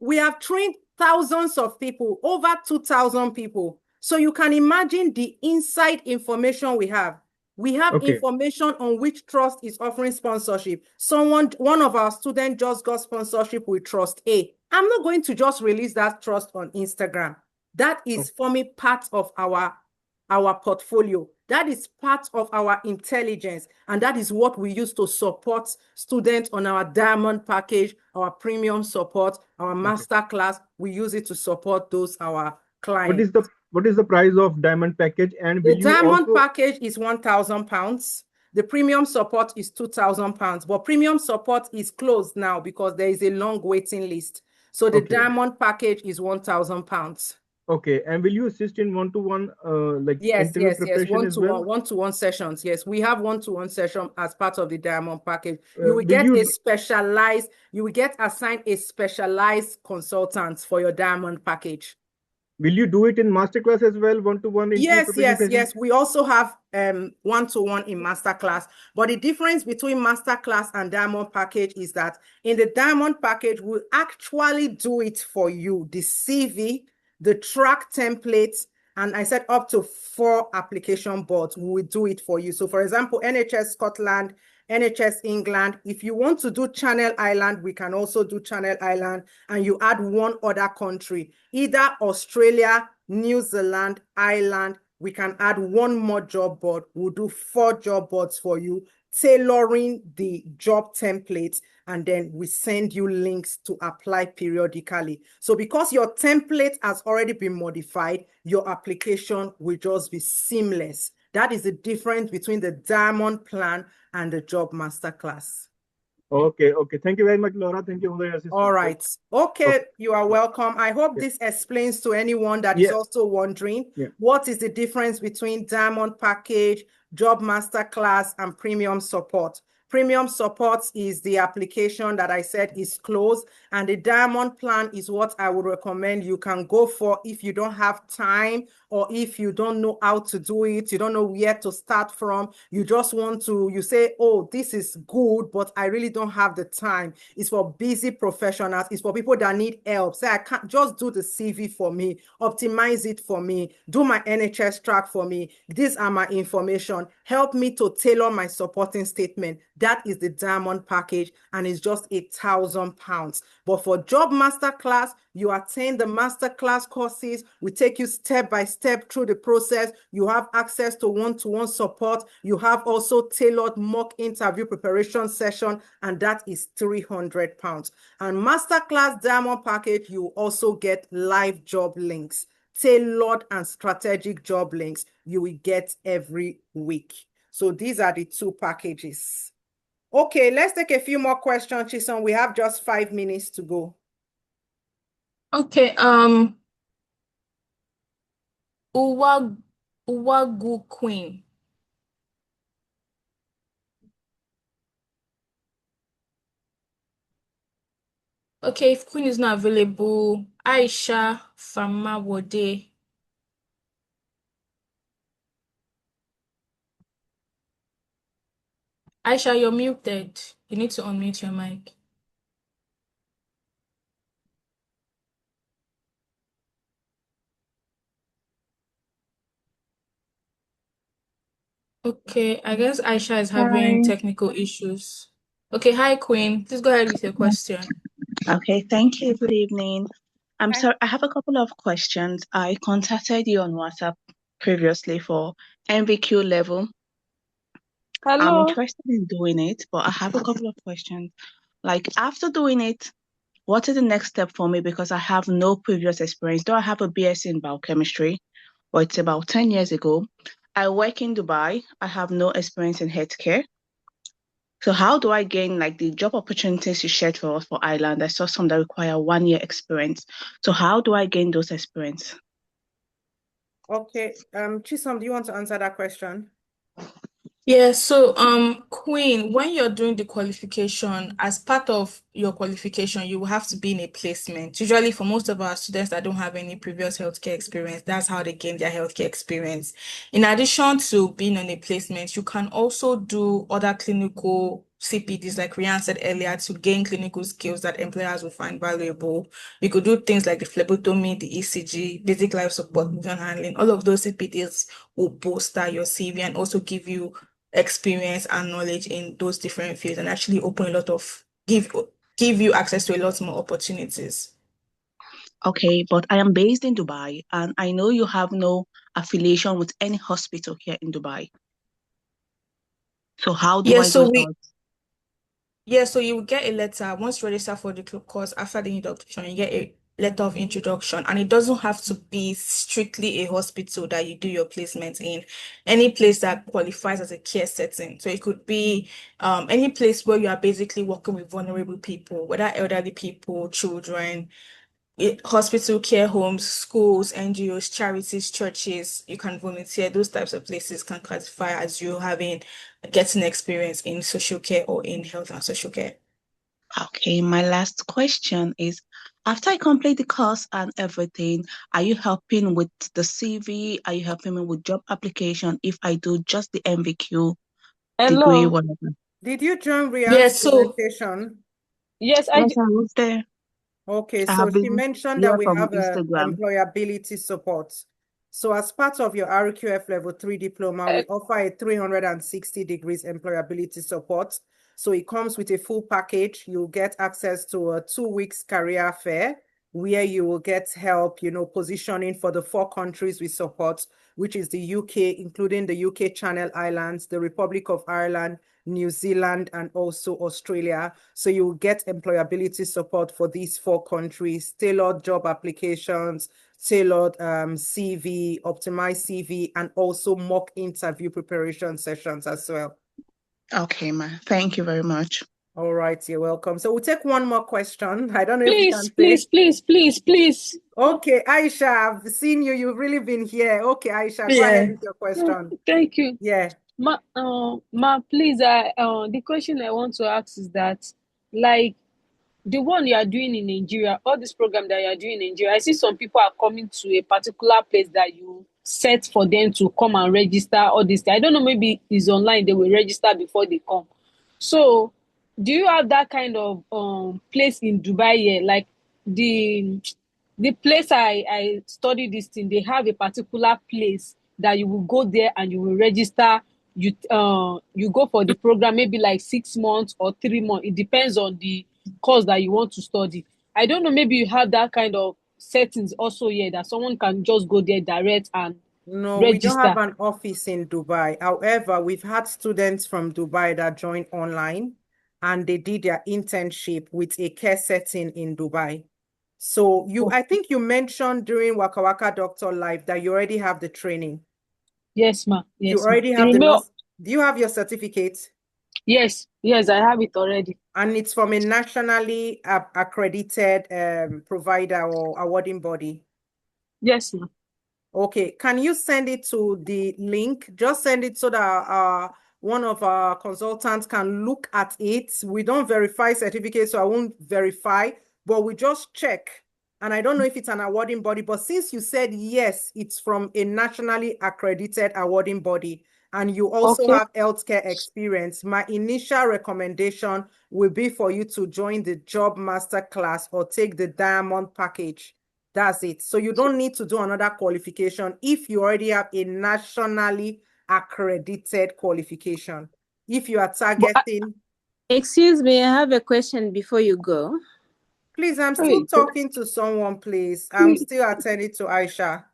We have trained thousands of people, over 2,000 people. So you can imagine the inside information we have. We have information on which trust is offering sponsorship. One of our students just got sponsorship with Trust A. I'm not going to just release that trust on Instagram. That is forming part of our portfolio. That is part of our intelligence. And that is what we use to support students on our diamond package, our premium support, our masterclass. We use it to support those, our clients. What is the price of diamond package? And will The you diamond also package is £1,000. The premium support is £2,000, but premium support is closed now because there is a long waiting list. So the diamond package is £1,000. Okay, and will you assist in one-to-one like interview preparation as well? One-to-one sessions. Yes, we have one-to-one session as part of the diamond package. You will Will get you you will get assigned a specialized consultant for your diamond package. Will you do it in masterclass as well, one-to-one interview preparation session? Yes. We also have one-to-one in masterclass. But the difference between masterclass and diamond package is that in the diamond package, we'll actually do it for you. The CV, the track templates, and I said up to 4 application boards, we will do it for you. So for example, NHS Scotland, NHS England. If you want to do Channel Island, we can also do Channel Island, and you add one other country, either Australia, New Zealand, Ireland. We can add one more job board. We'll do 4 job boards for you, tailoring the job templates, and then we send you links to apply periodically. So because your template has already been modified, your application will just be seamless. That is the difference between the diamond plan and the job masterclass. Okay, okay. Thank you very much, Laura. Thank you for your assistance. All right. Okay, Okay. you are welcome. I hope Yeah. this explains to anyone that is Yeah. also wondering Yeah. what is the difference between Diamond Package, Job Masterclass, and Premium Support. Premium support is the application that I said is closed, and the Diamond plan is what I would recommend you can go for if you don't have time or if you don't know how to do it, you don't know where to start from, you just want to, you say, oh, this is good, but I really don't have the time. It's for busy professionals. It's for people that need help. Say, I can't just do the CV for me, optimize it for me, do my NHS track for me. These are my information. Help me to tailor my supporting statement. That is the Diamond Package, and it's just £1,000. But for Job Masterclass, you attend the masterclass courses. We take you step by step through the process. You have access to one-to-one support. You have also tailored mock interview preparation session, and that is £300. And Masterclass Diamond Package, you also get live job links, tailored and strategic job links you will get every week. So these are the two packages. Okay, let's take a few more questions, Chisom. We have just 5 minutes to go. Okay, Uwagu Queen. Okay, if Queen is not available, Aisha Famawode. Aisha, you're muted. You need to unmute your mic. Okay, I guess Aisha is having technical issues. Okay, hi Queen. Please go ahead with your question. Okay, thank you. Good evening. Hi. So I have a couple of questions. I contacted you on WhatsApp previously for MVQ level. I'm Hello. interested in doing it, but I have a couple of questions. Like after doing it, what is the next step for me? Because I have no previous experience. Though I have a BSc in biochemistry, but it's about 10 years ago. I work in Dubai. I have no experience in healthcare. So how do I gain like the job opportunities you shared for us for Ireland? I saw some that require 1 year experience. So how do I gain those experience? Okay, Chisom, do you want to answer that question? Yeah, so Queen, when you're doing the qualification, as part of your qualification, you will have to be in a placement. Usually for most of our students that don't have any previous healthcare experience, that's how they gain their healthcare experience. In addition to being on a placement, you can also do other clinical CPDs, like Rian said earlier, to gain clinical skills that employers will find valuable. You could do things like the phlebotomy, the ECG, basic life support, movement handling. All of those CPDs will bolster your CV and also give you experience and knowledge in those different fields, and actually open a lot of give you access to a lot more opportunities. Okay, but I am based in Dubai and I know you have no affiliation with any hospital here in Dubai. So how do Yeah, I go about? so you will get a letter once you register for the course. After the introduction, you get a letter of introduction, and it doesn't have to be strictly a hospital that you do your placement in. Any place that qualifies as a care setting. So it could be any place where you are basically working with vulnerable people, whether elderly people, children, hospital, care homes, schools, NGOs, charities, churches. You can volunteer. Those types of places can classify as you getting experience in social care or in health and social care. Okay, my last question is, after I complete the course and everything, are you helping with the CV? Are you helping me with job application if I do just the MVQ degree, whatever? Did you join Yeah, Rian's so presentation? Yes, I was there. Okay, I so have she been mentioned that here we from have Instagram. employability support. So as part of your RQF Level 3 diploma, we offer a 360 degrees employability support. So it comes with a full package. You'll get access to a 2 weeks career fair where you will get help, positioning for the 4 countries we support, which is the UK, including the UK Channel Islands, the Republic of Ireland, New Zealand, and also Australia. So you get employability support for these 4 countries, tailored job applications, tailored CV, optimized CV, and also mock interview preparation sessions as well. Okay, ma. Thank you very much. All right, you're welcome. So we'll take one more question. I don't know if you can Please. Okay, Aisha, I've seen you. You've really been here. Okay, Aisha, go ahead with your question. Thank you. Yeah. Ma, please, the question I want to ask is that, like, the one you are doing in Nigeria, all this program that you are doing in Nigeria, I see some people are coming to a particular place that you set for them to come and register all this. I don't know, maybe it's online, they will register before they come. So, do you have that kind of place in Dubai here? Like the place I studied this thing, they have a particular place that you will go there and you will register. You go for the program maybe like 6 months or 3 months. It depends on the course that you want to study. I don't know, maybe you have that kind of settings also here that someone can just go there direct and No, we don't have register. an office in Dubai. However, we've had students from Dubai that joined online and they did their internship with a care setting in Dubai. So I think you mentioned during Waka Waka Doctor Live that you already have the training. Yes, ma. You Yes, already have the nurse. Do you have your certificate? Yes, I have it already. And it's from a nationally accredited provider or awarding body? Yes, ma. Okay, can you send it to the link? Just send it so that one of our consultants can look at it. We don't verify certificates, so I won't verify, but we just check. And I don't know if it's an awarding body, but since you said yes, it's from a nationally accredited awarding body, and you also have healthcare experience, my initial recommendation will be for you to join the job masterclass or take the diamond package. That's it. So you don't need to do another qualification if you already have a nationally accredited qualification. If you are targeting... Excuse me, I have a question before you go. Please, I'm still talking to someone, please. I'm still attending to Aisha.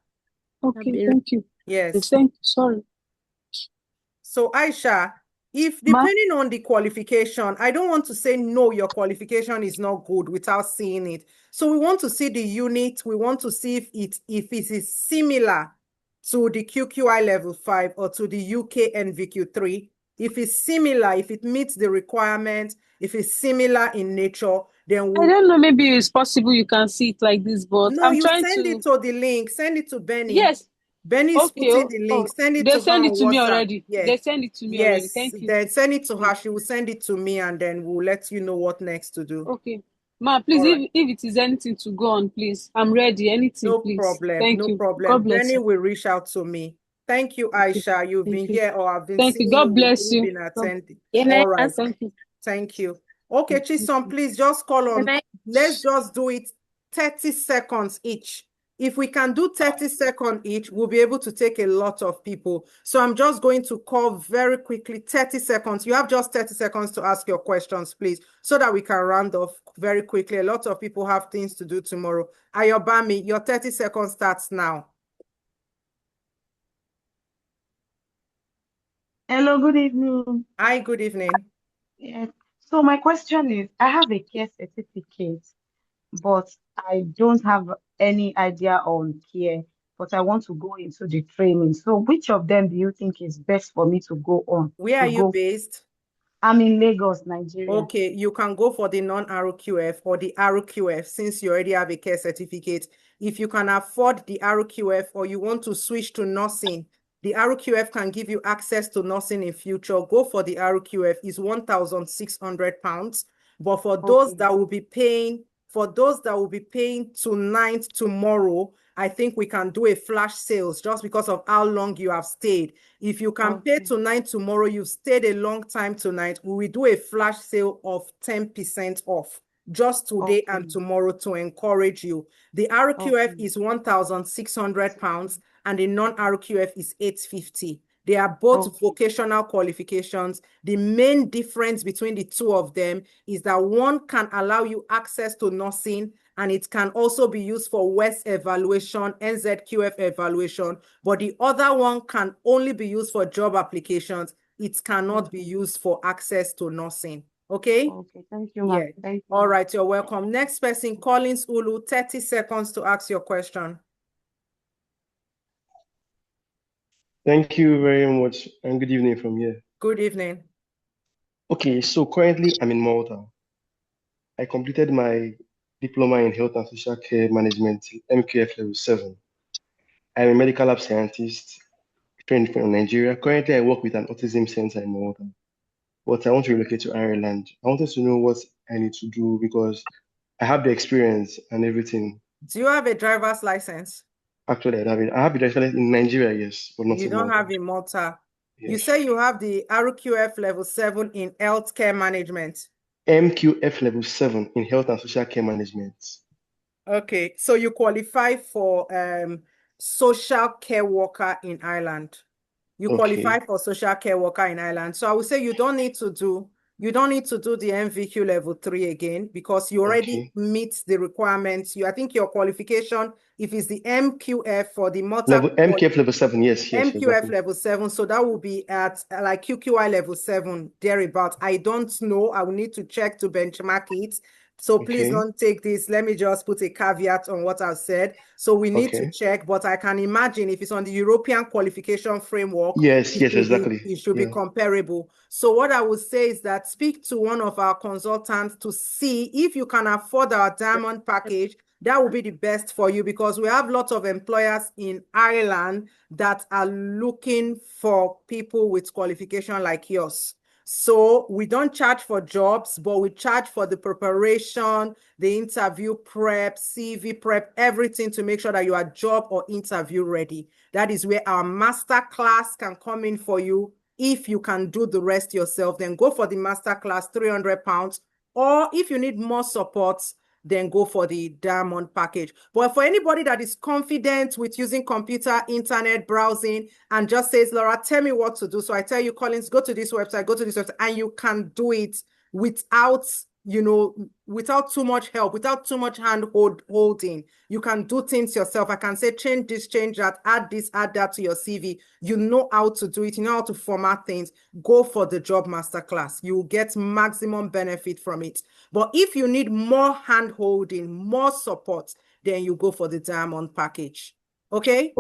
Okay, thank you. Yes. Thank you. Sorry. So Aisha, if depending on the qualification, I don't want to say no, your qualification is not good without seeing it. So we want to see the unit. We want to see if it is similar to the QQI Level 5 or to the UK NVQ3. If it's similar, if it meets the requirement, if it's similar in nature, then I don't know, maybe it's possible you can see it like this, but no, I'm you trying send it to the link. Send it to Benny. Yes. Benny's putting the link. Send it they to her send it on to me WhatsApp. already. Yeah. They send it to me already. Thank you. Then send it to her. She will send it to me, and then we'll let you know what next to do. Okay. Ma, please, if it is anything to go on, please. I'm ready. Anything, no please. Problem. Thank no you. problem. God bless Benny you. will reach out to me. Thank you, Aisha. You've been here, or I've been Thank seeing you. God you. bless You've you. been attending. Can All I right. ask? Thank you. Okay, Chisom, please just call on. Let's just do it 30 seconds each. If we can do 30 seconds each, we'll be able to take a lot of people. So I'm just going to call very quickly, 30 seconds. You have just 30 seconds to ask your questions, please, so that we can round off very quickly. A lot of people have things to do tomorrow. Ayobami, your 30 seconds starts now. Hello, good evening. Hi, good evening. Yeah. So my question is, I have a care certificate, but I don't have any idea on care, but I want to go into the training. So which of them do you think is best for me to go on? Where are you based? I'm in Lagos, Nigeria. Okay, you can go for the non-RQF or the RQF since you already have a care certificate. If you can afford the RQF or you want to switch to nursing, the RQF can give you access to nursing in future. Go for the RQF. It's £1,600. But for those that will be paying, tonight, tomorrow, I think we can do a flash sales just because of how long you have stayed. If you can pay tonight, tomorrow, you've stayed a long time tonight, we will do a flash sale of 10% off just today and tomorrow to encourage you. The RQF is £1,600 and the non-RQF is £850. They are both vocational qualifications. The main difference between the two of them is that one can allow you access to nursing, and it can also be used for WES evaluation, NZQF evaluation, but the other one can only be used for job applications. It cannot be used for access to nursing. Okay? Okay, thank you, ma'am. Yeah. All right, you're welcome. Next person, Collins Ulu, 30 seconds to ask your question. Thank you very much, and good evening from here. Good evening. Okay, so currently I'm in Malta. I completed my diploma in health and social care management, MQF level 7. I'm a medical lab scientist trained from Nigeria. Currently, I work with an autism center in Malta, but I want to relocate to Ireland. I wanted to know what I need to do because I have the experience and everything. Do you have a driver's license? Actually, I have it. I have it actually in Nigeria, yes, but not You in don't Malta. have in Malta. You Yes. say you have the RQF level 7 in healthcare management. MQF level 7 in health and social care management. Okay, so you qualify for social care worker in Ireland. You qualify Okay. for social care worker in Ireland. So I would say you don't need to do the MVQ level 3 again because you already Okay. meet the requirements. I think your qualification, if it's the MQF for the Level MQF level 7, yes, MQF exactly. level 7, so that will be at like QQI level 7, thereabout. I don't know. I will need to check to benchmark it. So please Okay. don't take this. Let me just put a caveat on what I've said. So we need to Okay. check, but I can imagine if it's on the European qualification framework, Yes, it should be exactly. comparable. So what I would say is that speak to one of our consultants to see if you can afford our diamond package. That will be the best for you because we have lots of employers in Ireland that are looking for people with qualification like yours. So we don't charge for jobs, but we charge for the preparation, the interview prep, CV prep, everything to make sure that you are job or interview ready. That is where our masterclass can come in for you. If you can do the rest yourself, then go for the masterclass, £300. Or if you need more support, then go for the diamond package. But for anybody that is confident with using computer, internet, browsing, and just says, Laura, tell me what to do. So I tell you, Collins, go to this website, and you can do it without, without too much help, without too much hand holding. You can do things yourself. I can say, change this, change that, add this, add that to your CV. You know how to do it. You know how to format things. Go for the job masterclass. You will get maximum benefit from it. But if you need more hand holding, more support, then you go for the diamond package. Okay?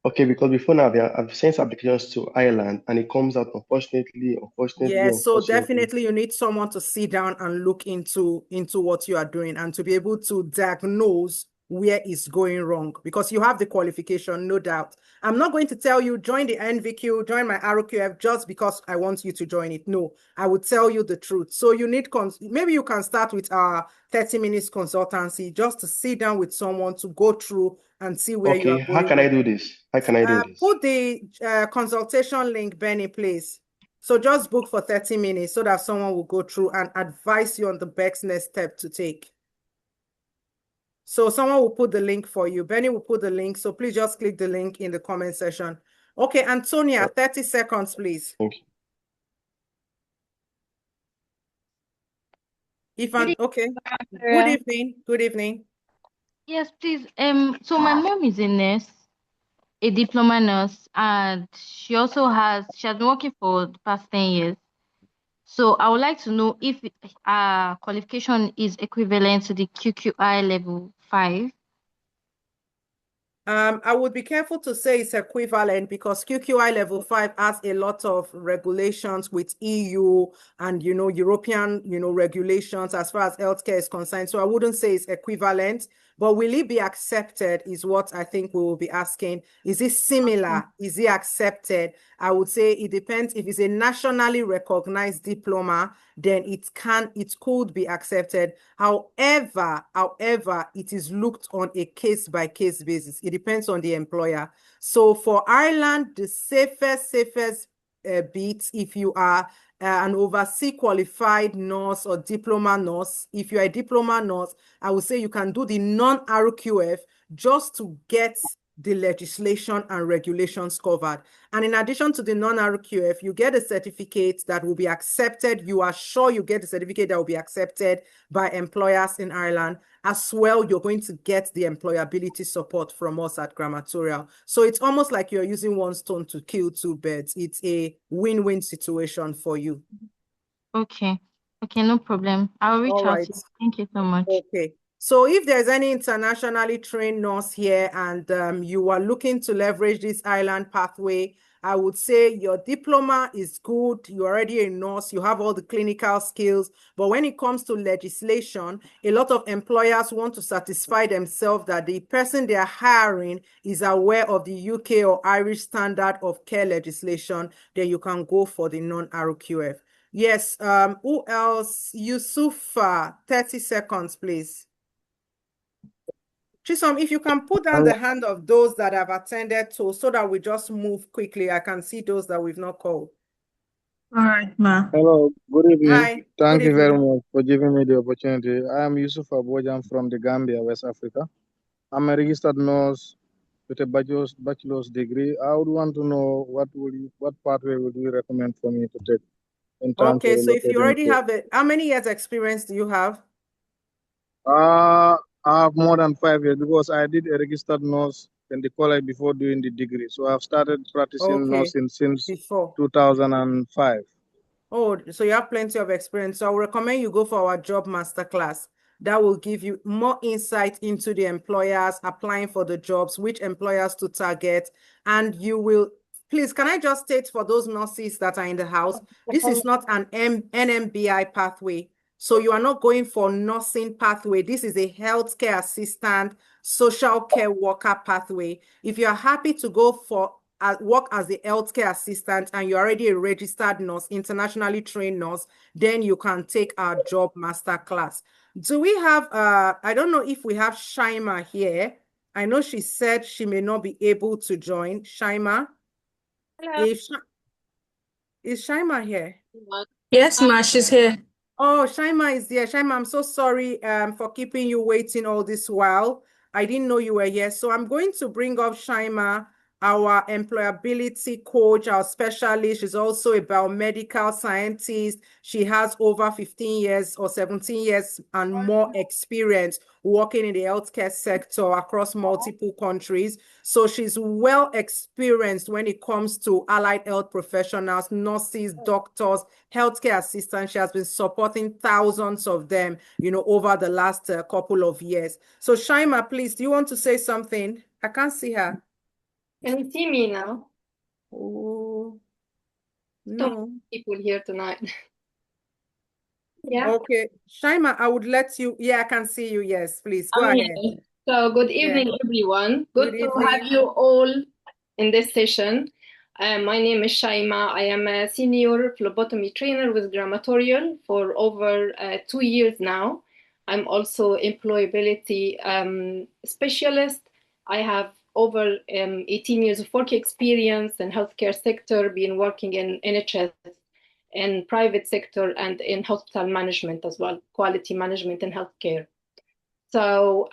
Okay, because before now I've sent applications to Ireland and it comes out unfortunately. Yes, so definitely you need someone to sit down and look into what you are doing and to be able to diagnose where it's going wrong because you have the qualification, no doubt. I'm not going to tell you join the NVQ, join my RQF just because I want you to join it. No, I will tell you the truth. So you need, maybe you can start with our 30 minutes consultancy just to sit down with someone to go through and see where you Okay, are going. how can I do this? How can I do this? Put the consultation link, Benny, please. So just book for 30 minutes so that someone will go through and advise you on the best next step to take. So someone will put the link for you. Benny will put the link. So please just click the link in the comment section. Okay, Antonia, 30 seconds, please. Thank you. Okay. Good evening. Good evening. Yes, please. So my mom is a nurse, a diploma nurse, and she has been working for the past 10 years. So I would like to know if qualification is equivalent to the QQI level 5. I would be careful to say it's equivalent because QQI level 5 has a lot of regulations with EU and, European, regulations as far as healthcare is concerned. So I wouldn't say it's equivalent, but will it be accepted is what I think we will be asking. Is it similar? Is it accepted? I would say it depends. If it's a nationally recognized diploma, then it could be accepted. However, it is looked on a case-by-case basis. It depends on the employer. So for Ireland, the safest bit, if you are an overseas qualified nurse or diploma nurse, if you're a diploma nurse, I would say you can do the non-RQF just to get the legislation and regulations covered. And in addition to the non-RQF, you get a certificate that will be accepted. You are sure you get a certificate that will be accepted by employers in Ireland. As well, you're going to get the employability support from us at Grammatorial. So it's almost like you're using one stone to kill two birds. It's a win-win situation for you. Okay, no problem. I'll reach out to you. Thank you so much. Okay. So if there's any internationally trained nurse here and you are looking to leverage this Ireland pathway, I would say your diploma is good. You're already a nurse. You have all the clinical skills. But when it comes to legislation, a lot of employers want to satisfy themselves that the person they are hiring is aware of the UK or Irish standard of care legislation. Then you can go for the non-RQF. Yes. Who else? Yusufa, 30 seconds, please. Chisom, if you can put down the hand of those that have attended to, so that we just move quickly. I can see those that we've not called. All right, ma. Hello, good evening. Hi. Thank Good you very evening. much for giving me the opportunity. I am Yusuf Abojam from the Gambia, West Africa. I'm a registered nurse with a bachelor's degree. I would want to know what pathway would you recommend for me to take in terms of Okay, so if you relocating already to? have it, how many years experience do you have? I have more than 5 years because I did a registered nurse in the college before doing the degree. So I've started practicing Okay, nursing since before. 2005. Oh, so you have plenty of experience. So I would recommend you go for our job masterclass. That will give you more insight into the employers applying for the jobs, which employers to target. And you will, please, can I just state for those nurses that are in the house, this is not an NMBI pathway. So you are not going for nursing pathway. This is a healthcare assistant, social care worker pathway. If you are happy to go for work as a healthcare assistant and you're already a registered nurse, internationally trained nurse, then you can take our job master class. Do we have, I don't know if we have Shaima here. I know she said she may not be able to join. Shaima? Hello. Is Shaima here? Yes, ma, she's here. Oh, Shaima is here. Shaima, I'm so sorry for keeping you waiting all this while. I didn't know you were here. So I'm going to bring up Shaima, our employability coach, our specialist. She's also a biomedical scientist. She has over 15 years or 17 years and more experience working in the healthcare sector across multiple countries. So she's well experienced when it comes to allied health professionals, nurses, doctors, healthcare assistants. She has been supporting thousands of them, over the last couple of years. So Shaima, please, do you want to say something? I can't see her. Can you see me now? Oh, No no. people here tonight. Yeah. Okay, Shaima, I would let you. Yeah, I can see you. Yes, please go I'm ahead. here. So good Yeah. evening, everyone. Good Good to have evening. you all in this session. My name is Shaima. I am a senior phlebotomy trainer with Grammatorial for over 2 years now. I'm also employability specialist. I have over 18 years of work experience in healthcare sector, been working in NHS, in private sector, and in hospital management as well, quality management in healthcare. So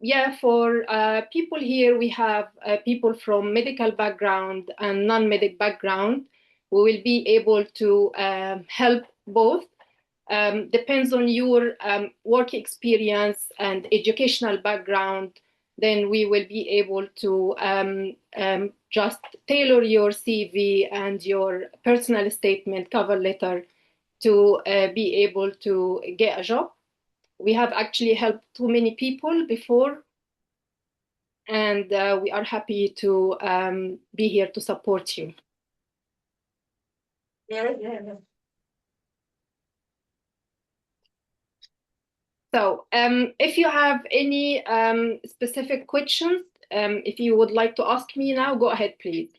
yeah, for people here, we have people from medical background and non-medic background. We will be able to help both. Depends on your work experience and educational background, then we will be able to just tailor your CV and your personal statement, cover letter, to be able to get a job. We have actually helped too many people before, and we are happy to be here to support you. So if you have any specific questions, if you would like to ask me now, go ahead, please.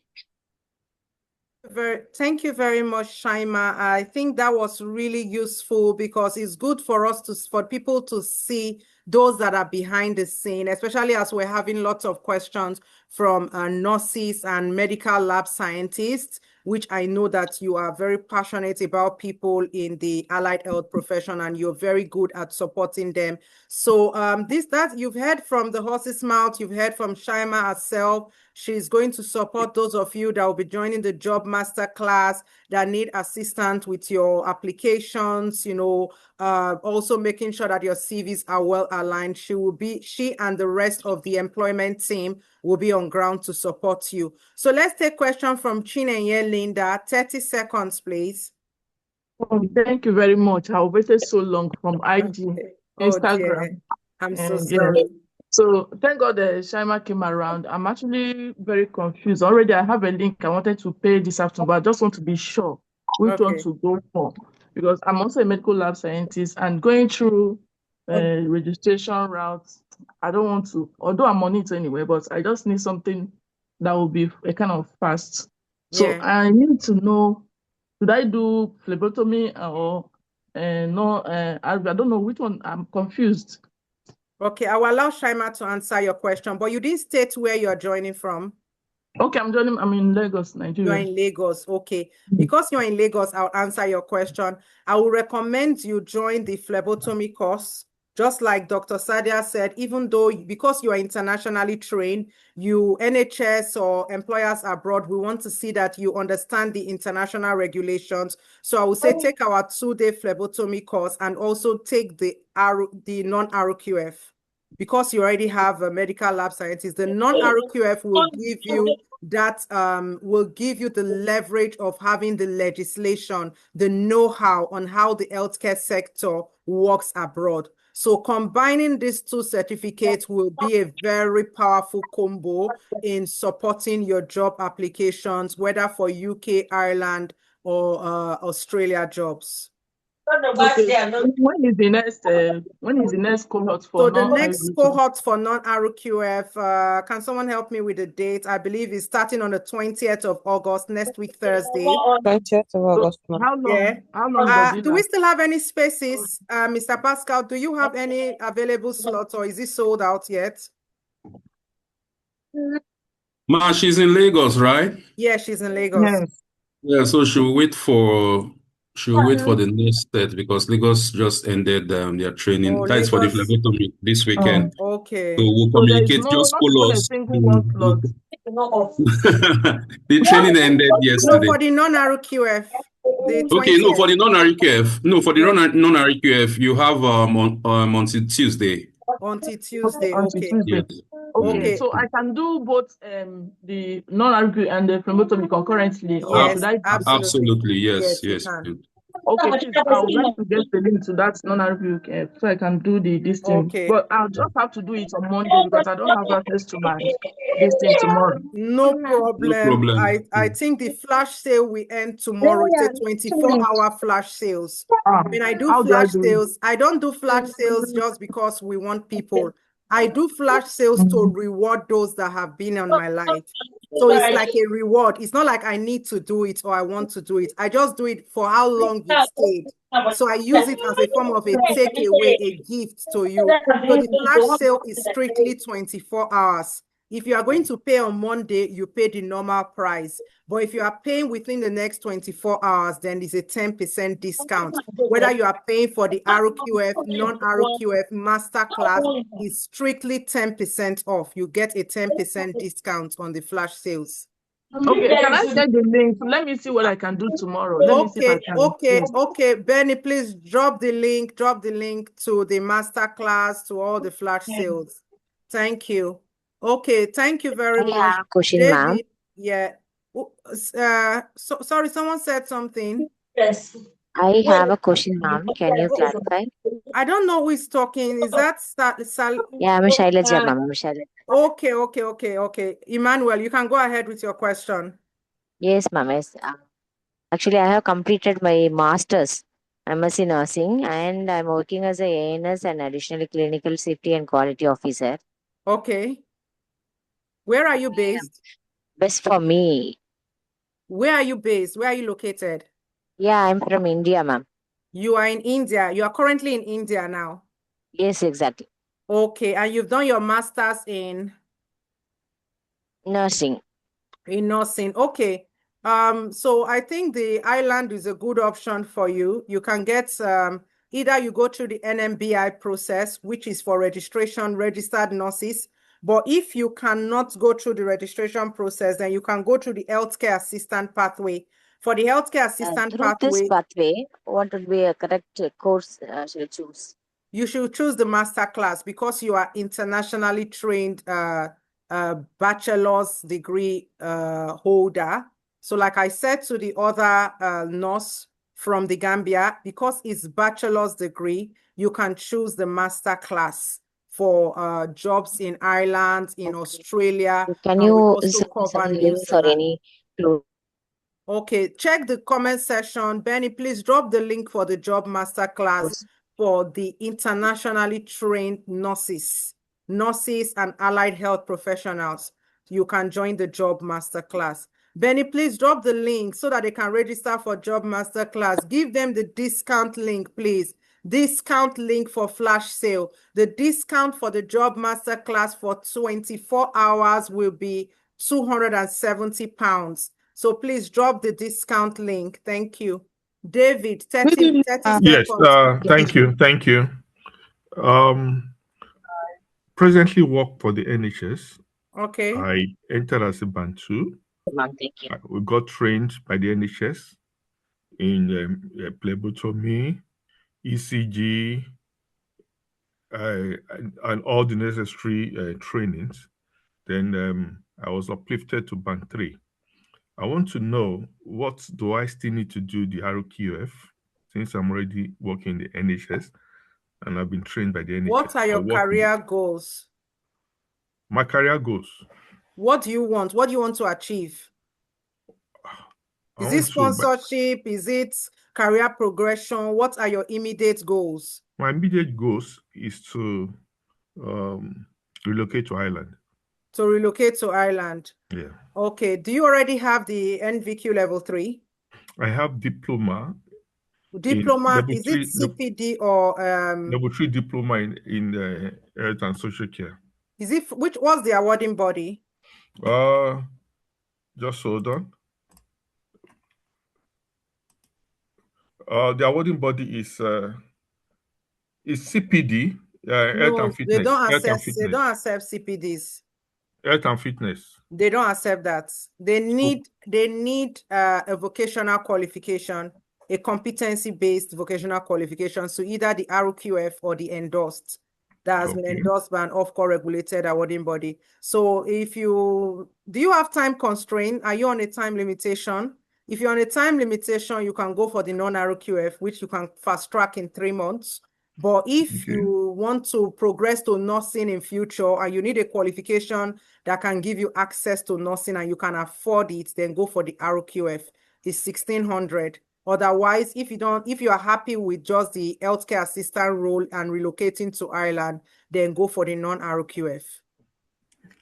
Thank you very much, Shaima. I think that was really useful because it's good for us for people to see those that are behind the scene, especially as we're having lots of questions from nurses and medical lab scientists, which I know that you are very passionate about people in the allied health profession and you're very good at supporting them. So that you've heard from the horse's mouth, you've heard from Shaima herself. She's going to support those of you that will be joining the job masterclass that need assistance with your applications, also making sure that your CVs are well aligned. She and the rest of the employment team will be on ground to support you. So let's take a question from Chinenye Linda. 30 seconds, please. Oh, thank you very much. I waited so long from IG, Oh, Instagram. dear. I'm so And sorry. So thank God Shaima came around. I'm actually very confused. Already I have a link I wanted to pay this afternoon, but I just want to be sure which one Okay. to go for. Because I'm also a medical lab scientist and going through registration routes, I don't want to, although I'm on it anyway, but I just need something that will be a kind of fast. So Yeah. I need to know, should I do phlebotomy or no? I don't know which one. I'm confused. Okay, I will allow Shaima to answer your question, but you didn't state where you're joining from. Okay, I'm in Lagos, You're Nigeria. in Lagos, okay. Because you're in Lagos, I'll answer your question. I will recommend you join the phlebotomy course. Just like Dr. Sadia said, even though because you are internationally trained, you NHS or employers abroad, we want to see that you understand the international regulations. So I would say take our 2-day phlebotomy course and also take the non-RQF. Because you already have a medical lab scientist, the non-RQF will give you the leverage of having the legislation, the know-how on how the healthcare sector works abroad. So combining these two certificates will be a very powerful combo in supporting your job applications, whether for UK, Ireland, or Australia jobs. Okay. When is the next cohort for So the next cohort for non-RQF, can someone help me with the date? I believe it's starting on the 20th of August, next week, Thursday. 20th of August. How long? Yeah. How long does it Do we last? still have any spaces? Mr. Pascal, do you have any available slots or is it sold out yet? Ma, she's in Lagos, right? Yeah, she's in Lagos. Yes. Yeah, so she'll wait for the next set because Lagos just ended their training. Oh, That is for the Lagos. phlebotomy this weekend. Okay. So we'll So there is communicate. Just not call even a us. single one slot. The training ended No, yesterday. for the non-RQF, the 20th. Okay, no, for the non-RQF. No, for the non-RQF, you have until Tuesday. Until Tuesday, Until okay. Tuesday. Yes. Okay, so I can do both the non-RQ and the phlebotomy concurrently, or Yes, should I? Absolutely, yes, Yes, you yes. can. Okay, please, I would like to get the link to that non-RQ so I can do this thing. Okay. But I'll just have to do it on Monday because I don't have access to this thing tomorrow. No problem. I think the flash sale will end tomorrow. It's a 24-hour flash sales. When I do How do I flash do it? sales, I don't do flash sales just because we want people. I do flash sales to reward those that have been on my life. So it's like a reward. It's not like I need to do it or I want to do it. I just do it for how long you've stayed. So I use it as a form of a takeaway, a gift to you. So the flash sale is strictly 24 hours. If you are going to pay on Monday, you pay the normal price. But if you are paying within the next 24 hours, then it's a 10% discount. Whether you are paying for the RQF, non-RQF, masterclass, is strictly 10% off. You get a 10% discount on the flash sales. Okay, can I get the link? Let me see what I can do tomorrow. Let me see if I can. Okay. Benny, please drop the link to the masterclass, to all the flash sales. Thank you. Okay, thank you very much. have a question, David, ma'am. yeah. Sorry, someone said something. Yes. I have a question, ma'am. Can you clarify? I don't know who is talking. Is that Yeah, I'm Shailaja, ma'am. I'm Shailaja. Okay. Emmanuel, you can go ahead with your question. Yes, ma'am. Yes. Actually, I have completed my master's MSc Nursing and I'm working as a ANS and additionally Clinical Safety and Quality Officer. Okay. Where are you based? Best for me. Where are you based? Where are you located? Yeah, I'm from India, ma'am. You are in India. You are currently in India now. Yes, exactly. Okay, and you've done your master's in nursing. In nursing. Okay. So I think the island is a good option for you. You can get either you go through the NMBI process, which is for registration, registered nurses. But if you cannot go through the registration process, then you can go through the healthcare assistant pathway. For the healthcare assistant Through this pathway, what would be a correct course should I choose? You should choose the master class because you are internationally trained bachelor's degree holder. So like I said to the other nurse from the Gambia, because it's bachelor's degree, you can choose the master class for jobs in Ireland, in Australia, Can and we you also send me cover some New links or Zealand. any clue? Okay, check the comment section. Benny, please drop the link for the job masterclass for the internationally trained nurses and allied health professionals. You can join the job masterclass. Benny, please drop the link so that they can register for job masterclass. Give them the discount link, please. Discount link for flash sale. The discount for the job masterclass for 24 hours will be £270. So please drop the discount link. Thank you. David, 30 Yes, seconds. thank you. Presently work for the NHS. Okay. I entered as a band 2. Thank you. We got trained by the NHS in phlebotomy, ECG, and all the necessary trainings. Then I was uplifted to band 3. I want to know, what do I still need to do the RQF, since I'm already working in the NHS and I've been trained by the NHS? What are your career goals? My career goals. What do you want? What do you want to achieve? Is it sponsorship? Is it career progression? What are your immediate goals? My immediate goals is to relocate to Ireland. To relocate to Ireland? Yeah. Okay. Do you already have the NVQ level 3? I have diploma. Diploma, is it CPD or level 3 diploma in health and social care. Is it what's the awarding body? Just hold on. The awarding body is CPD, health and fitness. They don't accept CPDs. Health and fitness. They don't accept that. They need a vocational qualification, a competency-based vocational qualification, so either the RQF or the endorsed, that has been endorsed by an off-call regulated awarding body. So do you have time constraint? Are you on a time limitation? If you're on a time limitation, you can go for the non-RQF, which you can fast track in 3 months. But if you want to progress to nursing in future and you need a qualification that can give you access to nursing and you can afford it, then go for the RQF. It's 1,600. Otherwise, if you are happy with just the healthcare assistant role and relocating to Ireland, then go for the non-RQF.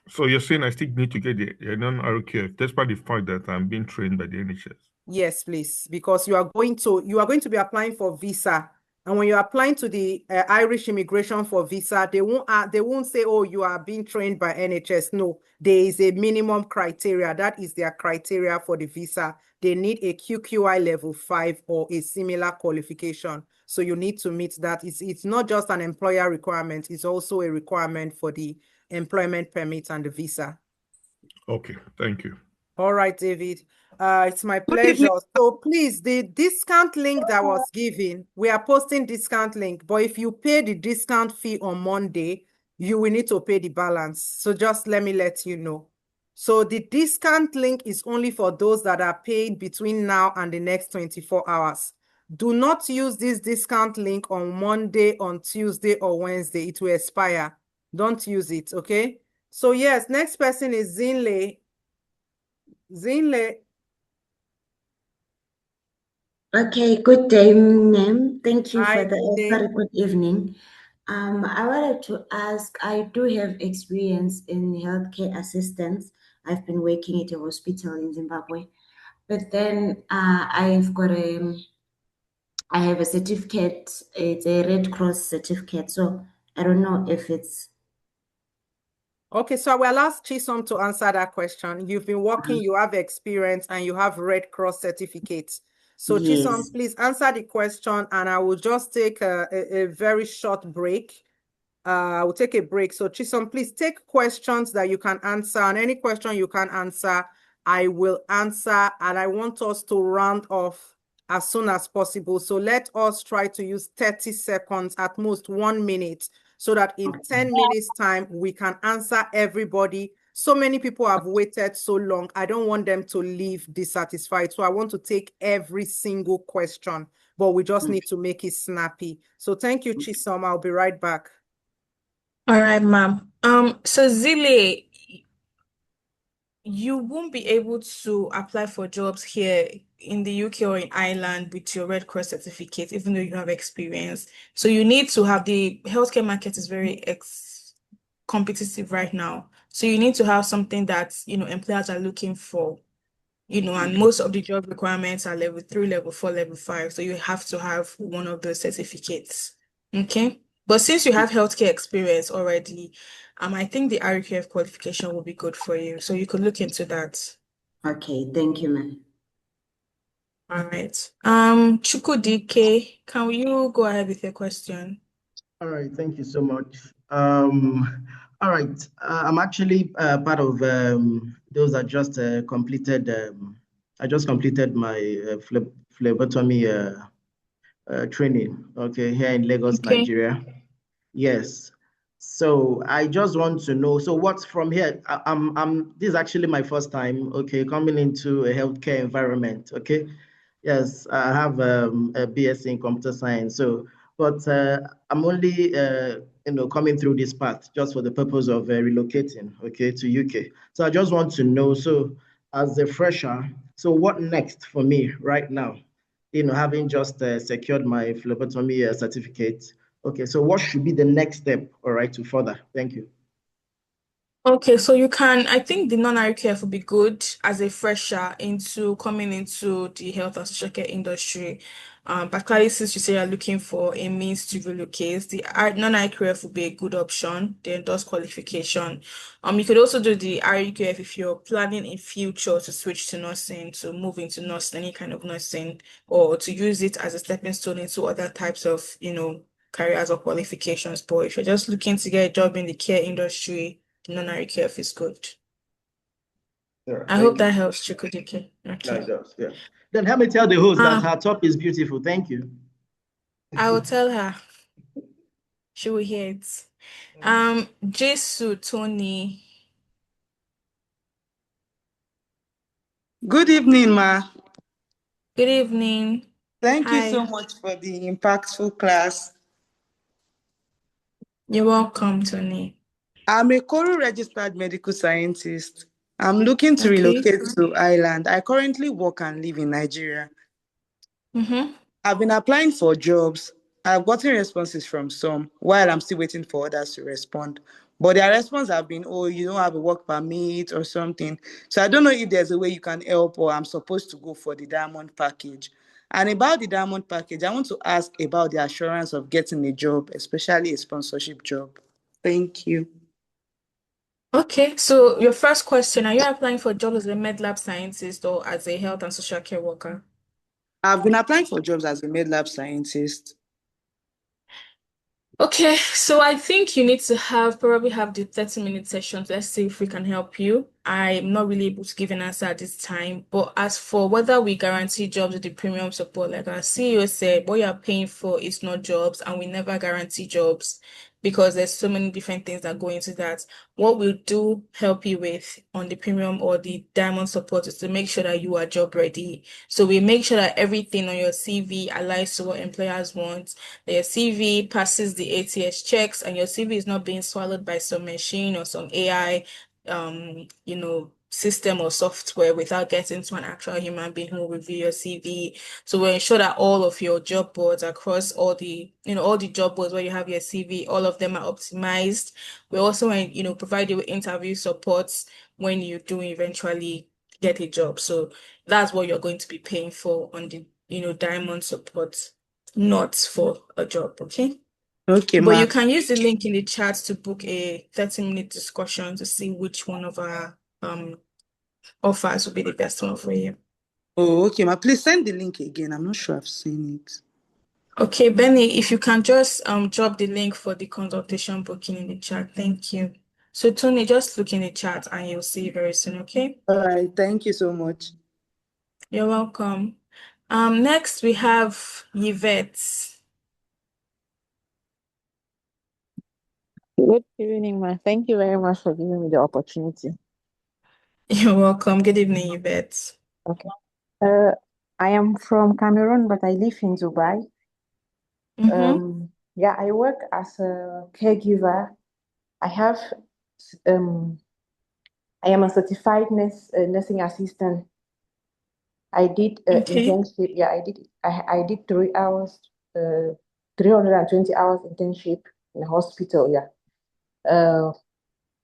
So you're saying I still need to get the non-RQF, despite the fact that I'm being trained by the NHS? Yes, please, because you are going to be applying for visa. And when you're applying to the Irish immigration for visa, they won't say, oh, you are being trained by NHS. No, there is a minimum criteria. That is their criteria for the visa. They need a QQI level 5 or a similar qualification. So you need to meet that. It's not just an employer requirement. It's also a requirement for the employment permit and the visa. Okay, thank you. All right, David. It's my pleasure. So please, the discount link that was given, we are posting discount link, but if you pay the discount fee on Monday, you will need to pay the balance. So just let you know. So the discount link is only for those that are paid between now and the next 24 hours. Do not use this discount link on Monday, on Tuesday, or Wednesday. It will expire. Don't use it, okay? So yes, next person is Zinle. Zinle. Okay, good day, ma'am. Thank you Hi, for good evening. I wanted to ask, I do have experience in healthcare assistance. I've been working at a hospital in Zimbabwe, but then I have a certificate. It's a Red Cross certificate, so I don't know if it's. Okay, so I will ask Chisom to answer that question. You've been working, you have experience, and you have Red Cross certificates. So Yes. Chisom, please answer the question, and I will just take a very short break. I will take a break. So Chisom, please take questions that you can answer, and any question you can answer, I will answer, and I want us to round off as soon as possible. So let us try to use 30 seconds, at most 1 minute, so that in 10 minutes time, we can answer everybody. So many people have waited so long. I don't want them to leave dissatisfied. So I want to take every single question, but we just need to make it snappy. So thank you, Chisom. I'll be right back. All right, ma'am. So Zile, you won't be able to apply for jobs here in the UK or in Ireland with your Red Cross certificate, even though you have experience. So you need to have the healthcare market is very competitive right now. So you need to have something that, employers are looking for, and most of the job requirements are level 3, level 4, level 5. So you have to have one of those certificates. Okay. But since you have healthcare experience already, I think the RQF qualification will be good for you. So you could look into that. Okay, thank you, ma'am. All right. Chukudike, can you go ahead with your question? All right, thank you so much. All right, I'm actually part of those that just completed. I just completed my phlebotomy training. Okay, here in Lagos, Okay. Nigeria. Yes. So I just want to know. So what's from here? This is actually my first time. Okay, coming into a healthcare environment. Okay. Yes, I have a BSc in computer science. So, but I'm only coming through this path just for the purpose of relocating, okay, to UK. So I just want to know. So, as a fresher, so what next for me right now? Having just secured my phlebotomy certificate. Okay, so what should be the next step, all right, to further? Thank you. Okay, so I think the non-RQF would be good as a fresher coming into the health and social care industry. Particularly since you say you're looking for a means to relocate, the non-RQF would be a good option, the endorsed qualification. You could also do the RQF if you're planning in future to switch to nursing, to move into nursing, any kind of nursing, or to use it as a stepping stone into other types of, careers or qualifications. But if you're just looking to get a job in the care industry, non-RQF is good. Yeah, I hope that helps, Chukudike. Okay. That does, yeah. Then help me tell the host that her top is beautiful. Thank you. I will tell her. She will hear it. Jesu Tony. Good evening, Ma. Good evening. Thank you Hi. so much for the impactful class. You're welcome, Tony. I'm a Koro registered medical scientist. I'm looking to relocate to Ireland. I currently work and live in Nigeria. I've been applying for jobs. I've gotten responses from some while I'm still waiting for others to respond. But their response have been, oh, you don't have a work permit or something. So I don't know if there's a way you can help or I'm supposed to go for the diamond package. And about the diamond package, I want to ask about the assurance of getting a job, especially a sponsorship job. Thank you. Okay, so your first question, are you applying for jobs as a med lab scientist or as a health and social care worker? I've been applying for jobs as a med lab scientist. Okay, so I think you need to probably have the 30-minute sessions. Let's see if we can help you. I'm not really able to give an answer at this time, but as for whether we guarantee jobs with the premium support, like our CEO said, what you're paying for is not jobs, and we never guarantee jobs because there's so many different things that go into that. What we'll do help you with on the premium or the diamond support is to make sure that you are job ready. So we make sure that everything on your CV aligns to what employers want, that your CV passes the ATS checks, and your CV is not being swallowed by some machine or some AI, system or software without getting to an actual human being who will review your CV. So we ensure that all of your job boards across all the job boards where you have your CV, all of them are optimized. We also, provide you with interview supports when you do eventually get a job. So that's what you're going to be paying for on the, diamond support, not for a job, okay? Okay, But ma. you can use the link in the chat to book a 30-minute discussion to see which one of our offers will be the best one for you. Oh, okay, ma. Please send the link again. I'm not sure I've seen it. Okay, Benny, if you can just drop the link for the consultation booking in the chat. Thank you. So Tony, just look in the chat and you'll see it very soon, okay? All right, thank you so much. You're welcome. Next we have Yvette. Good evening, ma. Thank you very much for giving me the opportunity. You're welcome. Good evening, Yvette. Okay. I am from Cameroon, but I live in Dubai. Yeah, I work as a caregiver I have I am a certified nursing assistant. I did internship. Yeah, I did 3 hours, 320 hours internship in a hospital. Yeah.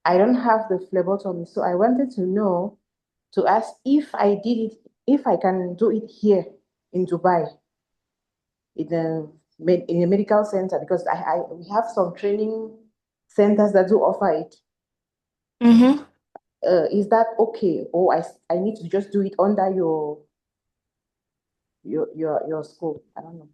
I don't have the phlebotomy, so I wanted to know, to ask if I did it, if I can do it here in Dubai, in a medical center, because we have some training centers that do offer it. Mm-hmm. Is that okay, or I need to just do it under your school? I don't know.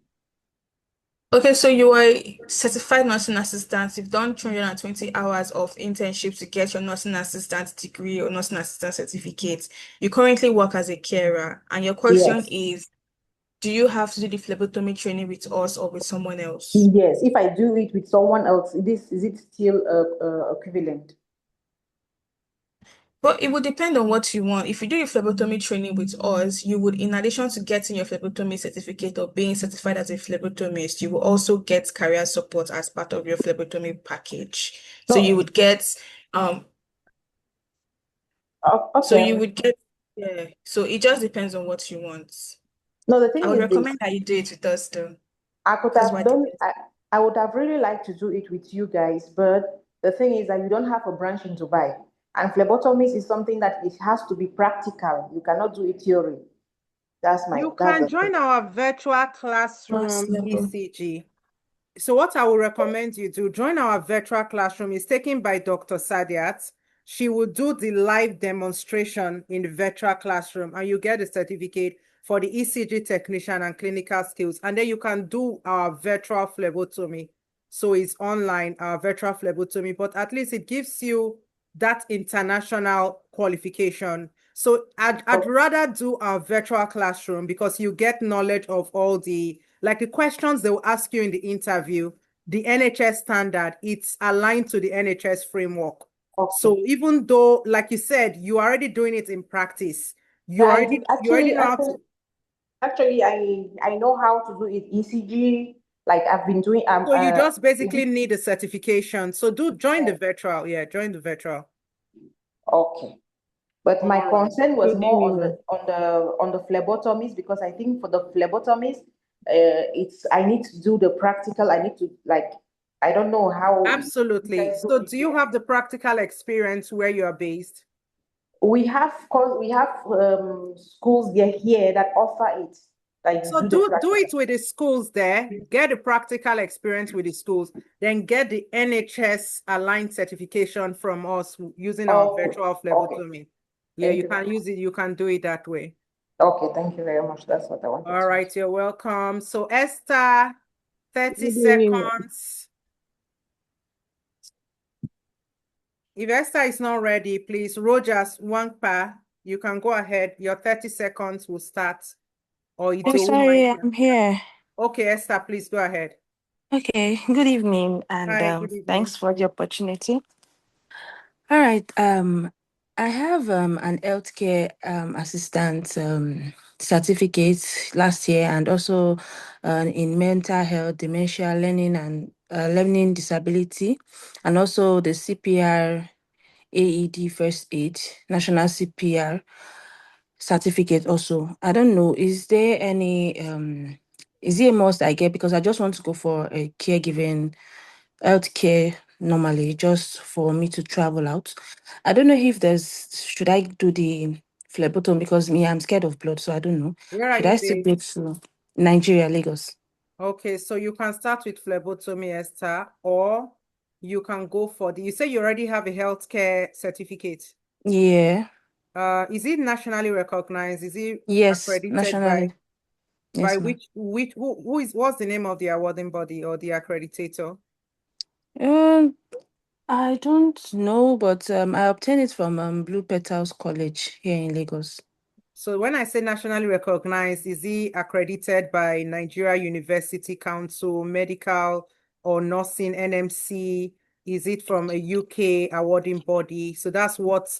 Okay, so you are a certified nursing assistant. You've done 220 hours of internship to get your nursing assistant degree or nursing assistant certificate. You currently work as a carer, and your question Yes. is, do you have to do the phlebotomy training with us or with someone else? Yes, if I do it with someone else, is it still equivalent? But it would depend on what you want. If you do your phlebotomy training with us, you would, in addition to getting your phlebotomy certificate or being certified as a phlebotomist, you will also get career support as part of your phlebotomy package. So you would get so you would get, yeah. So it just depends on what you want. No, the thing I would is this. recommend that you do it with us though. I could have done. I would have really liked to do it with you guys, but the thing is that you don't have a branch in Dubai, and phlebotomist is something that it has to be practical. You cannot do it theory. You can join our virtual classroom ECG. So what I will recommend you do, join our virtual classroom. It's taken by Dr. Sadiat. She will do the live demonstration in the virtual classroom, and you get a certificate for the ECG technician and clinical skills. And then you can do our virtual phlebotomy. So it's online, our virtual phlebotomy, but at least it gives you that international qualification. So I'd rather do our virtual classroom because you get knowledge of all the, like the questions they will ask you in the interview, the NHS standard, it's aligned to the NHS framework. Okay. So even though, like you said, you're already doing it in practice, you already know how to. Actually, I know how to do it ECG. Like I've been doing. So you just basically need a certification. So join the virtual. Yeah, join the virtual. Okay. But my concern was more on the phlebotomist, because I think for the phlebotomist, I need to do the practical. I need to, like, I don't know how. Absolutely. So do you have the practical experience where you are based? We have schools here that offer it. Like so do it with the schools there, get the practical experience with the schools, then get the NHS aligned certification from us using our virtual phlebotomy. Okay. Yeah, you can use it, you can do it that way. Okay, thank you very much. That's what I wanted. All right, you're welcome. So Esther, 30 seconds. If Esther is not ready, please, Rogers, Wangpa, you can go ahead. Your 30 seconds will start. Or I'm sorry, I'm here. Okay, Esther, please go ahead. Okay, good evening, and Hi, good evening. thanks for the opportunity. All right, I have an healthcare assistant certificate last year, and also in mental health, dementia, learning and learning disability, and also the CPR AED first aid, national CPR certificate also. I don't know, is there any is it a must I get, because I just want to go for a caregiving healthcare normally, just for me to travel out. I don't know if should I do the phlebotomy, because I'm scared of blood, so I don't know. Where are should you I still based? go to Nigeria, Lagos? Okay, so you can start with phlebotomy, Esther, or you can go for you say you already have a healthcare certificate. Yeah. Is it nationally recognized? Is it accredited nationally. By what's the name of the awarding body or the accreditator? I don't know, but I obtained it from Blue Petals College here in Lagos. So when I say nationally recognized, is it accredited by Nigeria University Council, Medical or Nursing, NMC? Is it from a UK awarding body? So that's what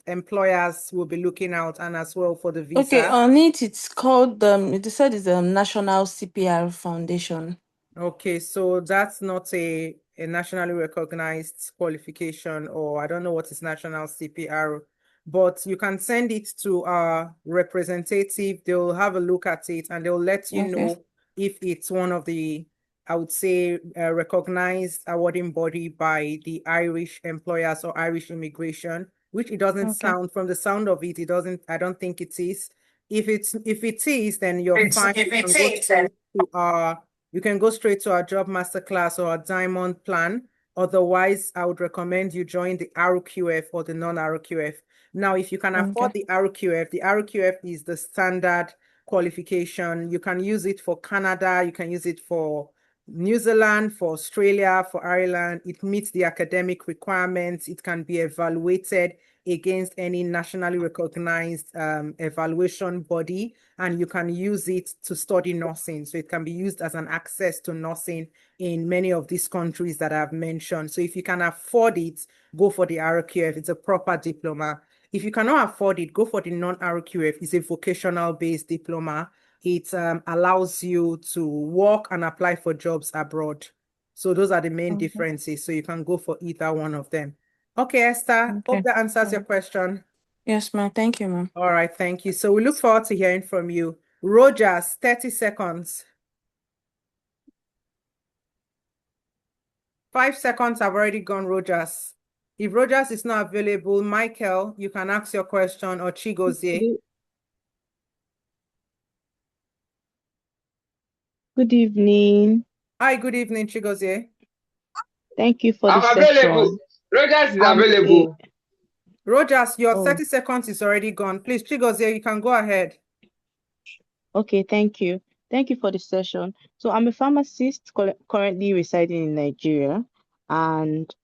employers will be looking out, and as well for the visa. Okay, on it, it's called, it said it's the National CPR Foundation. Okay, so that's not a nationally recognized qualification, or I don't know what is national CPR, but you can send it to our representative. They'll have a look at it and they'll let you know if it's one of the, I would say, recognized awarding body by the Irish employers or Irish immigration, which it doesn't sound, from the sound of it, it doesn't, I don't think it is. If it is, then you're fine. If You can it go is, straight to our You can go straight to our job masterclass or our diamond plan. Otherwise, I would recommend you join the RQF or the non-RQF. Now, if you can afford the RQF is the standard qualification. You can use it for Canada, you can use it for New Zealand, for Australia, for Ireland. It meets the academic requirements. It can be evaluated against any nationally recognized evaluation body, and you can use it to study nursing. So it can be used as an access to nursing in many of these countries that I've mentioned. So if you can afford it, go for the RQF. It's a proper diploma. If you cannot afford it, go for the non-RQF. It's a vocational-based diploma. It allows you to work and apply for jobs abroad. So those are the main differences. So you can go for either one of them. Okay, Esther, hope that answers your question. Yes, ma'am. Thank you, ma'am. All right, thank you. So we look forward to hearing from you. Rogers, 30 seconds. 5 seconds have already gone, Rogers. If Rogers is not available, Michael, you can ask your question, or Chigozie. Good evening. Hi, good evening, Chigozie. Thank you for the I'm available. session. Rogers is available. Rogers, your 30 seconds is already gone. Please, Chigozie, you can go ahead. Okay, thank you. Thank you for the session. So I'm a pharmacist currently residing in Nigeria, and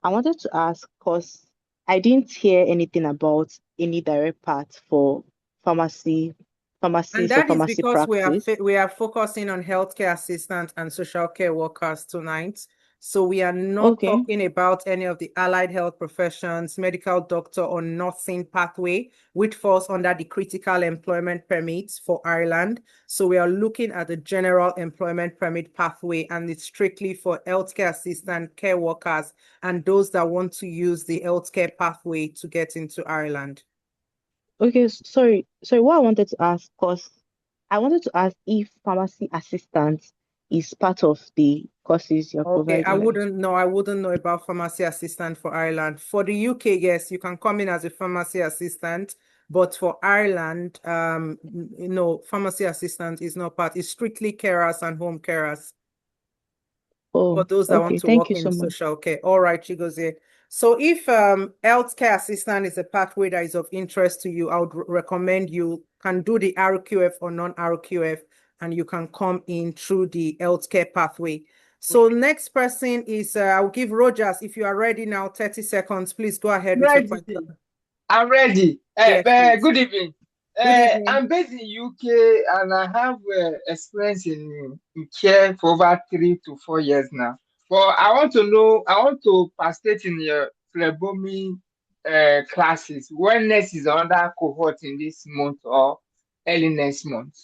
I wanted to ask, because I didn't hear anything about any direct path for pharmacy, And pharmacists or that is pharmacy because practice. we are focusing on healthcare assistants and social care workers tonight. So we are not talking about any of the allied health professions, medical doctor or nursing pathway, which falls under the critical employment permit for Ireland. So we are looking at the general employment permit pathway, and it's strictly for healthcare assistant, care workers, and those that want to use the healthcare pathway to get into Ireland. Okay, sorry. What I wanted to ask, because I wanted to ask if pharmacy assistant is part of the courses you're Okay, I providing. wouldn't know about pharmacy assistant for Ireland. For the UK, yes, you can come in as a pharmacy assistant, but for Ireland, pharmacy assistant is not part. It's strictly carers and home carers. For those that want to Thank work you in so much. social care. All right, Chigozie. So if healthcare assistant is a pathway that is of interest to you, I would recommend you can do the RQF or non-RQF, and you can come in through the healthcare pathway. So next person is, I'll give Rogers, if you are ready now, 30 seconds, please go ahead with your question. I'm ready. Yes, Good evening. Good evening. I'm based in UK and I have experience in care for over 3 to 4 years now. But I want to participate in your phlebotomy classes. When next is another cohort in this month or early next month?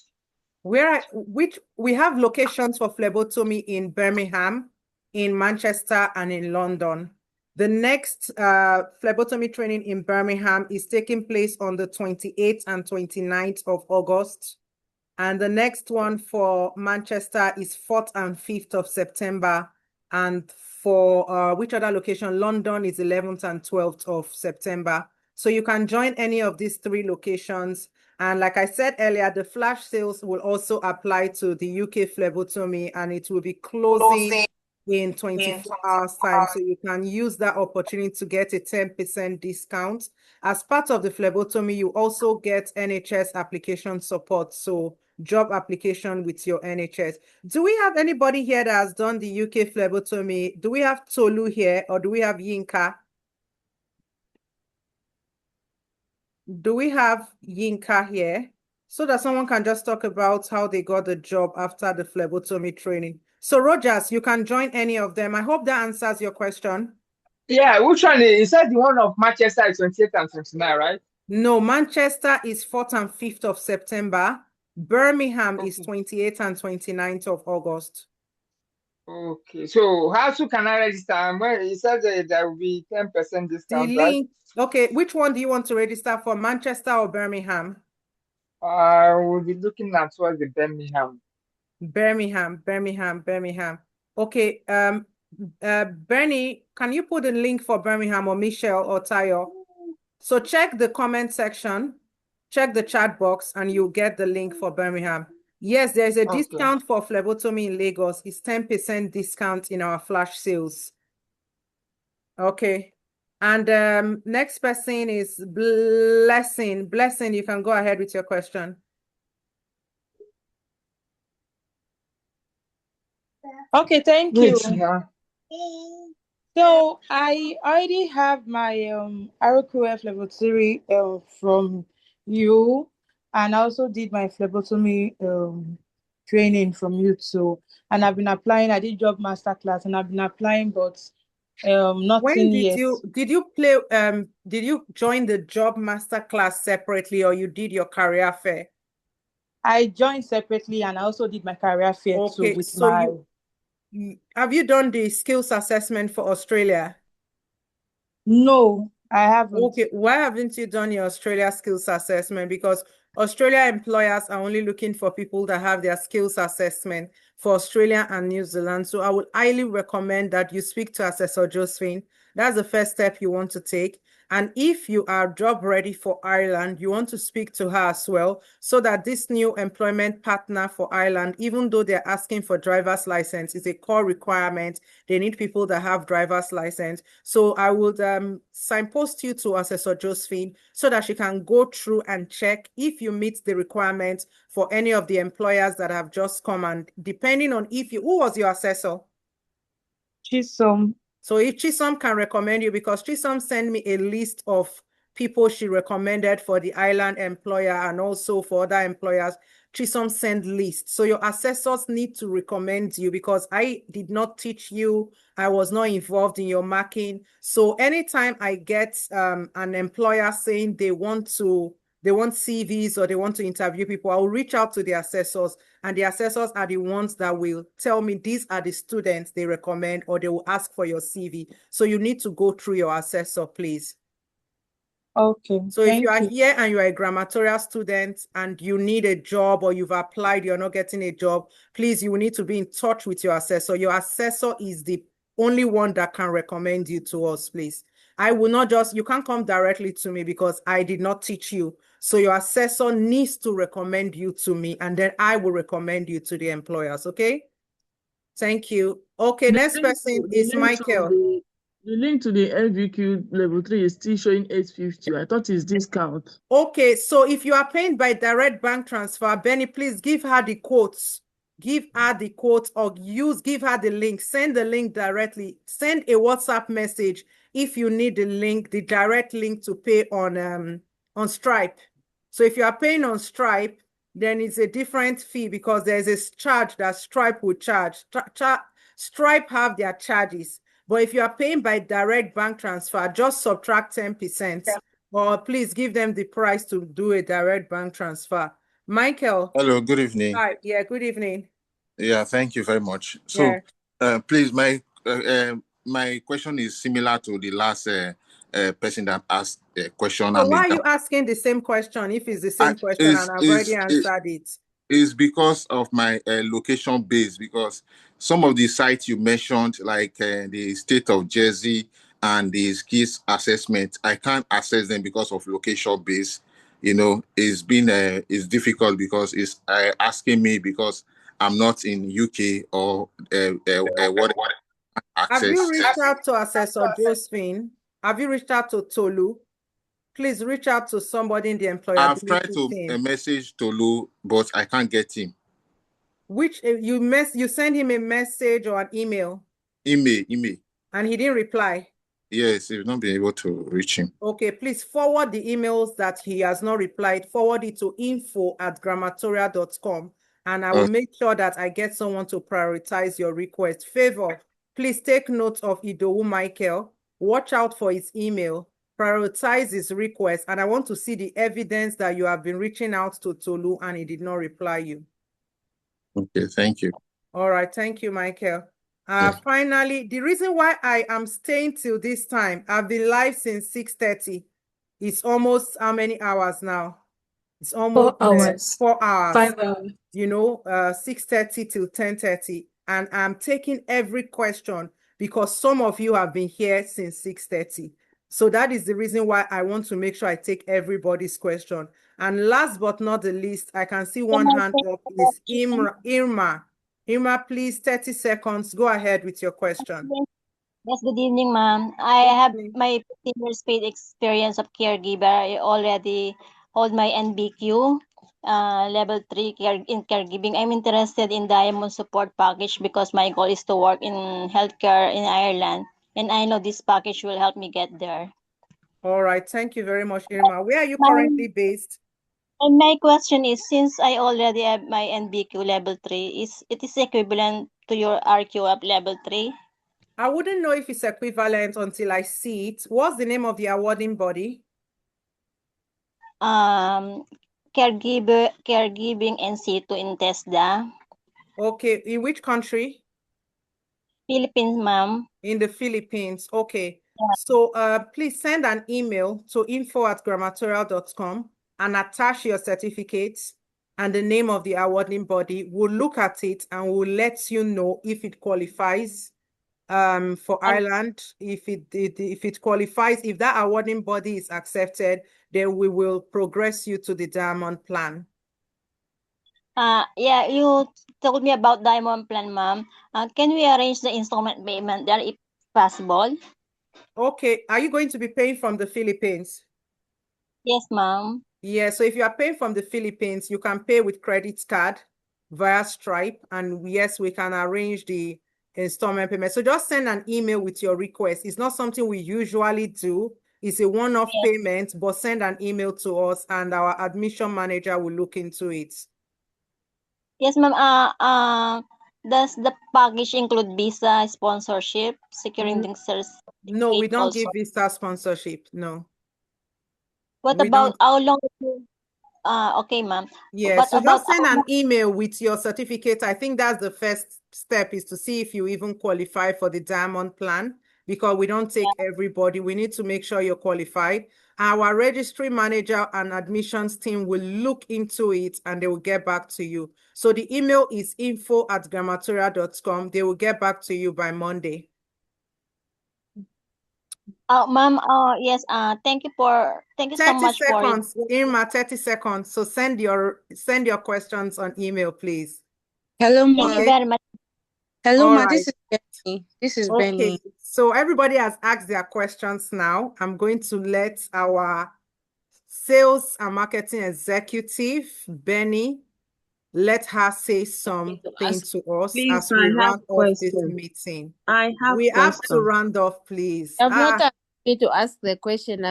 We have locations for phlebotomy in Birmingham, in Manchester, and in London. The next phlebotomy training in Birmingham is taking place on the 28th and 29th of August. And the next one for Manchester is 4th and 5th of September. And for which other location? London is 11th and 12th of September. So you can join any of these 3 locations. And like I said earlier, the flash sales will also apply to the UK phlebotomy, and it will be closing in 24 hours time. So you can use that opportunity to get a 10% discount. As part of the phlebotomy, you also get NHS application support. So job application with your NHS. Do we have anybody here that has done the UK phlebotomy? Do we have Tolu here, or do we have Yinka? Do we have Yinka here? So that someone can just talk about how they got the job after the phlebotomy training. So Rogers, you can join any of them. I hope that answers your question. Yeah, which one? You said the one of Manchester is 28th and 29th, right? No, Manchester is 4th and 5th of September. Birmingham is 28th and 29th of August. Okay, so how soon can I register? Well, you said that there will be 10% The discount, right? link. Okay, which one do you want to register for, Manchester or Birmingham? I will be looking at towards the Birmingham. Birmingham. Okay, Bernie, can you put a link for Birmingham, or Michelle or Tayo? So check the comment section, check the chat box, and you'll get the link for Birmingham. Yes, there's a Okay. discount for phlebotomy in Lagos. It's 10% discount in our flash sales. Okay. And next person is Blessing. Blessing, you can go ahead with your question. Okay, thank you. Wait, yeah. So I already have my RQF level 3 from you, and I also did my phlebotomy training from you too. And I've been applying. I did job masterclass, and I've been applying, but When nothing did yet. did you join the job masterclass separately, or you did your career fair? I joined separately, and I also did my career fair too Okay, with so my. have you done the skills assessment for Australia? No, I haven't. Okay, why haven't you done your Australia skills assessment? Because Australia employers are only looking for people that have their skills assessment for Australia and New Zealand. So I would highly recommend that you speak to Assessor Josephine. That's the first step you want to take. And if you are job ready for Ireland, you want to speak to her as well, so that this new employment partner for Ireland, even though they're asking for driver's license, is a core requirement. They need people that have driver's license. So I would signpost you to Assessor Josephine so that she can go through and check if you meet the requirements for any of the employers that have just come. And depending on who was your assessor? Chisom. So if Chisom can recommend you, because Chisom sent me a list of people she recommended for the island employer and also for other employers. Chisom sent lists. So your assessors need to recommend you, because I did not teach you. I was not involved in your marking. So anytime I get an employer saying they want CVs or they want to interview people, I will reach out to the assessors, and the assessors are the ones that will tell me these are the students they recommend, or they will ask for your CV. So you need to go through your assessor, please. Okay. So if you are here and you are a grammatorial student and you need a job, or you've applied, you're not getting a job, please, you will need to be in touch with your assessor. Your assessor is the only one that can recommend you to us, please. I will not you can't come directly to me because I did not teach you. So your assessor needs to recommend you to me, and then I will recommend you to the employers, okay? Thank you. Okay, next person is Michael. The link to the NVQ level 3 is still showing 850. I thought it's discount. Okay, so if you are paying by direct bank transfer, Benny, please give her the quotes. Give her the quote, or give her the link. Send the link directly. Send a WhatsApp message if you need the link, the direct link to pay on Stripe. So if you are paying on Stripe, then it's a different fee, because there's a charge that Stripe will charge. Stripe have their charges. But if you are paying by direct bank transfer, just subtract 10%. Or please give them the price to do a direct bank transfer. Michael. Hello, good evening. Hi, yeah, good evening. Yeah, thank you very much. So, please, my question is similar to the last person that asked the question. So why are you asking the same question if it's the same question and I've already answered it? It's because of my location base, because some of the sites you mentioned, like the state of Jersey and the skills assessment, I can't access them because of location base. You know, it's difficult because it's asking me because I'm not in UK or what access. Have you reached out to Assessor Josephine? Have you reached out to Tolu? Please reach out to somebody in the employability I've tried to message Tolu, but I can't get him. Which you send him a message or an email? Email. And he didn't reply? Yes, he's not been able to reach him. Okay, please forward the emails that he has not replied. Forward it to info@grammatorial.com, and I will make sure that I get someone to prioritize your request. Favor, please take note of Idowu Michael. Watch out for his email. Prioritize his request, and I want to see the evidence that you have been reaching out to Tolu and he did not reply you. Okay, thank you. All right, thank you, Michael. Finally, the reason why I am staying till this time, I've been live since 6:30. It's almost how many hours now? It's almost 4 hours. 4 hours. 5 hours. 6:30 till 10:30. And I'm taking every question because some of you have been here since 6:30. So that is the reason why I want to make sure I take everybody's question. And last but not the least, I can see one hand up is Irma. Irma, please, 30 seconds. Go ahead with your question. Yes, good evening, ma'am. I have my 15 years paid experience of caregiver. I already hold my NBQ level 3 in caregiving. I'm interested in Diamond Support Package because my goal is to work in healthcare in Ireland. And I know this package will help me get there. All right. Thank you very much, Irma. Where are you currently based? And my question is, since I already have my NBQ level 3, it is equivalent to your RQF level 3? I wouldn't know if it's equivalent until I see it. What's the name of the awarding body? Caregiving in situ in TESDA. Okay. In which country? Philippines, ma'am. In the Philippines. Okay. Yeah. So please send an email to info@grammatorial.com and attach your certificates and the name of the awarding body. We'll look at it and we'll let you know if it qualifies for Ireland. If it qualifies, if that awarding body is accepted, then we will progress you to the Diamond Plan. Yeah, you told me about Diamond Plan, ma'am. Can we arrange the installment payment there if possible? Okay. Are you going to be paying from the Philippines? Yes, ma'am. Yeah, so if you are paying from the Philippines, you can pay with credit card via Stripe. And yes, we can arrange the installment payment. So just send an email with your request. It's not something we usually do. It's a one-off payment, but send an email to us and our admission manager will look into it. Yes, ma'am. Does the package include visa sponsorship, securing the certificate? No, we don't give visa sponsorship. No. What about how long? Okay, ma'am. Yeah, so just send an email with your certificate. I think that's the first step, is to see if you even qualify for the Diamond Plan, because we don't take everybody. We need to make sure you're qualified. Our registry manager and admissions team will look into it and they will get back to you. So the email is info@grammatorial.com. They will get back to you by Monday. Ma'am, yes, thank you so much 30 seconds, Irma, 30 seconds. So send your questions on email, please. Hello, ma. Thank you very much. Hello, ma. Right. This is Benny. This is Okay. Benny. So everybody has asked their questions now. I'm going to let our sales and marketing executive, Benny, let her say something to us Please, as we round off this question. meeting. We have to round off, please. I'm not happy to ask the question.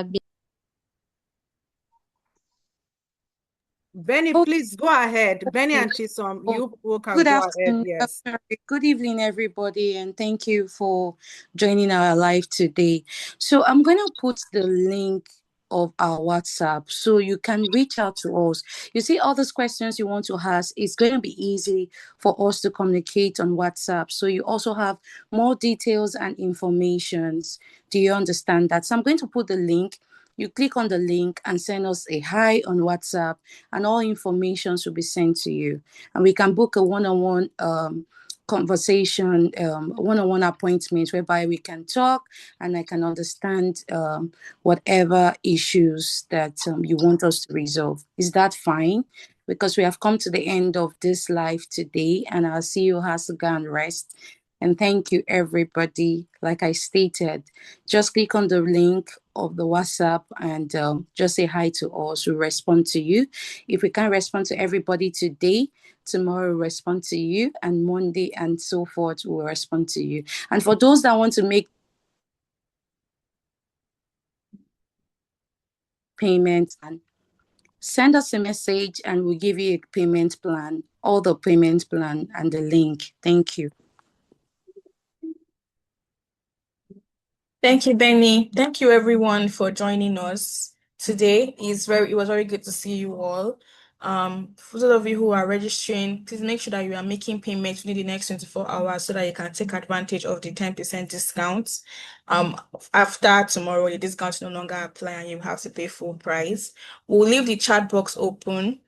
Benny, please go ahead. Benny and Chisom, you can go ahead. Yes. Good evening, everybody, and thank you for joining our live today. So I'm going to put the link of our WhatsApp so you can reach out to us. You see, all those questions you want to ask, it's going to be easy for us to communicate on WhatsApp. So you also have more details and informations. Do you understand that? So I'm going to put the link. You click on the link and send us a hi on WhatsApp, and all information will be sent to you. And we can book a one-on-one conversation, one-on-one appointment whereby we can talk and I can understand whatever issues that you want us to resolve. Is that fine? Because we have come to the end of this live today, and our CEO has to go and rest. And thank you, everybody. Like I stated, just click on the link of the WhatsApp and just say hi to us. We'll respond to you. If we can't respond to everybody today, tomorrow we'll respond to you, and Monday and so forth we'll respond to you. And for those that want to make payments, and send us a message and we'll give you a payment plan, all the payment plan and the link. Thank you. Thank you, Benny. Thank you, everyone, for joining us today. It was very good to see you all. For those of you who are registering, please make sure that you are making payments within the next 24 hours so that you can take advantage of the 10% discount. After tomorrow, the discount no longer apply and you have to pay full price. We'll leave the chat box open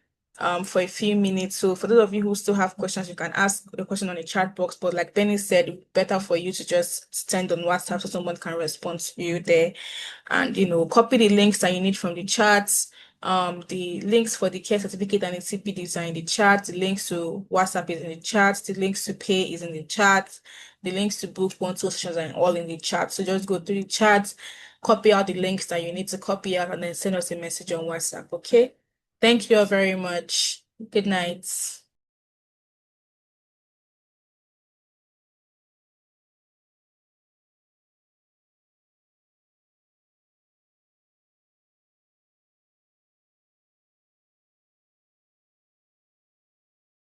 for a few minutes. So for those of you who still have questions, you can ask the question on the chat box. But like Benny said, it's better for you to just send on WhatsApp so someone can respond to you there. And copy the links that you need from the chats. The links for the care certificate and the CPDs are in the chat. The links to WhatsApp is in the chat. The links to pay is in the chat. The links to book 1-2 sessions are all in the chat. So just go through the chat, copy out the links that you need to copy out, and then send us a message on WhatsApp. Okay. Thank you all very much. Good night.